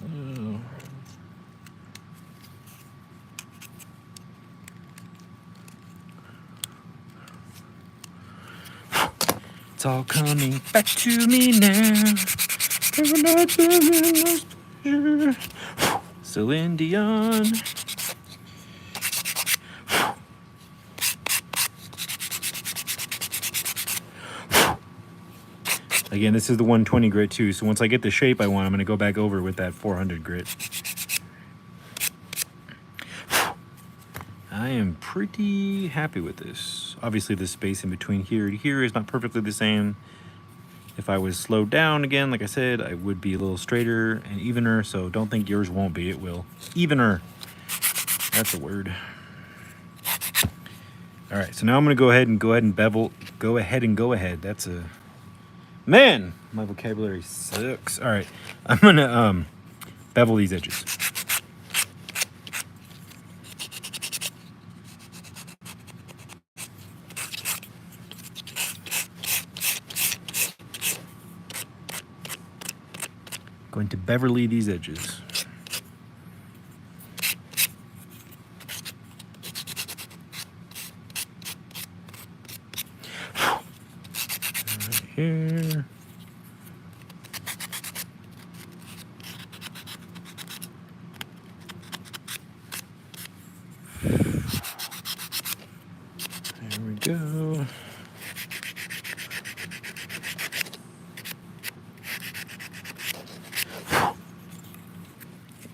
Oh. It's all coming back to me now. Celine Dion. Again, this is the 120 grit too, so once I get the shape I want, I'm going to go back over with that 400 grit. I am pretty happy with this. Obviously the space in between here and here is not perfectly the same. If I was slowed down again, like I said, I would be a little straighter and evener, so don't think yours won't be, it will. Evener. That's a word. All right, so now I'm gonna go ahead and bevel. Go ahead. That's a man. My vocabulary sucks. All right, I'm gonna bevel these edges. Going to beverly these edges. Right here. There we go.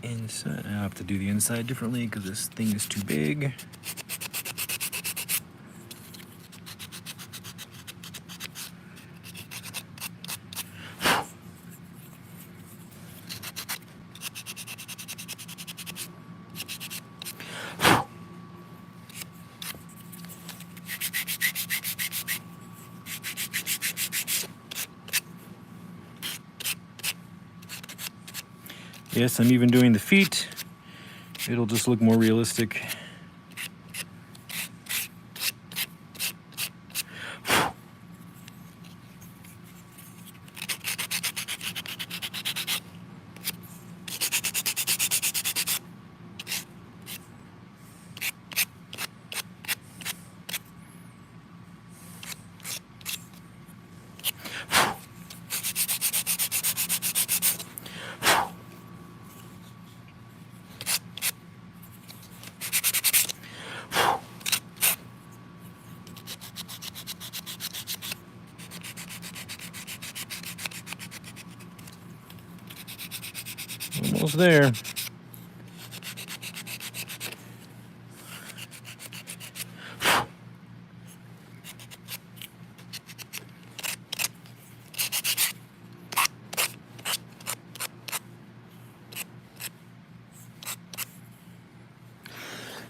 Inside, I have to do the inside differently because this thing is too big. Yes, I'm even doing the feet. It'll just look more realistic. Almost there.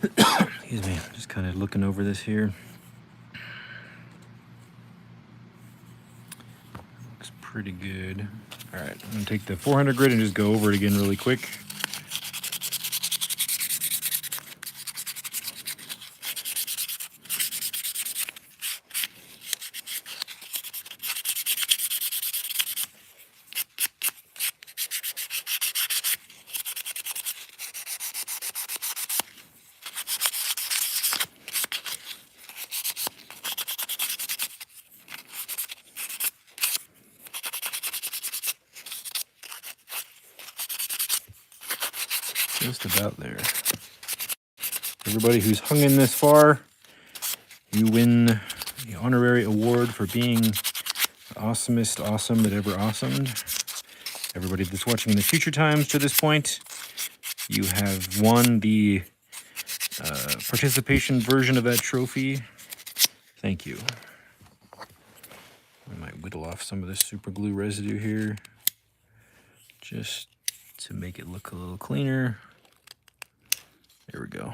Excuse me, just kind of looking over this here. Looks pretty good. All right, I'm gonna take the 400 grit and just go over it again really quick. Just about there. Everybody who's hung in this far, you win the honorary award for being the awesomest awesome that ever awesomed. Everybody that's watching in the future times to this point, you have won the participation version of that trophy. Thank you. I might whittle off some of this super glue residue here just to make it look a little cleaner. There we go.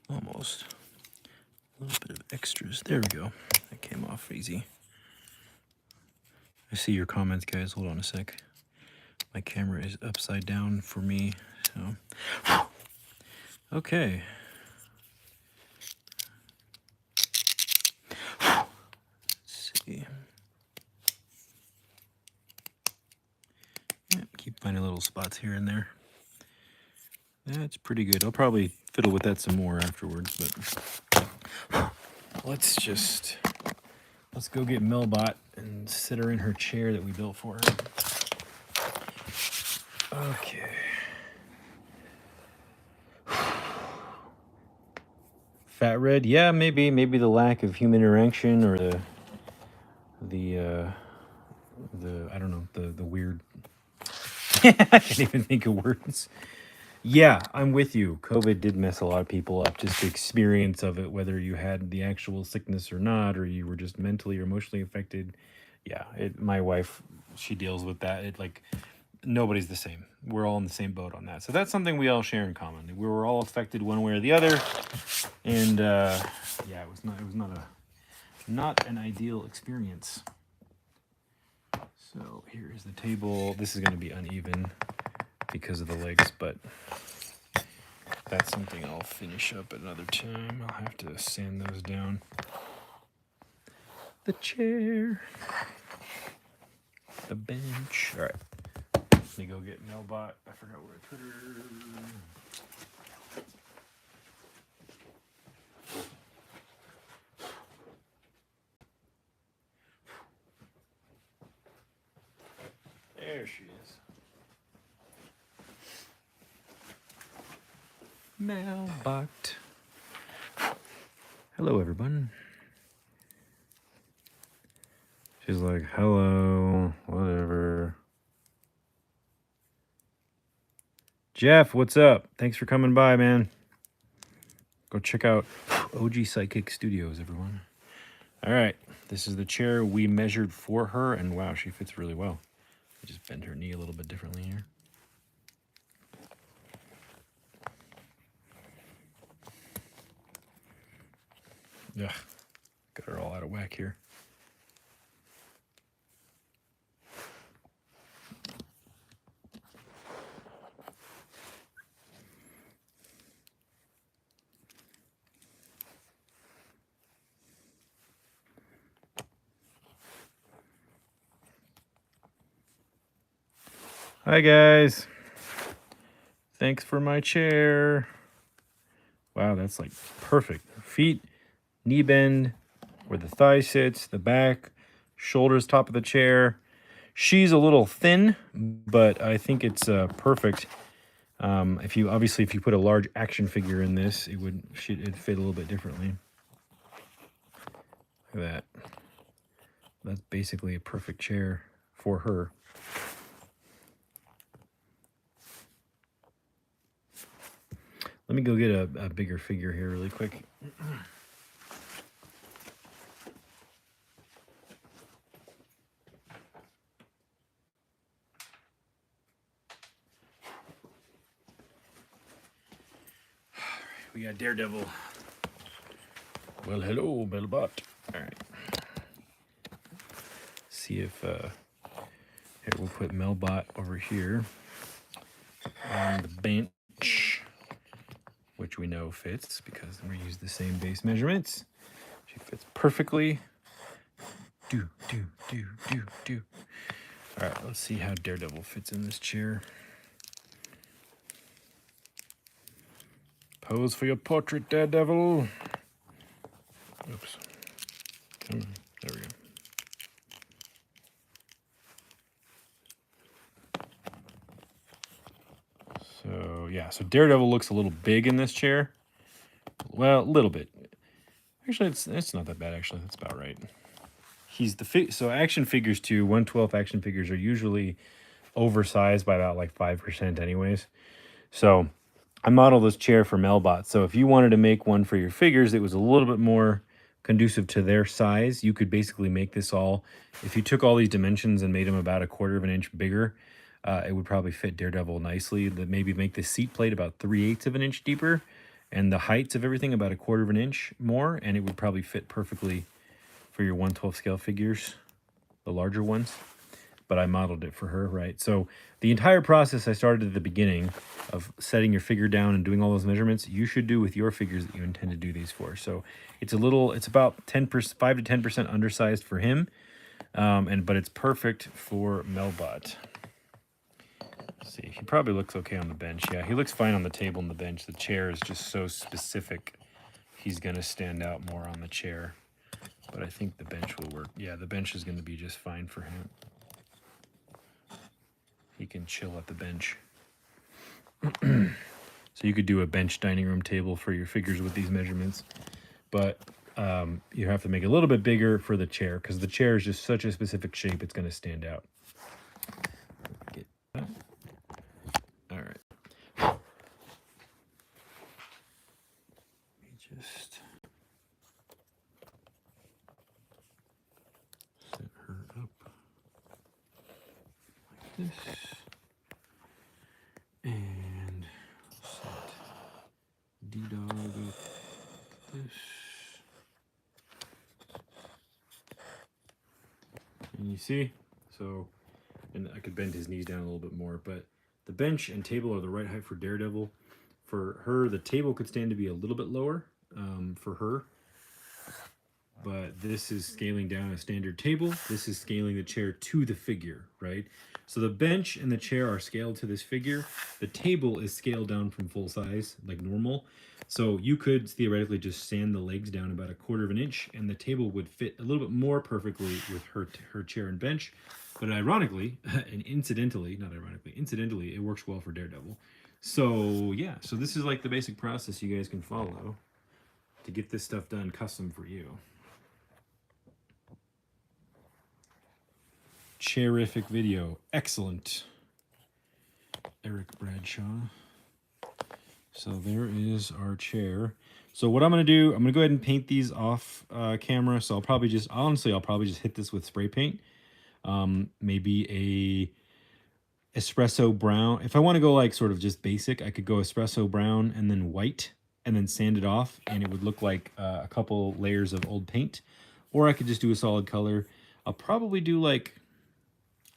Almost. A little bit of extras. There we go. That came off easy. I see your comments, guys. Hold on a sec. My camera is upside down for me, so. Okay. Let's see. tiny little spots here and there. That's pretty good. I'll probably fiddle with that some more afterwards, but let's go get Melbot and sit her in her chair that we built for her. Okay. Fat Red, yeah, maybe the lack of human interaction or the I don't know, the weird I can't even think of words. Yeah, I'm with you. COVID did mess a lot of people up, just the experience of it, whether you had the actual sickness or not, or you were just mentally or emotionally affected. Yeah, my wife, she deals with that. It like nobody's the same. We're all in the same boat on that. So that's something we all share in common. We were all affected one way or the other. And yeah, it was not an ideal experience. So here is the table. This is going to be uneven because of the legs, but that's something I'll finish up at another time. I'll have to sand those down. The chair. The bench. All right. Let me go get Melbot. I forgot where I put her. There she is. Melbot. Hello, everyone. She's like, hello, whatever. Jeff, what's up? Thanks for coming by, man. Go check out OG Psychic Studios, everyone. All right, this is the chair we measured for her, and wow, she fits really well. I just bend her knee a little bit differently here. Ugh, got her all out of whack here. Hi guys. Thanks for my chair. Wow, that's like perfect. Feet, knee bend, where the thigh sits, the back, shoulders, top of the chair. She's a little thin, but I think it's perfect. If you put a large action figure in this, it'd fit a little bit differently. Look at that. That's basically a perfect chair for her. Let me go get a bigger figure here really quick. We got Daredevil. Well, hello, Melbot. All right. See if here we'll put Melbot over here on the bench, which we know fits because we use the same base measurements. She fits perfectly. Do. All right, let's see how Daredevil fits in this chair. Pose for your portrait, Daredevil. Oops. Come on. There we go. So, yeah. So Daredevil looks a little big in this chair. Well, a little bit. Actually, it's not that bad, actually. That's about right. So action figures too, 1/12 action figures are usually oversized by about like 5% anyways. So I modeled this chair for Melbot. So if you wanted to make one for your figures, it was a little bit more conducive to their size. You could basically make this all, if you took all these dimensions and made them about 1/4 of an inch bigger, it would probably fit Daredevil nicely. Maybe make the seat plate about 3/8 of an inch deeper and the heights of everything about 1/4 of an inch more, and it would probably fit perfectly for your 1/12 scale figures, the larger ones. But I modeled it for her, right? So the entire process I started at the beginning of setting your figure down and doing all those measurements, you should do with your figures that you intend to do these for. So it's about 10%, 5 to 10% undersized for him, but it's perfect for Melbot. See, he probably looks okay on the bench. Yeah, he looks fine on the table and the bench. The chair is just so specific. He's going to stand out more on the chair. But I think the bench will work. Yeah, the bench is going to be just fine for him. He can chill at the bench. So you could do a bench dining room table for your figures with these measurements. But you have to make it a little bit bigger for the chair because the chair is just such a specific shape, it's going to stand out. Get that. All right. Let me just set her up like this. And set D-Dog with this. And you see, so, and I could bend his knees down a little bit more, but the bench and table are the right height for Daredevil. For her, the table could stand to be a little bit lower for her, but this is scaling down a standard table. This is scaling the chair to the figure, right? So the bench and the chair are scaled to this figure. The table is scaled down from full size, like normal. So you could theoretically just sand the legs down about 1/4 of an inch, and the table would fit a little bit more perfectly with her chair and bench. But ironically, and incidentally, not ironically, incidentally, it works well for Daredevil. So yeah, so this is like the basic process you guys can follow to get this stuff done custom for you. Chairific video. Excellent. Eric Bradshaw. So there is our chair. So what I'm going to do, I'm going to go ahead and paint these off camera. So I'll probably just, honestly, I'll probably just hit this with spray paint. Maybe a espresso brown. If I want to go like sort of just basic, I could go espresso brown and then white and then sand it off, and it would look like a couple layers of old paint. Or I could just do a solid color. I'll probably do like,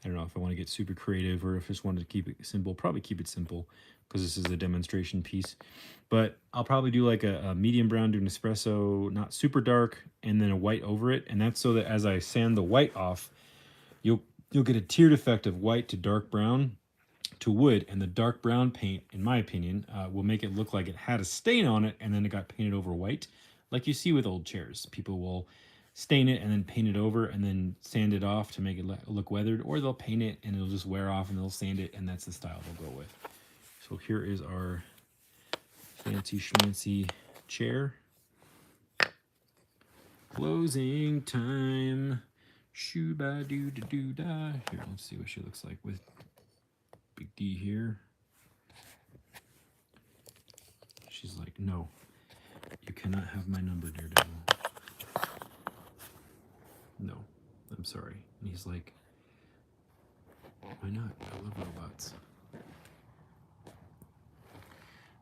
I don't know if I want to get super creative or if I just wanted to keep it simple. Probably keep it simple because this is a demonstration piece. But I'll probably do like a medium brown, do an espresso, not super dark, and then a white over it. And that's so that as I sand the white off, you'll get a tiered effect of white to dark brown to wood. And the dark brown paint, in my opinion, will make it look like it had a stain on it and then it got painted over white. Like you see with old chairs. People will stain it and then paint it over and then sand it off to make it look weathered, or they'll paint it and it'll just wear off and they'll sand it, and that's the style they'll go with. So here is our fancy schmancy chair. Closing time. Shoo-ba doo da doo da. Here, let's see what she looks like with Big D here. She's like, no, you cannot have my number, Daredevil. No, I'm sorry. And he's like, why not? I love robots.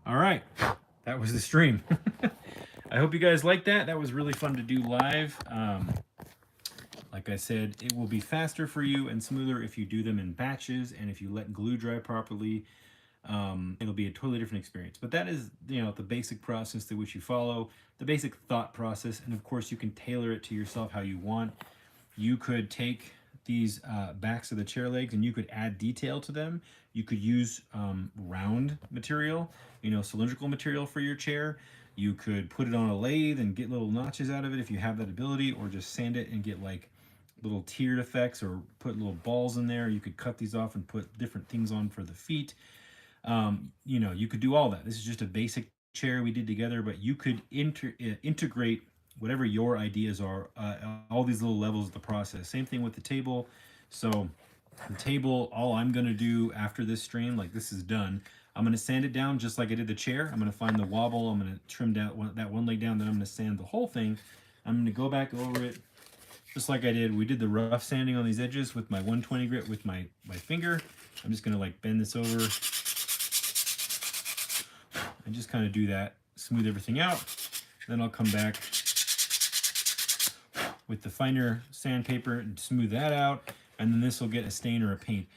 All right, that was the stream. I hope you guys liked that. That was really fun to do live. Like I said, it will be faster for you and smoother if you do them in batches, and if you let glue dry properly, it'll be a totally different experience. But that is, you know, the basic process to which you follow, the basic thought process, and of course you can tailor it to yourself how you want. You could take these backs of the chair legs and you could add detail to them. You could use round material, you know, cylindrical material for your chair. You could put it on a lathe and get little notches out of it if you have that ability, or just sand it and get like little tiered effects, or put little balls in there. You could cut these off and put different things on for the feet. You know, you could do all that. This is just a basic chair we did together, but you could integrate whatever your ideas are, all these little levels of the process. Same thing with the table. So the table, all I'm going to do after this stream, like this is done, I'm going to sand it down just like I did the chair. I'm going to find the wobble. I'm going to trim down that one leg down. Then I'm going to sand the whole thing. I'm going to go back over it just like I did. We did the rough sanding on these edges with my 120 grit with my finger. I'm just going to like bend this over and just kind of do that, smooth everything out. Then I'll come back with the finer sandpaper and smooth that out, and then this will get a stain or a paint.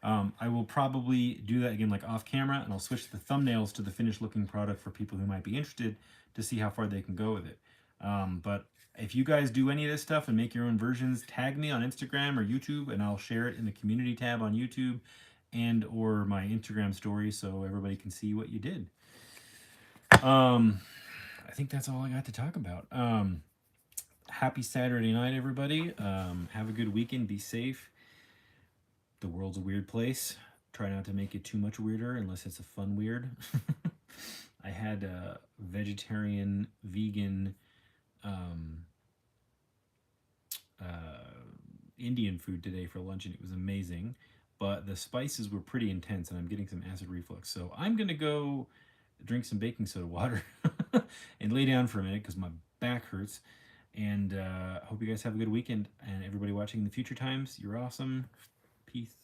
I will probably do that again like off camera, and I'll switch the thumbnails to the finished looking product for people who might be interested to see how far they can go with it. But if you guys do any of this stuff and make your own versions, tag me on Instagram or YouTube, and I'll share it in the community tab on YouTube. and or my Instagram story so everybody can see what you did. I think that's all I got to talk about. Happy Saturday night, everybody. Have a good weekend. Be safe. The world's a weird place. Try not to make it too much weirder unless it's a fun weird. I had a vegetarian, vegan, Indian food today for lunch, and it was amazing. But the spices were pretty intense, and I'm getting some acid reflux. So I'm gonna go drink some baking soda water and lay down for a minute because my back hurts. And hope you guys have a good weekend. And everybody watching in the future times, you're awesome. Peace.